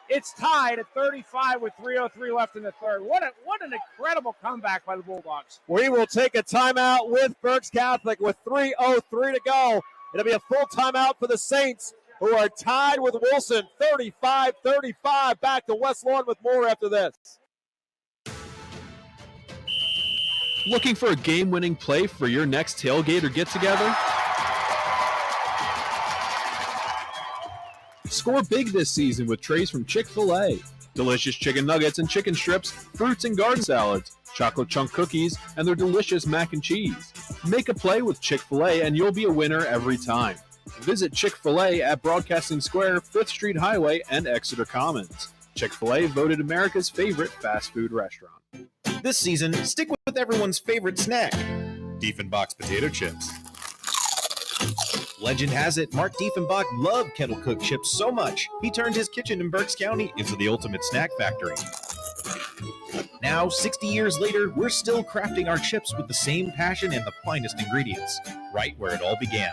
It's tied at 35 with 3:03 left in the third. What an incredible comeback by the Bulldogs. We will take a timeout with Berks Catholic with 3:03 to go. It'll be a full timeout for the Saints, who are tied with Wilson, 35-35. Back to West Lawn with more after this. Looking for a game-winning play for your next tailgate or get-together? Score big this season with trays from Chick-fil-A. Delicious chicken nuggets and chicken strips, fruits and garden salads, chocolate chunk cookies, and their delicious mac and cheese. Make a play with Chick-fil-A and you'll be a winner every time. Visit Chick-fil-A at Broadcasting Square, 5th Street Highway, and Exeter Commons. Chick-fil-A voted America's favorite fast food restaurant. This season, stick with everyone's favorite snack, Diefenbach's potato chips. Legend has it, Mark Diefenbach loved kettle-cooked chips so much, he turned his kitchen in Berks County into the ultimate snack factory. Now, 60 years later, we're still crafting our chips with the same passion and the finest ingredients, right where it all began.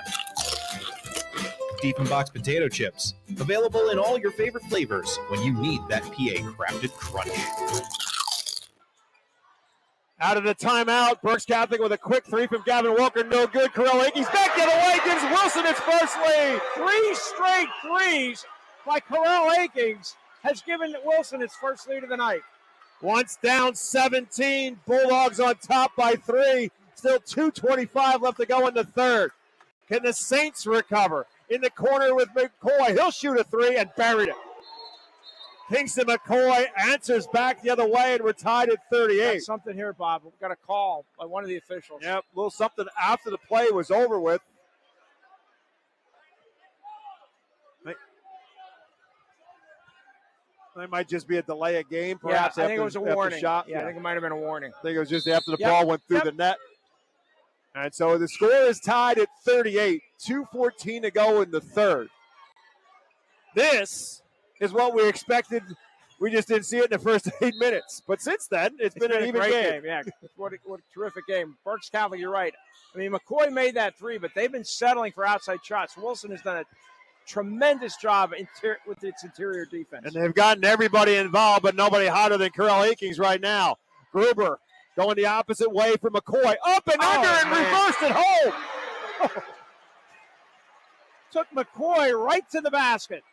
Diefenbach's potato chips, available in all your favorite flavors when you need that PA-crafted crunch. Out of the timeout, Berks Catholic with a quick 3 from Gavin Walker, no good. Corell Akings back the other way, gives Wilson its first lead. 3 straight threes by Corell Akings has given Wilson its first lead of the night. Once down 17, Bulldogs on top by 3. Still 2:25 left to go in the third. Can the Saints recover? In the corner with McCoy. He'll shoot a 3 and buried it. Kingston McCoy answers back the other way, and we're tied at 38. Got something here, Bob. We've got a call by one of the officials. Yep, a little something after the play was over with. It might just be a delay of game, perhaps. Yeah, I think it was a warning. Shot. Yeah, I think it might have been a warning. I think it was just after the ball went through the net. And so the score is tied at 38, 2:14 to go in the third. This is what we expected. We just didn't see it in the first 8 minutes. But since then, it's been an even great game. Yeah, what a terrific game. Berks Catholic, you're right. I mean, McCoy made that three, but they've been settling for outside shots. Wilson has done a tremendous job with its interior defense. And they've gotten everybody involved, but nobody hotter than Carell Akings right now. Gruber going the opposite way for McCoy. Up and under and reversed it home. Took McCoy right to the basket.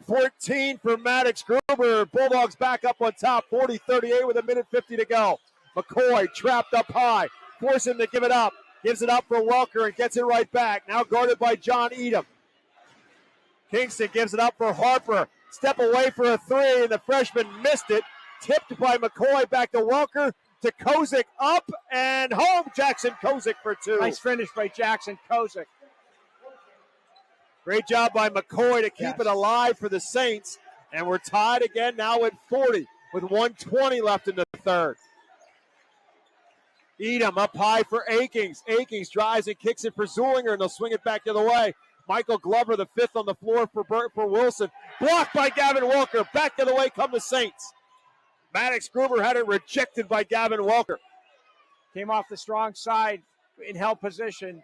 14 for Maddox Gruber. Bulldogs back up on top, 40-38 with 1:50 to go. McCoy trapped up high. Force him to give it up. Gives it up for Welker and gets it right back. Now guarded by John Edom. Kingston gives it up for Harper. Step away for a three, and the freshman missed it. Tipped by McCoy, back to Welker, to Kozik, up and home. Jackson Kozik for two. Nice finish by Jackson Kozik. Great job by McCoy to keep it alive for the Saints. And we're tied again now at 40 with 1:20 left in the third. Edom up high for Akings. Akings drives and kicks it for Zulinger, and they'll swing it back the other way. Michael Glover, the fifth on the floor for Wilson. Blocked by Gavin Welker. Back the other way come the Saints. Maddox Gruber had it rejected by Gavin Welker. Came off the strong side in held position.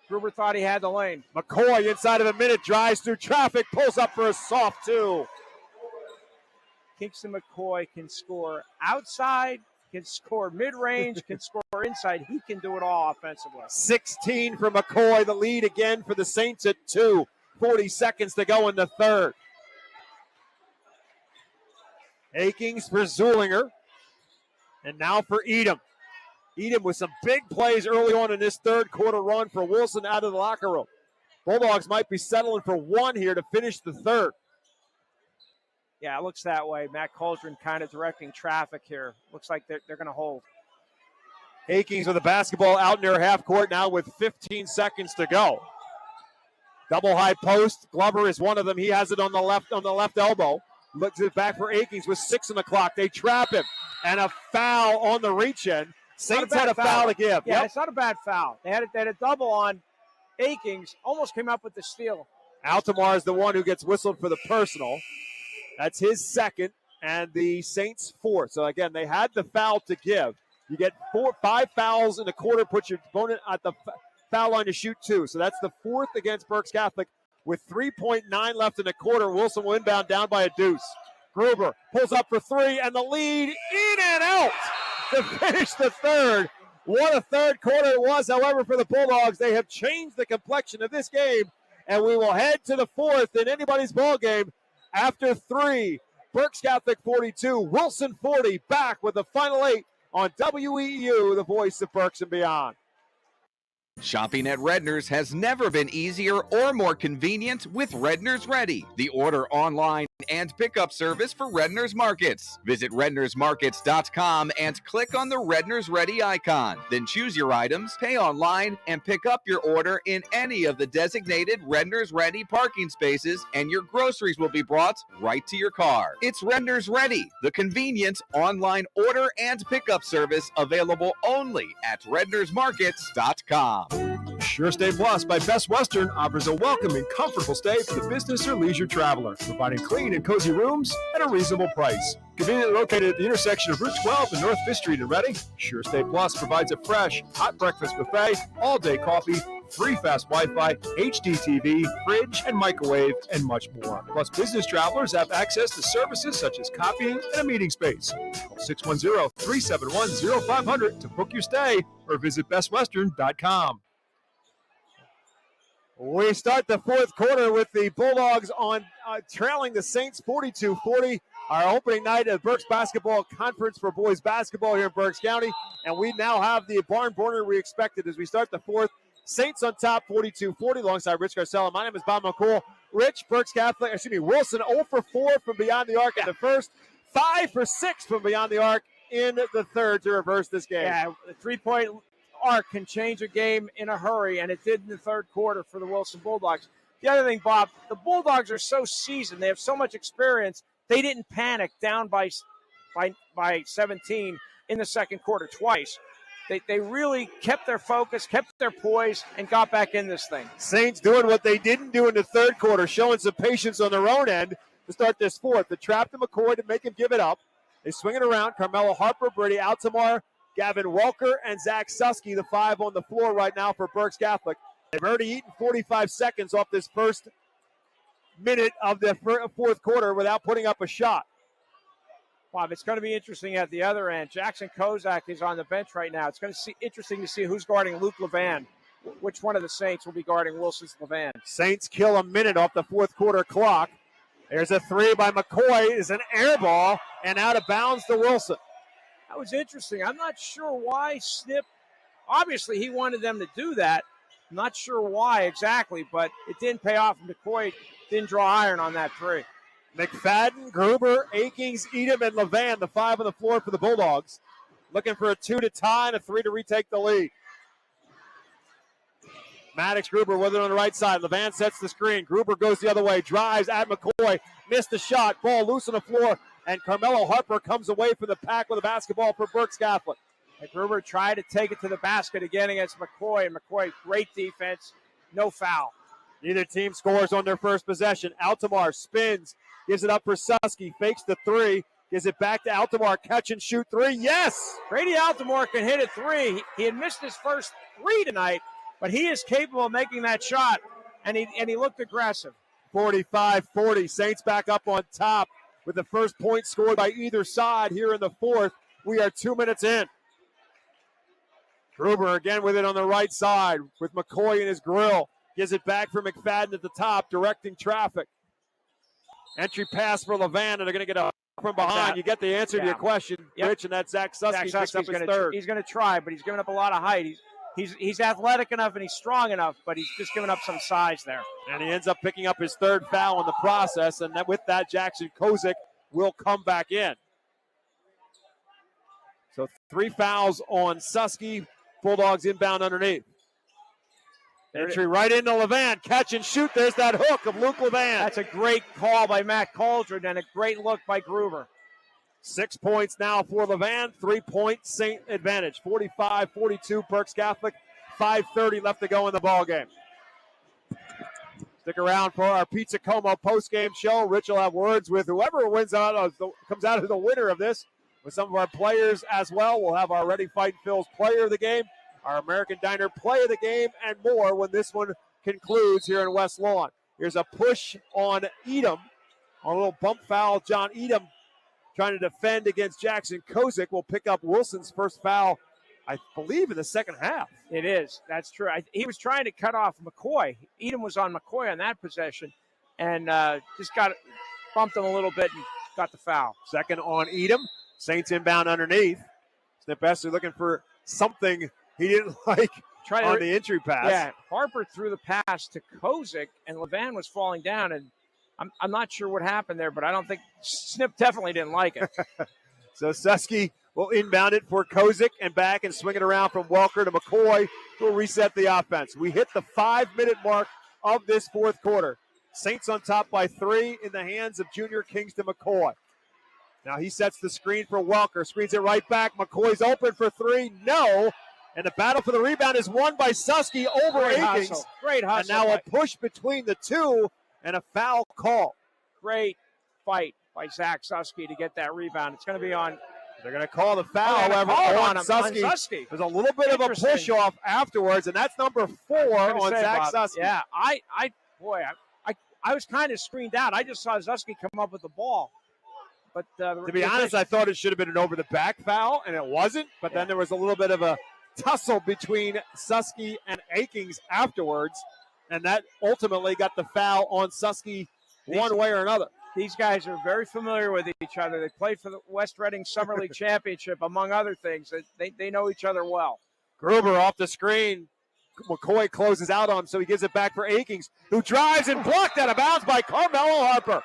Gruber thought he had the lane. McCoy inside of a minute drives through traffic, pulls up for a soft two. Kingston McCoy can score outside, can score mid-range, can score inside. He can do it all offensively. 16 for McCoy, the lead again for the Saints at 2. 40 seconds to go in the third. Akings for Zulinger. And now for Edom. Edom with some big plays early on in this third quarter run for Wilson out of the locker room. Bulldogs might be settling for one here to finish the third. Yeah, it looks that way. Matt Coldren kind of directing traffic here. Looks like they're going to hold. Akings with the basketball out near half court now with 15 seconds to go. Double high post. Glover is one of them. He has it on the left elbow. Looks it back for Akings with 6 on the clock. They trap him. And a foul on the reach in. Saints had a foul to give. Yeah, It's not a bad foul. They had a double on Akings. Almost came up with the steal. Altamar is the one who gets whistled for the personal. That's his second and the Saints' fourth. So, again, they had the foul to give. You get 5 fouls in a quarter, put your opponent at the foul line to shoot 2. So that's the fourth against Berks Catholic. With 3.9 left in the quarter, Wilson will inbound down by a deuce. Gruber pulls up for 3, and the lead in and out to finish the third. What a third quarter it was, however, for the Bulldogs. They have changed the complexion of this game, and we will head to the fourth in anybody's ball game after 3. Berks Catholic 42, Wilson 40, back with the final 8 on WEEU, the voice of Berks and beyond. Shopping at Redner's has never been easier or more convenient with Redner's Ready, the order online and pickup service for Redner's Markets. Visit rednersmarkets.com and click on the Redner's Ready icon. Then choose your items, pay online, and pick up your order in any of the designated Redner's Ready parking spaces, and your groceries will be brought right to your car. It's Redner's Ready, the convenient online order and pickup service available only at rednersmarkets.com. Sure Stay Plus by Best Western offers a welcoming, comfortable stay for the business or leisure traveler, providing clean and cozy rooms at a reasonable price. Conveniently located at the intersection of Route 12 and North 5th Street in Reading, Sure Stay Plus provides a fresh, hot breakfast buffet, all-day coffee, free fast Wi-Fi, HD TV, fridge and microwave, and much more. Plus, business travelers have access to services such as copying and a meeting space. Call 610-371-0500 to book your stay or visit bestwestern.com. We start the fourth quarter with the Bulldogs on trailing the Saints 42-40. Our opening night at Berks Basketball Conference for boys basketball here in Berks County. And we now have the barn burner we expected as we start the fourth. Saints on top 42-40 alongside Rich Garcella. My name is Bob McCool. Wilson 0 for 4 from beyond the arc in the first, 5 for 6 from beyond the arc in the third to reverse this game. Yeah, the three-point arc can change a game in a hurry, and it did in the third quarter for the Wilson Bulldogs. The other thing, Bob, the Bulldogs are so seasoned. They have so much experience. they didn't panic down by 17 in the second quarter twice. They really kept their focus, kept their poise, and got back in this thing. Saints doing what they didn't do in the third quarter, showing some patience on their own end to start this fourth. They trapped to McCoy to make him give it up. They swing it around. Carmelo Harper, Brady Altamar, Gavin Welker, and Zach Susky, the five on the floor right now for Berks Catholic. They've already eaten 45 seconds off this first minute of the fourth quarter without putting up a shot. Bob, it's going to be interesting at the other end. Jackson Kozak is on the bench right now. It's going to be interesting to see who's guarding Luke Levan. Which one of the Saints will be guarding Wilson's Levan? Saints kill a minute off the fourth quarter clock. There's a three by McCoy. Is an air ball and out of bounds to Wilson. That was interesting. I'm not sure why Snip, obviously he wanted them to do that. I'm not sure why exactly, but it didn't pay off. McCoy didn't draw iron on that three. McFadden, Gruber, Akings, Edom, and Levan, the five on the floor for the Bulldogs. Looking for a 2 to tie and a 3 to retake the lead. Maddox, Gruber with it on the right side. Levan sets the screen. Gruber goes the other way, drives at McCoy, missed the shot, ball loose on the floor, and Carmelo Harper comes away from the pack with a basketball for Berks Catholic. And Gruber tried to take it to the basket again against McCoy, and McCoy, great defense, no foul. Neither team scores on their first possession. Altamar spins, gives it up for Susky, fakes the three, gives it back to Altamar, catch and shoot three, yes! Brady Altamar can hit a three. He had missed his first three tonight, but he is capable of making that shot, and he looked aggressive. 45-40, Saints back up on top with the first point scored by either side here in the fourth. We are 2 minutes in. Gruber again with it on the right side with McCoy in his grill. Gives it back for McFadden at the top, directing traffic. Entry pass for Levan, and they're going to get up from behind. You get the answer to your question, Rich, and that's Zach Susky picks up his third. He's going to try, but he's giving up a lot of height. He's athletic enough and he's strong enough, but he's just giving up some size there. And he ends up picking up his third foul in the process, and with that, Jackson Kozik will come back in. So 3 fouls on Susky. Bulldogs inbound underneath. Entry right into Levan. Catch and shoot. There's that hook of Luke Levan. That's a great call by Matt Cauldron and a great look by Gruber. 6 points now for Levan. 3-point Saint advantage. 45-42 Berks Catholic. 5:30 left to go in the ballgame. Stick around for our Pizza Como postgame show. Rich will have words with whoever comes out as the winner of this, with some of our players as well. We'll have our Ready Fight Phil's player of the game, our American Diner play of the game, and more when this one concludes here in West Lawn. Here's a push on Edom. A little bump foul. John Edom trying to defend against Jackson Kozik will pick up Wilson's first foul, I believe, in the second half. It is. That's true. He was trying to cut off McCoy. Edom was on McCoy on that possession and just bumped him a little bit and got the foul. Second on Edom. Saints inbound underneath. Snip Essley looking for something he didn't like on the entry pass. Yeah, Harper threw the pass to Kozik, and Levan was falling down, and I'm not sure what happened there, but I don't think Snip definitely didn't like it. So Susky will inbound it for Kozik and back and swing it around from Welker to McCoy, who will reset the offense. We hit the 5-minute mark of this fourth quarter. Saints on top by 3 in the hands of junior Kingston McCoy. Now he sets the screen for Welker, screens it right back. McCoy's open for 3, no. And the battle for the rebound is won by Susky over Akings. Great hustle. And now a push between the two and a foul call. Great fight by Zach Susky to get that rebound. It's going to be on. They're going to call the foul, however, on Susky. There's a little bit of a push-off afterwards, and that's number 4 on Zach Susky. Yeah, I was kind of screened out. I just saw Susky come up with the ball. But to be honest, I thought it should have been an over-the-back foul, and it wasn't. But then there was a little bit of a tussle between Susky and Akings afterwards, and that ultimately got the foul on Susky one way or another. These guys are very familiar with each other. They played for the West Reading Summer League Championship, among other things. They know each other well. Gruber off the screen. McCoy closes out on him, so he gives it back for Akings, who drives and blocked out of bounds by Carmelo Harper.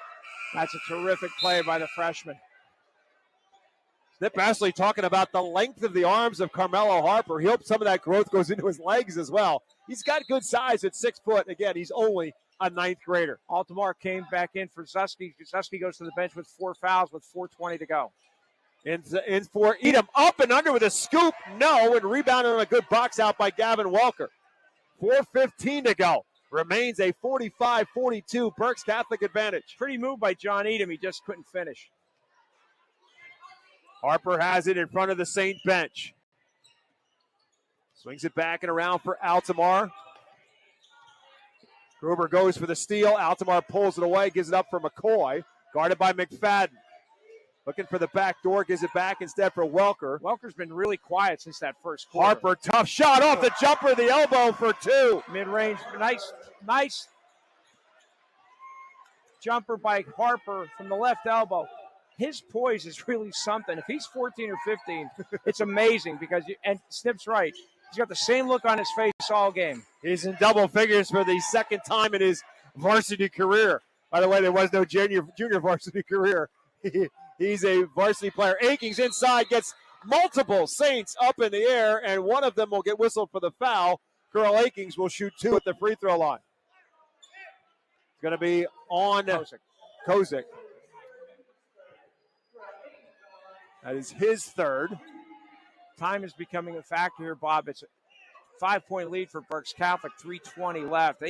That's a terrific play by the freshman. Snip Ashley talking about the length of the arms of Carmelo Harper. He hopes some of that growth goes into his legs as well. He's got good size at 6 foot. Again, he's only a ninth grader. Altamar came back in for Zusky. Zusky goes to the bench with 4 fouls with 4:20 to go. In for Edom, up and under with a scoop, no, and rebounded on a good box out by Gavin Welker. 4:15 to go. Remains a 45-42 Berks Catholic advantage. Pretty move by John Edom. He just couldn't finish. Harper has it in front of the Saint bench. Swings it back and around for Altamar. Gruber goes for the steal. Altamar pulls it away, gives it up for McCoy. Guarded by McFadden. Looking for the back door, gives it back instead for Welker. Welker's been really quiet since that first quarter. Harper, tough shot off the jumper, the elbow for 2. Mid-range, nice jumper by Harper from the left elbow. His poise is really something. If he's 14 or 15, it's amazing because, and Snip's right, he's got the same look on his face all game. He's in double figures for the second time in his varsity career. By the way, there was no junior varsity career. He's a varsity player. Akings inside gets multiple Saints up in the air, and one of them will get whistled for the foul. Carl Akings will shoot 2 at the free throw line. It's going to be on Kozik. That is his third. Time is becoming a factor here, Bob. It's a 5-point lead for Berks Catholic, 3:20 left.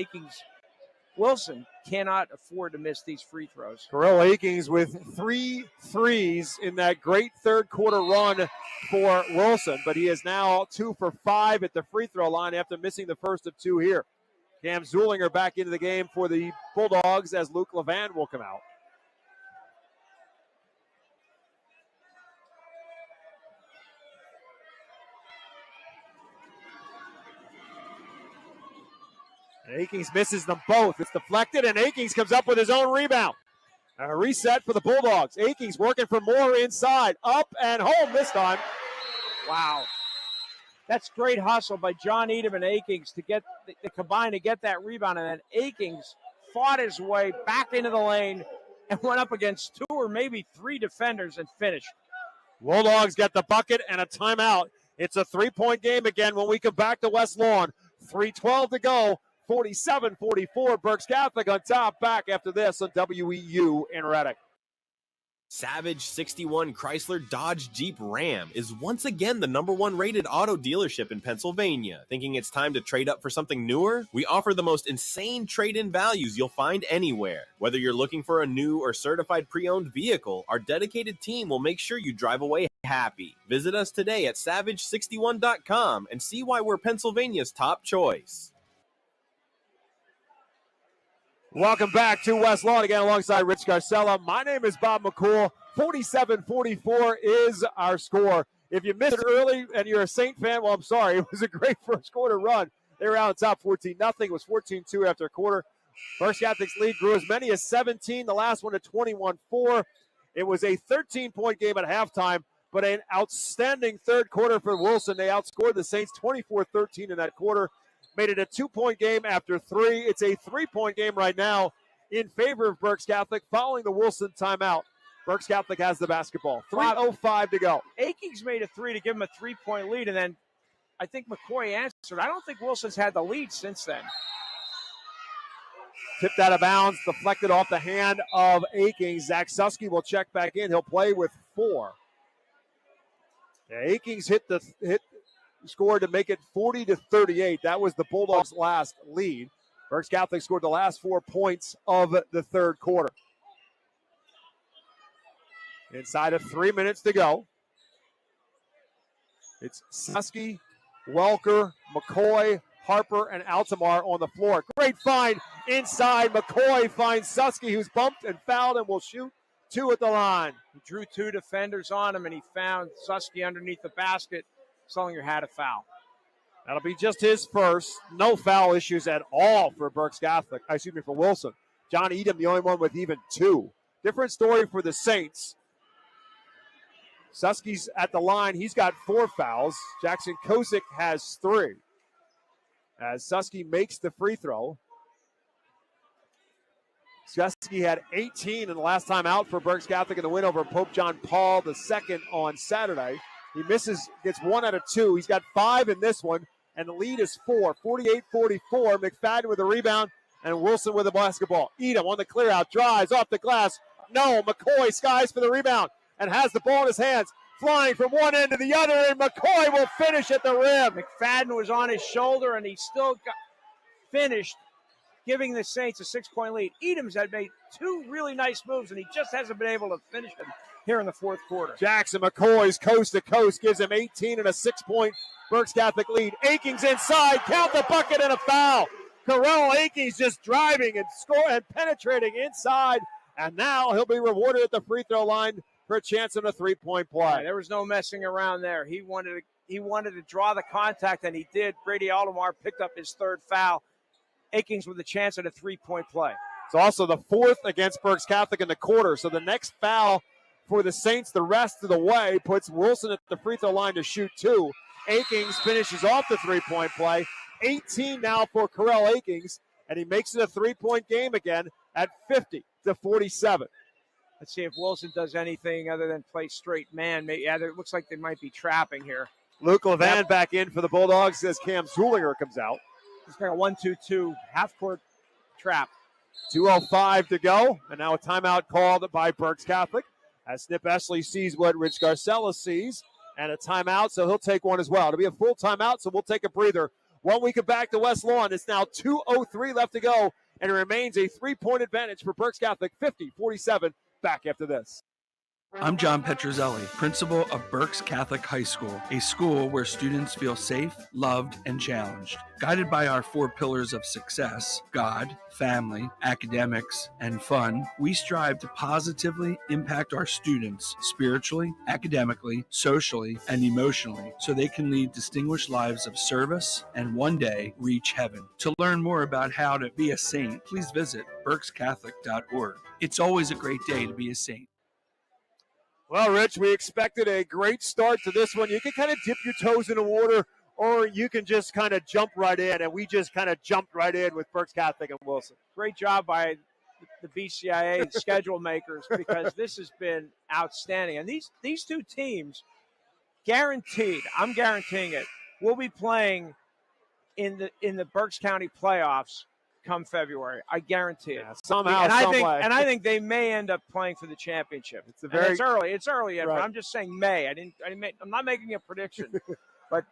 Wilson cannot afford to miss these free throws. Carell Akings with 3 threes in that great third quarter run for Wilson, but he is now 2 for 5 at the free throw line after missing the first of 2 here. Cam Zulinger back into the game for the Bulldogs as Luke Levan will come out. Akings misses them both. It's deflected, and Akings comes up with his own rebound. A reset for the Bulldogs. Akings working for more inside. Up and home this time. Wow. That's great hustle by John Edom and Akings to get the combine to get that rebound. And then Akings fought his way back into the lane and went up against 2 or maybe 3 defenders and finished. Bulldogs get the bucket and a timeout. It's a 3-point game again when we come back to West Lawn. 3:12 to go. 47-44, Berks Catholic on top. Back after this on WEU in Reddick. Savage 61 Chrysler Dodge Jeep Ram is once again the #1 rated auto dealership in Pennsylvania. Thinking it's time to trade up for something newer? We offer the most insane trade-in values you'll find anywhere. Whether you're looking for a new or certified pre-owned vehicle, our dedicated team will make sure you drive away happy. Visit us today at savage61.com and see why we're Pennsylvania's top choice. Welcome back to West Lawn again alongside Rich Garcella. My name is Bob McCool. 47-44 is our score. If you missed it early and you're a Saint fan, well, I'm sorry. It was a great first quarter run. They were out on top 14-0. It was 14-2 after a quarter. Berks Catholic's lead grew as many as 17. The last one to 21-4. It was a 13-point game at halftime, but an outstanding third quarter for Wilson. They outscored the Saints 24-13 in that quarter. Made it a 2-point game after 3. It's a 3-point game right now in favor of Berks Catholic following the Wilson timeout. Berks Catholic has the basketball. 3:05 to go. Akings made a 3 to give him a 3-point lead, and then I think McCoy answered. I don't think Wilson's had the lead since then. Tipped out of bounds, deflected off the hand of Akings. Zach Susky will check back in. He'll play with 4. Akings scored to make it 40-38. That was the Bulldogs' last lead. Berks Catholic scored the last 4 points of the third quarter. Inside of 3 minutes to go. It's Susky, Welker, McCoy, Harper, and Altamar on the floor. Great find inside. McCoy finds Susky, who's bumped and fouled and will shoot 2 at the line. He drew 2 defenders on him, and he found Susky underneath the basket. Sullinger had a foul. That'll be just his first. No foul issues at all for Berks Catholic. For Wilson. John Edom, the only one with even 2. Different story for the Saints. Susky's at the line. He's got 4 fouls. Jackson Kozik has 3. As Susky makes the free throw. Susky had 18 in the last time out for Berks Catholic in the win over Pope John Paul II on Saturday. He misses, gets 1 out of 2. He's got 5 in this one, and the lead is 4. 48-44. McFadden with a rebound. and Wilson with the basketball. Edom on the clear out, drives off the glass. No, McCoy skies for the rebound and has the ball in his hands. Flying from one end to the other, and McCoy will finish at the rim. McFadden was on his shoulder, and he still got finished, giving the Saints a 6-point lead. Edom's had made two really nice moves, and he just hasn't been able to finish them here in the fourth quarter. Jackson McCoy's coast to coast gives him 18 and a 6-point Berks Catholic lead. Akings inside, count the bucket and a foul. Carell Akings just driving and and penetrating inside, and now he'll be rewarded at the free throw line for a chance on a 3-point play. Yeah, there was no messing around there. He wanted to draw the contact, and he did. Brady Altomar picked up his third foul. Akings with a chance at a 3-point play. It's also the fourth against Berks Catholic in the quarter, so the next foul for the Saints the rest of the way puts Wilson at the free throw line to shoot 2. Akings finishes off the 3-point play. 18 now for Carell Akings, and he makes it a 3-point game again at 50-47. Let's see if Wilson does anything other than play straight man. Yeah, it looks like they might be trapping here. Luke Levan back in for the Bulldogs as Cam Zulinger comes out. He's got a 1-2-2 half-court trap. 2:05 to go, and now a timeout called by Berks Catholic as Snip Esley sees what Rich Garcella sees, and a timeout, so he'll take one as well. It'll be a full timeout, so we'll take a breather. 1 week back to West Lawn. It's now 2:03 left to go, and it remains a 3-point advantage for Berks Catholic, 50-47. Back after this. I'm John Petruzzelli, principal of Berks Catholic High School, a school where students feel safe, loved, and challenged. Guided by our 4 pillars of success, God, family, academics, and fun, we strive to positively impact our students spiritually, academically, socially, and emotionally so they can lead distinguished lives of service and one day reach heaven. To learn more about how to be a saint, please visit berkscatholic.org. It's always a great day to be a saint. Well, Rich, we expected a great start to this one. You can kind of dip your toes in the water, or you can just kind of jump right in, and we just kind of jumped right in with Berks Catholic and Wilson. Great job by the BCIA schedule makers, because this has been outstanding. And these two teams, guaranteed, I'm guaranteeing it, will be playing in the Berks County playoffs come Februry. I guarantee it. Somehow, I think they may end up playing for the championship. It's early. It's early yet, right. But I'm just saying may. I'm not making a prediction. but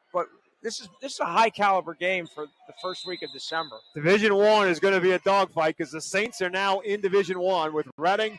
this is a high caliber game for the first week of December. Division I is going to be a dogfight because the Saints are now in Division I with Reading,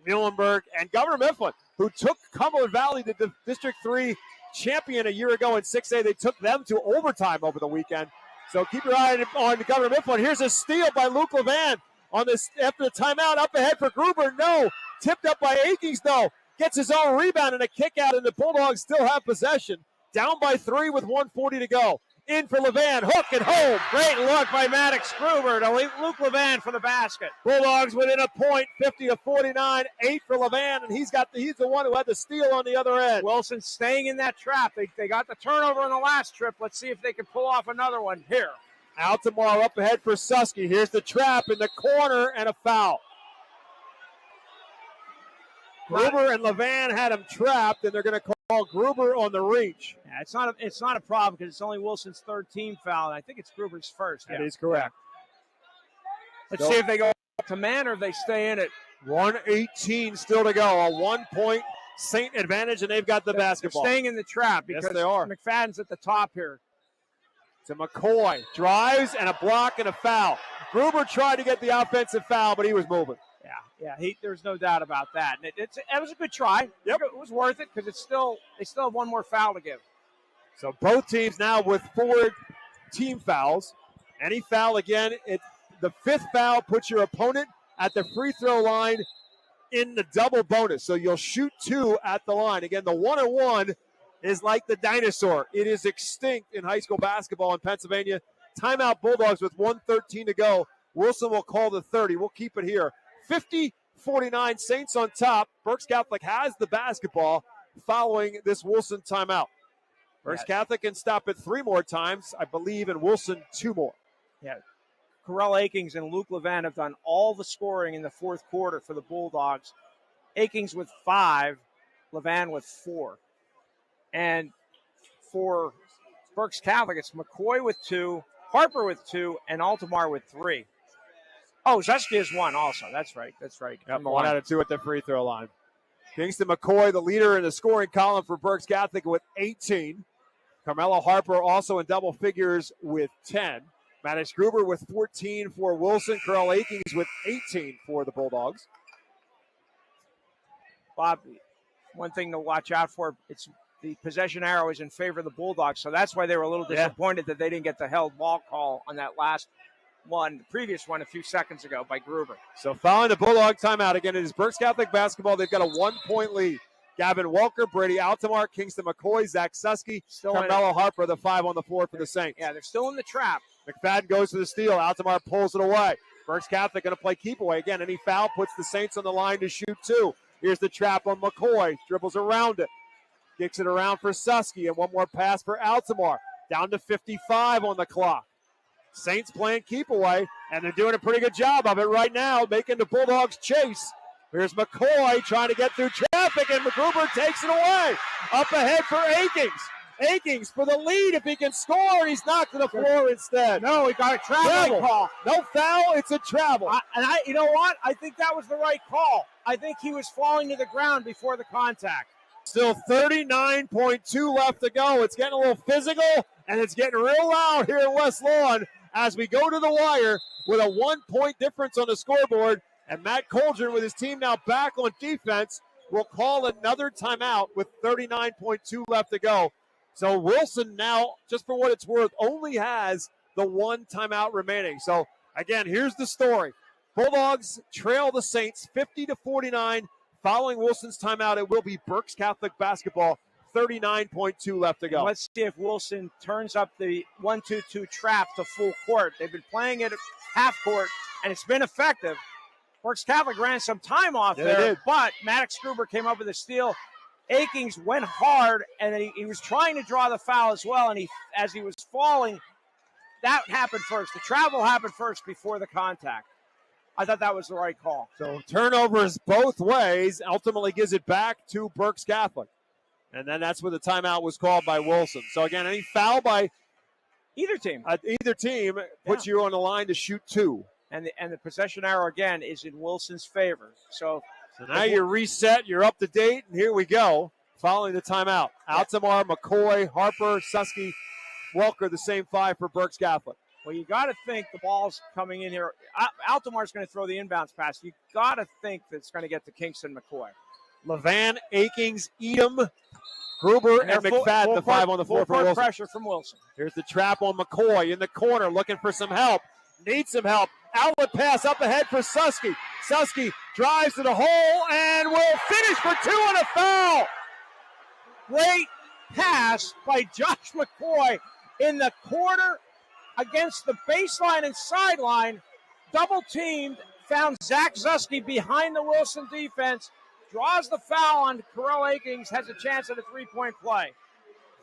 Muhlenberg, and Governor Mifflin, who took Cumberland Valley, the District 3 champion a year ago in 6A. They took them to overtime over the weekend. So keep your eye on Governor Mifflin. Here's a steal by Luke Levan on this after the timeout. Up ahead for Gruber. No. Tipped up by Akings, though. Gets his own rebound and a kick out, and the Bulldogs still have possession. Down by 3 with 1:40 to go. In for Levan. Hook and home. Great look by Maddox Gruber to Luke Levan for the basket. Bulldogs within a point, 50-49. 8 for Levan, and he's the one who had the steal on the other end. Wilson staying in that trap. They got the turnover on the last trip. Let's see if they can pull off another one here. Altomar up ahead for Susky. Here's the trap in the corner and a foul. Gruber and Levan had him trapped, and they're going to call Gruber on the reach. Yeah, it's not a problem because it's only Wilson's third team foul, and I think it's Gruber's first. That is correct. Let's see if they go to man or if they stay in it. 1:18 still to go. A 1-point Saint advantage, and they've got the basketball. They're staying in the trap because yes, they are. McFadden's at the top here. To McCoy. Drives and a block and a foul. Gruber tried to get the offensive foul, but he was moving. Yeah, there's no doubt about that. And it was a good try. Yep. It was worth it because they still have one more foul to give. So both teams now with 4 team fouls. Any foul again, the 5th foul puts your opponent at the free throw line in the double bonus. So you'll shoot 2 at the line. Again, the 1-on-1 is like the dinosaur. It is extinct in high school basketball in Pennsylvania. Timeout Bulldogs with 1:13 to go. Wilson will call the 30. We'll keep it here. 50-49, Saints on top. Berks Catholic has the basketball following this Wilson timeout. Berks Catholic can stop it 3 more times, I believe, and Wilson 2 more. Yeah. Carell Akings and Luke Levan have done all the scoring in the fourth quarter for the Bulldogs. Akings with 5, Levan with 4. And for Berks Catholic, it's McCoy with 2, Harper with 2, and Altomar with 3. Oh, Zesty is one also. That's right. Yep, 1 out of 2 at the free throw line. Kingston McCoy, the leader in the scoring column for Berks Catholic with 18. Carmelo Harper also in double figures with 10. Maddox Gruber with 14 for Wilson. Carl Akings with 18 for the Bulldogs. Bob, one thing to watch out for, it's the possession arrow is in favor of the Bulldogs, so that's why they were a little disappointed that they didn't get the held ball call on that last one, the previous one a few seconds ago by Gruber. So following the Bulldog timeout, again, it is Berks Catholic basketball. They've got a 1-point lead. Gavin Walker, Brady Altamar, Kingston McCoy, Zach Susky, Carmelo Harper, the 5 on the floor for the Saints. Yeah, they're still in the trap. McFadden goes to the steal. Altamar pulls it away. Berks Catholic going to play keep away. Again, any foul puts the Saints on the line to shoot 2. Here's the trap on McCoy. Dribbles around it. Kicks it around for Susky. And one more pass for Altamar. Down to 55 on the clock. Saints playing keep away, and they're doing a pretty good job of it right now, making the Bulldogs chase. Here's McCoy trying to get through traffic, and McGruber takes it away. Up ahead for Akings. Akings for the lead if he can score, and he's knocked to the floor instead. No, he got a traveling call. No foul, it's a travel. You know what? I think that was the right call. I think he was falling to the ground before the contact. Still 39.2 left to go. It's getting a little physical, and it's getting real loud here at West Lawn as we go to the wire with a 1-point difference on the scoreboard. And Matt Colgin, with his team now back on defense, will call another timeout with 39.2 left to go. So Wilson now, just for what it's worth, only has the 1 timeout remaining. So, again, here's the story. Bulldogs trail the Saints 50-49. Following Wilson's timeout, it will be Berks Catholic basketball, 39.2 left to go. Let's see if Wilson turns up the 1-2-2 trap to full court. They've been playing it at half court, and it's been effective. Berks Catholic ran some time off there, but Maddox Gruber came up with a steal. Akings went hard, and he was trying to draw the foul as well, and as he was falling, that happened first. The travel happened first before the contact. I thought that was the right call. So turnovers both ways, ultimately gives it back to Berks Catholic. And then that's where the timeout was called by Wilson. So again, any foul by either team puts you on the line to shoot 2. And the possession arrow, again, is in Wilson's favor. So now you're reset, you're up to date, and here we go. Following the timeout. Altamar, McCoy, Harper, Susky, Welker, the same 5 for Berks Catholic. Well, you got to think the ball's coming in here. Altamar's going to throw the inbounds pass. You got to think that it's going to get to Kingston McCoy. Levan, Akings, Edom, Gruber, and McFadden, the 5 on the floor for Wilson. Pressure from Wilson. Here's the trap on McCoy in the corner, looking for some help. Needs some help. Outlet pass up ahead for Susky. Susky drives to the hole and will finish for 2 and a foul. Great pass by Josh McCoy in the corner against the baseline and sideline. Double teamed, found Zach Susky behind the Wilson defense. Draws the foul on Carell Akings, has a chance at a 3-point play.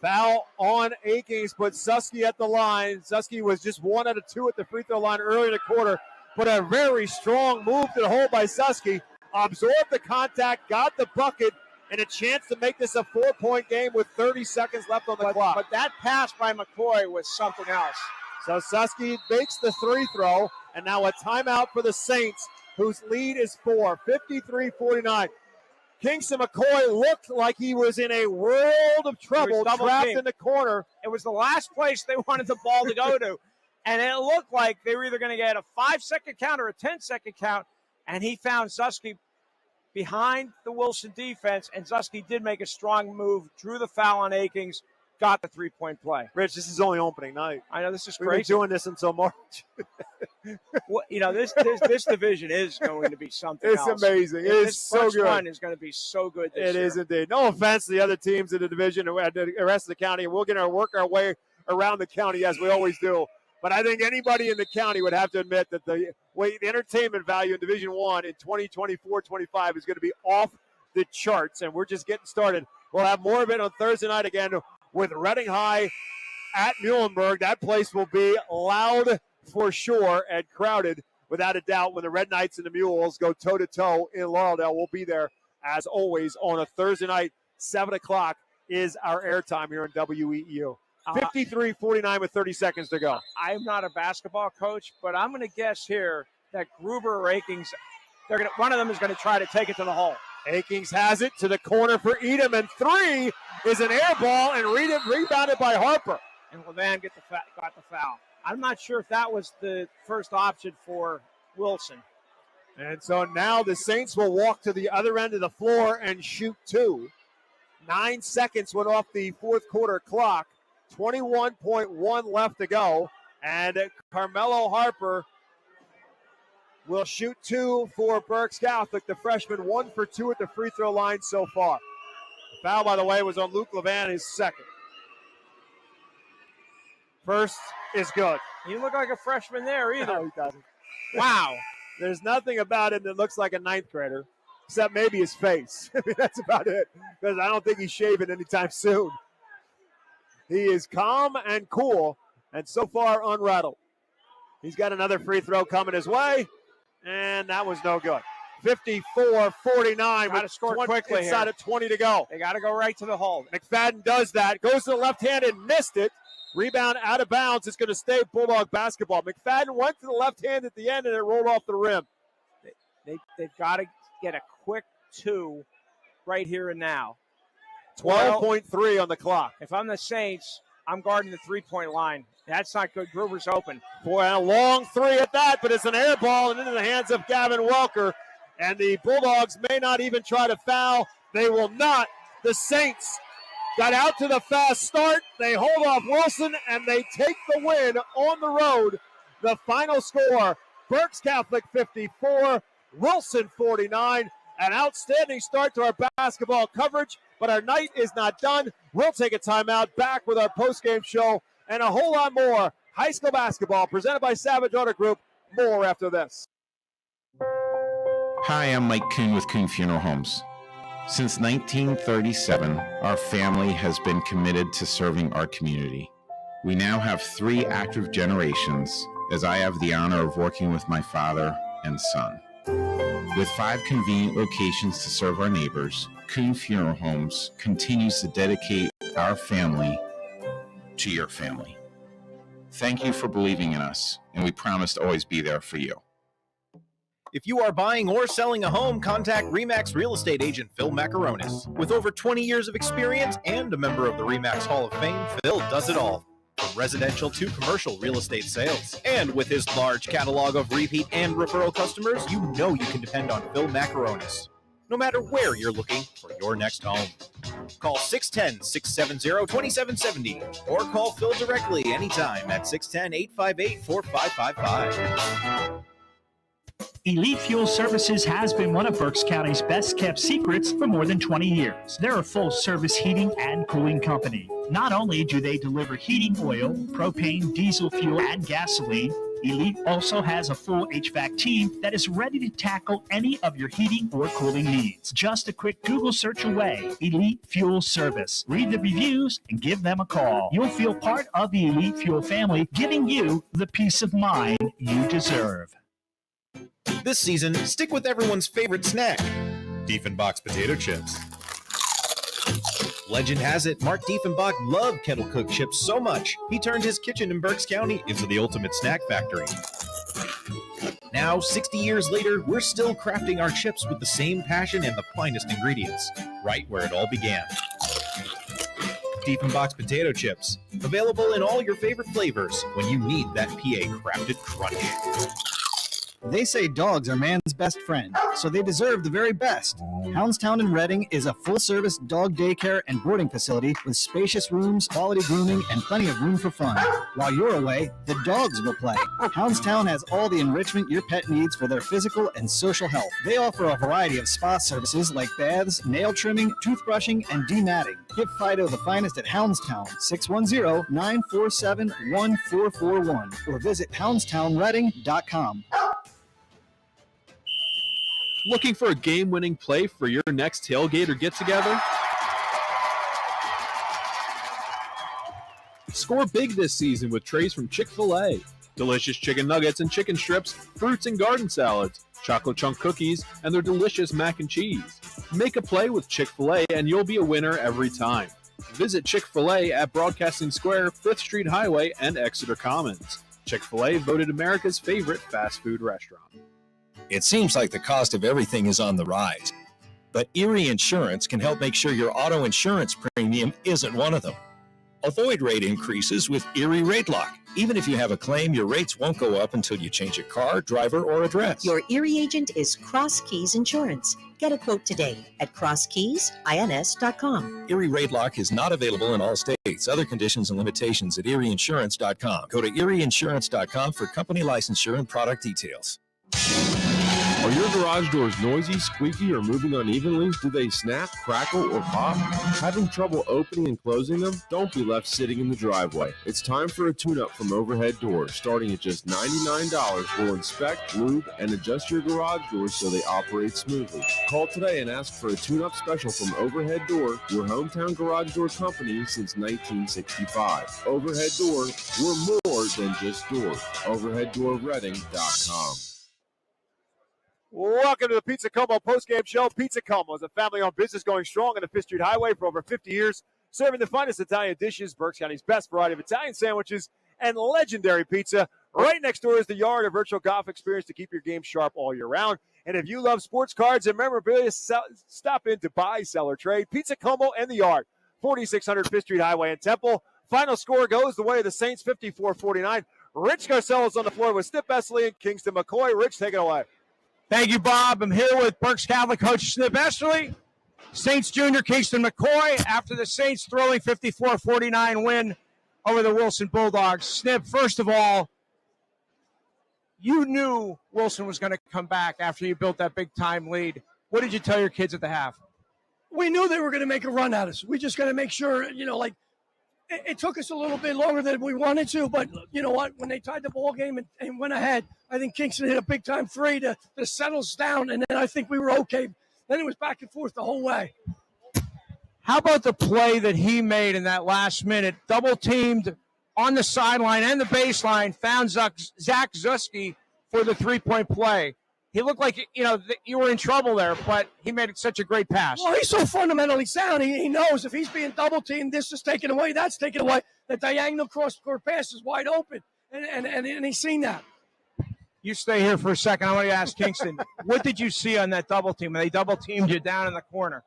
Foul on Akings, but Susky at the line. Susky was just 1 out of 2 at the free throw line early in the quarter, but a very strong move to the hole by Susky. Absorbed the contact, got the bucket, and a chance to make this a 4-point game with 30 seconds left on the clock. But that pass by McCoy was something else. So Susky makes the 3 throw, and now a timeout for the Saints, whose lead is 4, 53-49. Kingston McCoy looked like he was in a world of trouble, trapped in the corner. It was the last place they wanted the ball to go to, and it looked like they were either going to get a 5-second count or a 10-second count, and he found Susky behind the Wilson defense, and Susky did make a strong move, drew the foul on Akings, got the 3-point play. Rich, this is only opening night. I know, this is We've crazy. been doing this until March. Well, this division is going to be something It's else. amazing. It's so good. This one is going to be so good this year. It is indeed. No offense to the other teams in the division and the rest of the county. We're going to work our way around the county as we always do. But I think anybody in the county would have to admit that the entertainment value in Division I in 2024-25 is going to be off the charts, and we're just getting started. We'll have more of it on Thursday night again with Reading High at Muhlenberg. That place will be loud for sure and crowded without a doubt when the Red Knights and the Mules go toe-to-toe in Laureldale. We'll be there, as always, on a Thursday night. 7 o'clock is our airtime here in WEEU. 53-49 with 30 seconds to go. I'm not a basketball coach, but I'm going to guess here that Gruber or Akings, one of them is going to try to take it to the hole. Akings has it to the corner for Edom, and 3 is an air ball, and rebounded by Harper. And Levan got the foul. I'm not sure if that was the first option for Wilson. And so now the Saints will walk to the other end of the floor and shoot 2. 9 seconds went off the fourth quarter clock. 21.1 left to go. And Carmelo Harper will shoot 2 for Berks Catholic. The freshman 1 for 2 at the free throw line so far. The foul, by the way, was on Luke Levan, his second. First is good. You look like a freshman there either. No, he doesn't. Wow. There's nothing about him that looks like a ninth grader, except maybe his face. I mean, that's about it, because I don't think he's shaving anytime soon. He is calm and cool, and so far unrattled. He's got another free throw coming his way, and that was no good. 54-49. Got to score quickly inside here. of 20 to go. They got to go right to the hole. McFadden does that. Goes to the left hand and missed it. Rebound out of bounds. It's going to stay Bulldog basketball. McFadden went to the left hand at the end, and it rolled off the rim. They've got to get a quick 2 right here and now. 12.3 on the clock. If I'm the Saints, I'm guarding the three-point line. That's not good. Gruber's open. Boy, a long 3 at that, but it's an air ball and into the hands of Gavin Welker. And the Bulldogs may not even try to foul. They will not. The Saints got out to the fast start. They hold off Wilson, and they take the win on the road. The final score, Berks Catholic 54, Wilson 49. An outstanding start to our basketball coverage, but our night is not done. We'll take a timeout, back with our postgame show and a whole lot more high school basketball presented by Savage Auto Group. More after this. Hi, I'm Mike Kuhn with Kuhn Funeral Homes. Since 1937, our family has been committed to serving our community. We now have 3 active generations, as I have the honor of working with my father and son. With 5 convenient locations to serve our neighbors, Kuhn Funeral Homes continues to dedicate our family to your family. Thank you for believing in us, and we promise to always be there for you. If you are buying or selling a home, contact RE/MAX real estate agent Phil Macaronis. With over 20 years of experience and a member of the RE/MAX Hall of Fame, Phil does it all, from residential to commercial real estate sales. And with his large catalog of repeat and referral customers, you know you can depend on Phil Macaronis, no matter where you're looking for your next home. Call 610-670-2770 or call Phil directly anytime at 610-858-4555. Elite Fuel Services has been one of Berks County's best kept secrets for more than 20 years. They're a full service heating and cooling company. Not only do they deliver heating oil, propane, diesel fuel, and gasoline, Elite also has a full HVAC team that is ready to tackle any of your heating or cooling needs. Just a quick Google search away. Elite Fuel Service. Read the reviews and give them a call. You'll feel part of the Elite Fuel family, giving you the peace of mind you deserve. This season, stick with everyone's favorite snack, Diefenbach's potato chips. Legend has it, Mark Diefenbach loved kettle-cooked chips so much, he turned his kitchen in Berks County into the ultimate snack factory. Now, 60 years later, we're still crafting our chips with the same passion and the finest ingredients, right where it all began. Diefenbach's potato chips, available in all your favorite flavors when you need that PA-crafted crunch. They say dogs are man's best friend, so they deserve the very best. Houndstown in Reading is a full-service dog daycare and boarding facility with spacious rooms, quality grooming, and plenty of room for fun. While you're away, the dogs will play. Houndstown has all the enrichment your pet needs for their physical and social health. They offer a variety of spa services like baths, nail trimming, toothbrushing, and dematting. Give Fido the finest at Houndstown, 610-947-1441, or visit houndstownreading.com. Looking for a game-winning play for your next tailgate or get-together? Score big this season with trays from Chick-fil-A. Delicious chicken nuggets and chicken strips, fruits and garden salads, chocolate chunk cookies, and their delicious mac and cheese. Make a play with Chick-fil-A and you'll be a winner every time. Visit Chick-fil-A at Broadcasting Square, 5th Street Highway, and Exeter Commons. Chick-fil-A voted America's favorite fast food restaurant. It seems like the cost of everything is on the rise, but Erie Insurance can help make sure your auto insurance premium isn't one of them. Avoid rate increases with Erie Rate Lock. Even if you have a claim, your rates won't go up until you change a car, driver, or address. Your Erie agent is Cross Keys Insurance. Get a quote today at crosskeysins.com. Erie Rate Lock is not available in all states. Other conditions and limitations at erieinsurance.com. Go to erieinsurance.com for company licensure and product details. Are your garage doors noisy, squeaky, or moving unevenly? Do they snap, crackle, or pop? Having trouble opening and closing them? Don't be left sitting in the driveway. It's time for a tune-up from Overhead Doors. Starting at just $99, we'll inspect, lube, and adjust your garage doors so they operate smoothly. Call today and ask for a tune-up special from Overhead Door, your hometown garage door company since 1965. Overhead Door, we're more than just doors. OverheadDoorReading.com. Welcome to the Pizza Como postgame show. Pizza Como is a family-owned business going strong on the 5th Street Highway for over 50 years, serving the finest Italian dishes, Berks County's best variety of Italian sandwiches, and legendary pizza. Right next door is the Yard, a virtual golf experience to keep your game sharp all year round. And if you love sports cards and memorabilia, stop in to buy, sell, or trade. Pizza Como and the Yard, 4600 5th Street Highway in Temple. Final score goes the way of the Saints, 54-49. Rich Garcella's on the floor with Snip Esley and Kingston McCoy. Rich, take it away. Thank you, Bob. I'm here with Berks Catholic coach Snip Esley, Saints junior Kingston McCoy, after the Saints' thrilling 54-49 win over the Wilson Bulldogs. Snip, first of all, you knew Wilson was going to come back after you built that big-time lead. What did you tell your kids at the half? We knew they were going to make a run at us. We just got to make sure, it took us a little bit longer than we wanted to, but you know what? When they tied the ball game and went ahead, I think Kingston hit a big-time three to settle us down, and then I think we were okay. Then it was back and forth the whole way. How about the play that he made in that last minute? Double-teamed on the sideline and the baseline, found Zach Zuski for the three-point play. He looked like, you were in trouble there, but he made such a great pass. Well, he's so fundamentally sound. He knows if he's being double-teamed, this is taken away, that's taken away. The diagonal cross-court pass is wide open, and he's seen that. You stay here for a second. I want to ask Kingston, what did you see on that double team? They double teamed you down in the corner.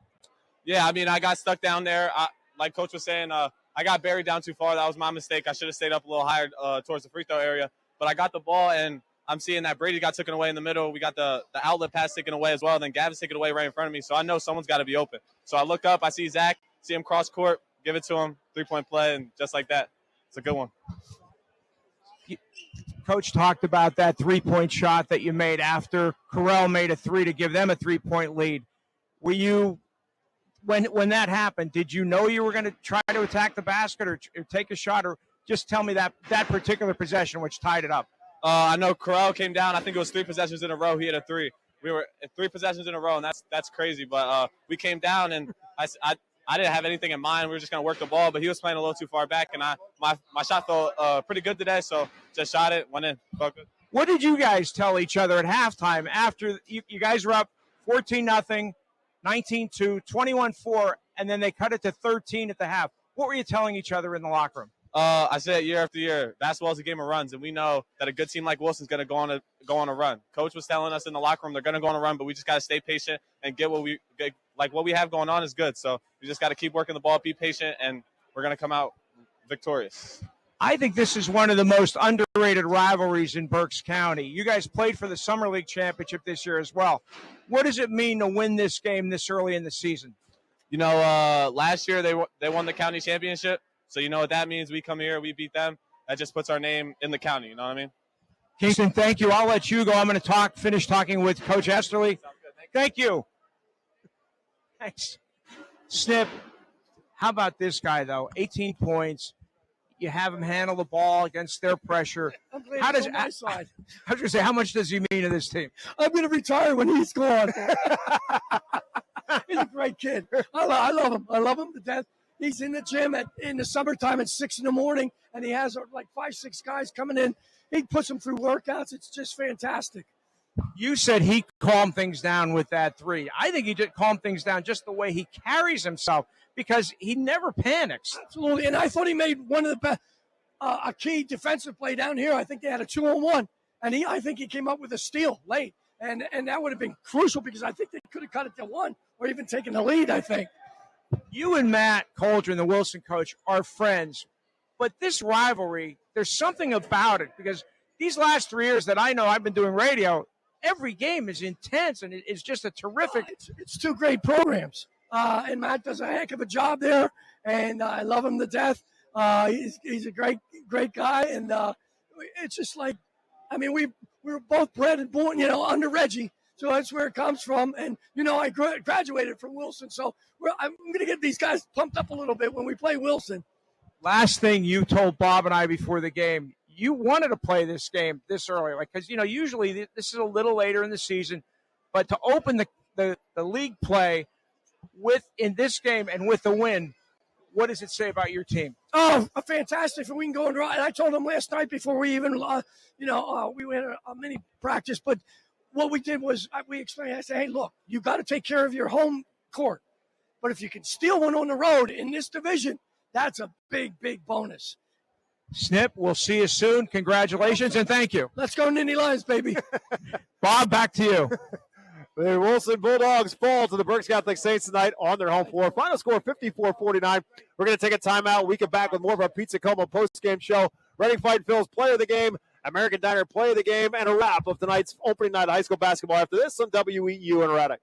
Yeah, I got stuck down there. Like Coach was saying, I got buried down too far. That was my mistake. I should have stayed up a little higher towards the free throw area. But I got the ball, and I'm seeing that Brady got taken away in the middle. We got the outlet pass taken away as well. Then Gavin's taken away right in front of me. So I know someone's got to be open. So I look up. I see Zach, see him cross court, give it to him, three-point play, and just like that. It's a good one. Coach talked about that three-point shot that you made after Correll made a three to give them a three-point lead. Were you, when that happened, did you know you were going to try to attack the basket or take a shot, or just tell me that particular possession which tied it up? I know Correll came down. I think it was 3 possessions in a row. He hit a three. We were at 3 possessions in a row, and that's crazy. But we came down, and I didn't have anything in mind. We were just going to work the ball, but he was playing a little too far back, and my shot felt pretty good today, so just shot it, went in. Felt good. What did you guys tell each other at halftime after you guys were up 14-0, 19-2, 21-4, and then they cut it to 13 at the half? What were you telling each other in the locker room? I say it year after year. Basketball is a game of runs, and we know that a good team like Wilson's going to go on a run. Coach was telling us in the locker room they're going to go on a run, but we just got to stay patient and get what we have going on is good. So we just got to keep working the ball, be patient, and we're going to come out victorious. I think this is one of the most underrated rivalries in Berks County. You guys played for the Summer League Championship this year as well. What does it mean to win this game this early in the season? Last year they won the county championship. So you know what that means. We come here, we beat them. That just puts our name in the county. You know what I mean? Kingston, thank you. I'll let you go. I'm going to finish talking with Coach Esterly. Thank you. Thanks. Snip, how about this guy, though? 18 points. You have him handle the ball against their pressure. I'm glad he's on my side. I was going to say, how much does he mean to this team? I'm going to retire when he's gone. He's a great kid. I love him. I love him to death. He's in the gym in the summertime at 6 in the morning, and he has like 5-6 guys coming in. He puts them through workouts. It's just fantastic. You said he calmed things down with that three. I think he did calm things down just the way he carries himself because he never panics. Absolutely, and I thought he made one of the best. a key defensive play down here. I think they had a 2-on-1, and I think he came up with a steal late, and that would have been crucial because I think they could have cut it to 1 or even taken the lead, I think. You and Matt Coldren, the Wilson coach, are friends, but this rivalry, there's something about it because these last 3 years that I know I've been doing radio, every game is intense, and it's just a terrific. It's 2 great programs, and Matt does a heck of a job there, and I love him to death. He's a great guy, and it's just like, I mean, we were both bred and born, under Reggie, so that's where it comes from. And I graduated from Wilson, so I'm going to get these guys pumped up a little bit when we play Wilson. Last thing you told Bob and I before the game, you wanted to play this game this early, because usually this is a little later in the season, but to open the league play in this game and with the win, what does it say about your team? Oh, fantastic! And we can go and I told them last night before we even, we went a mini practice. But what we did was we explained. I said, "Hey, look, you got to take care of your home court. But if you can steal one on the road in this division, that's a big bonus." Snip, we'll see you soon. Congratulations and thank you. Let's go Nindy Lions, baby. Bob, back to you. The Wilson Bulldogs fall to the Berks Catholic Saints tonight on their home floor. Final score 54-49. We're going to take a timeout. We come back with more of our Pizza Como post-game show. Reading Fighting Phil's Player of the Game, American Diner Player of the Game, and a wrap of tonight's opening night of high school basketball after this on WEEU and Reading.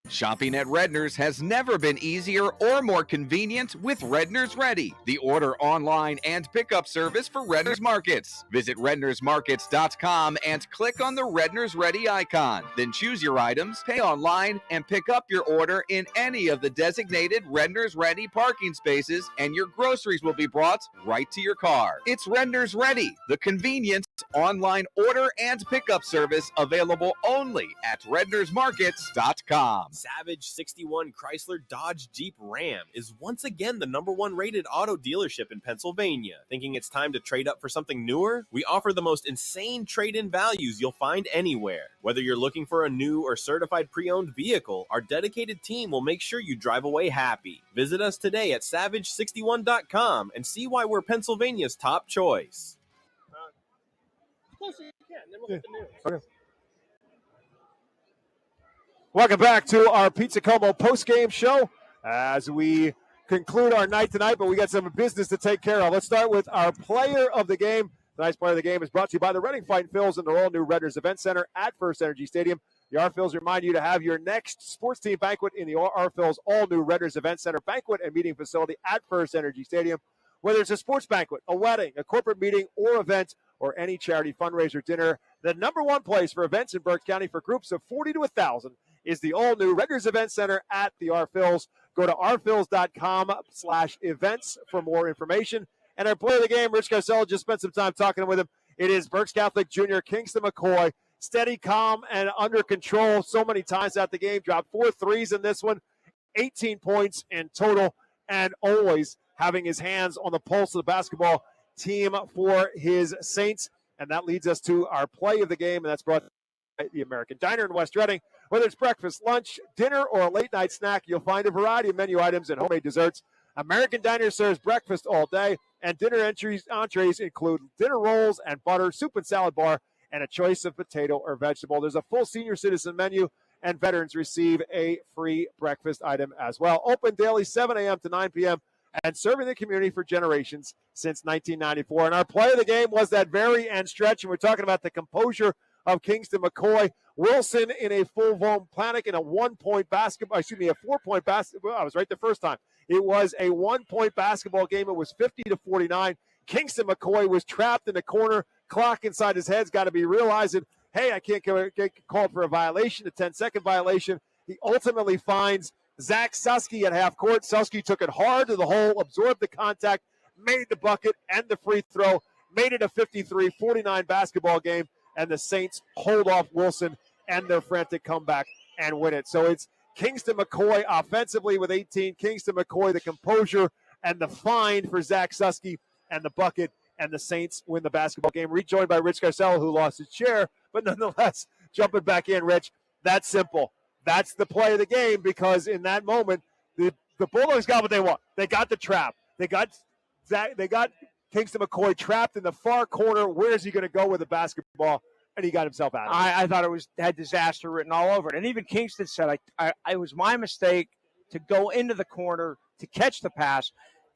Shopping at Redner's has never been easier or more convenient with Redner's Ready, the order online and pickup service for Redner's Markets. Visit rednersmarkets.com and click on the Redner's Ready icon. Then choose your items, pay online, and pick up your order in any of the designated Redner's Ready parking spaces, and your groceries will be brought right to your car. It's Redner's Ready, the convenient online order and pickup service available only at rednersmarkets.com. Savage 61 Chrysler Dodge Jeep Ram is once again the #1 rated auto dealership in Pennsylvania. Thinking it's time to trade up for something newer? We offer the most insane trade-in values you'll find anywhere. Whether you're looking for a new or certified pre-owned vehicle, our dedicated team will make sure you drive away happy. Visit us today at savage61.com and see why we're Pennsylvania's top choice. Close as you can, then we'll get the news. Okay. Welcome back to our Pizza Como post-game show as we conclude our night tonight, but we got some business to take care of. Let's start with our player of the game. Tonight's player of the game is brought to you by the Reading Fighting Phils and their all-new Redner's Event Center at First Energy Stadium. The R-Phils remind you to have your next sports team banquet in the R-Phils all-new Redner's Event Center banquet and meeting facility at First Energy Stadium. Whether it's a sports banquet, a wedding, a corporate meeting, or event, or any charity fundraiser dinner, the #1 place for events in Berks County for groups of 40 to 1,000 is the all-new Redner's Event Center at the R-Phils. Go to rphils.com/events for more information. And our player of the game, Rich Garcella, just spent some time talking with him. It is Berks Catholic Jr. Kingston McCoy. Steady, calm, and under control so many times at the game. Dropped 4 threes in this one, 18 points in total, and always having his hands on the pulse of the basketball team for his Saints. And that leads us to our play of the game, and that's brought by the American Diner in West Reading. Whether it's breakfast, lunch, dinner, or a late-night snack, you'll find a variety of menu items and homemade desserts. American Diner serves breakfast all day, and dinner entrees include dinner rolls and butter, soup and salad bar, and a choice of potato or vegetable. There's a full senior citizen menu, and veterans receive a free breakfast item as well. Open daily 7 a.m. to 9 p.m., and serving the community for generations since 1994. And our play of the game was that very end stretch, and we're talking about the composure of Kingston McCoy. Wilson in a full-blown panic in a 1-point basketball, a 4-point basketball. I was right the first time. It was a 1-point basketball game. It was 50-49. Kingston McCoy was trapped in the corner. Clock inside his head's got to be realizing, hey, I can't get called for a violation, a 10-second violation. He ultimately finds Zach Susky at half court. Susky took it hard to the hole, absorbed the contact, made the bucket and the free throw, made it a 53-49 basketball game, and the Saints hold off Wilson and their frantic comeback and win it. So it's Kingston McCoy offensively with 18. Kingston McCoy, the composure and the find for Zach Susky, and the bucket, and the Saints win the basketball game. Rejoined by Rich Garcella, who lost his chair, but nonetheless, jumping back in, Rich, that's simple. That's the play of the game, because in that moment, the Bulldogs got what they want. They got the trap. They got Kingston McCoy trapped in the far corner. Where is he going to go with the basketball? And he got himself out of it. I thought it had disaster written all over it. And even Kingston said, it was my mistake to go into the corner to catch the pass.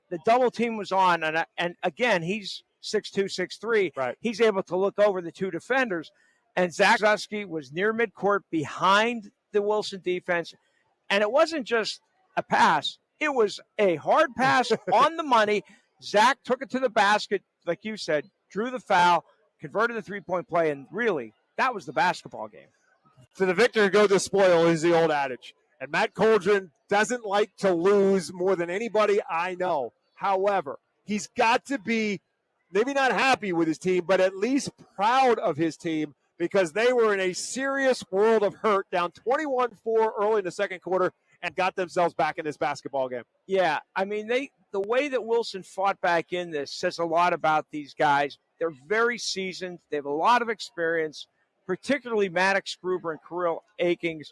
The double team was on, and again, he's 6'2", 6'3". Right. He's able to look over the two defenders, and Zach Zusky was near midcourt behind the Wilson defense, and it wasn't just a pass. It was a hard pass on the money. Zach took it to the basket, like you said, drew the foul, converted the three-point play, and really, that was the basketball game. To the victor go the spoil is the old adage. And Matt Coldren doesn't like to lose more than anybody I know. However, he's got to be maybe not happy with his team, but at least proud of his team because they were in a serious world of hurt, down 21-4 early in the second quarter, and got themselves back in this basketball game. Yeah, I mean, the way that Wilson fought back in this says a lot about these guys. They're very seasoned. They have a lot of experience, particularly Maddox Gruber and Kirill Akings.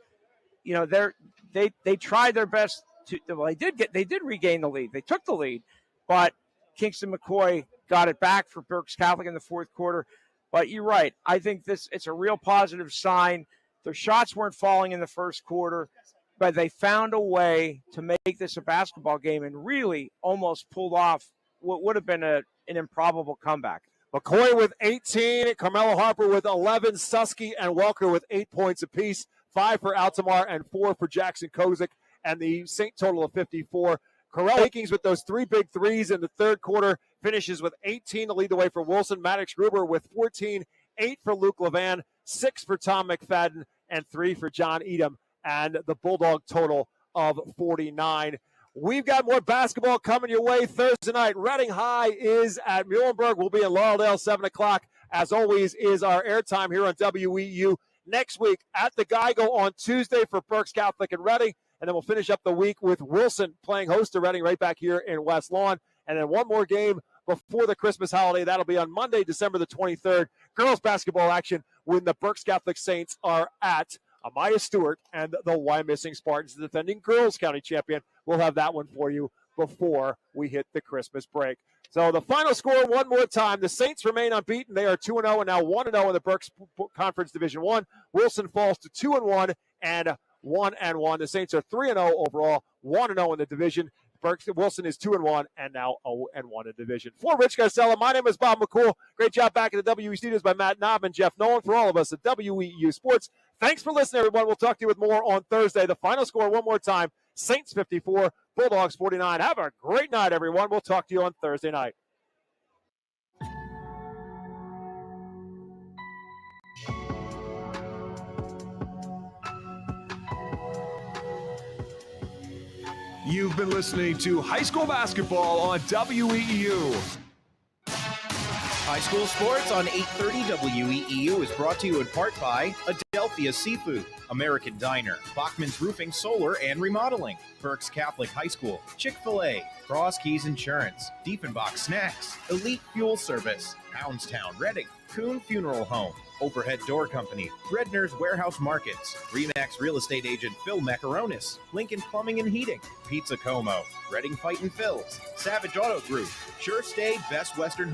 You know, they tried their best to. Well, they did regain the lead. They took the lead, but Kingston McCoy got it back for Berks Catholic in the fourth quarter. But you're right. I think it's a real positive sign. Their shots weren't falling in the first quarter, but they found a way to make this a basketball game and really almost pulled off what would have been an improbable comeback. McCoy with 18, Carmelo Harper with 11, Susky and Welker with 8 points apiece, 5 for Altamar and 4 for Jackson Kozik, and the St. total of 54. Kirill Akings with those 3 big threes in the third quarter finishes with 18 to lead the way for Wilson. Maddox Gruber with 14, 8 for Luke Levan, 6 for Tom McFadden, and 3 for John Edom, and the Bulldog total of 49. We've got more basketball coming your way Thursday night. Reading High is at Muhlenberg. We'll be in Laureldale, 7 o'clock. As always, is our airtime here on WEEU. Next week at the Geigo on Tuesday for Berks Catholic and Reading. And then we'll finish up the week with Wilson playing host to Reading right back here in West Lawn. And then one more game before the Christmas holiday. That'll be on Monday, December the 23rd. Girls basketball action when the Berks Catholic Saints are at Amaya Stewart and the Wyomissing Spartans, the defending girls county champion. We'll have that one for you before we hit the Christmas break. So the final score one more time. The Saints remain unbeaten. They are 2-0 and now 1-0 in the Berks Conference Division 1. Wilson falls to 2-1 and 1-1. The Saints are 3-0 overall, 1-0 in the division. Wilson is 2-1 and now 0-1 in division. For Rich Garcella, my name is Bob McCool. Great job back at the WE Studios by Matt Knob and Jeff Nolan. For all of us at WEU Sports, thanks for listening, everyone. We'll talk to you with more on Thursday. The final score one more time, Saints 54, Bulldogs 49. Have a great night, everyone. We'll talk to you on Thursday night. You've been listening to High School Basketball on WEEU. High school sports on 830 WEEU is brought to you in part by Adelphia Seafood, American Diner, Bachman's Roofing, Solar, and Remodeling, Berks Catholic High School, Chick-fil-A, Cross Keys Insurance, Diefenbach Snacks, Elite Fuel Service, Houndstown Reading, Kuhn Funeral Home, Overhead Door Company, Redner's Warehouse Markets, Remax Real Estate Agent Phil Macaronis, Lincoln Plumbing and Heating, Pizza Como, Reading Fight and Phil's, Savage Auto Group, Sure Stay Best Western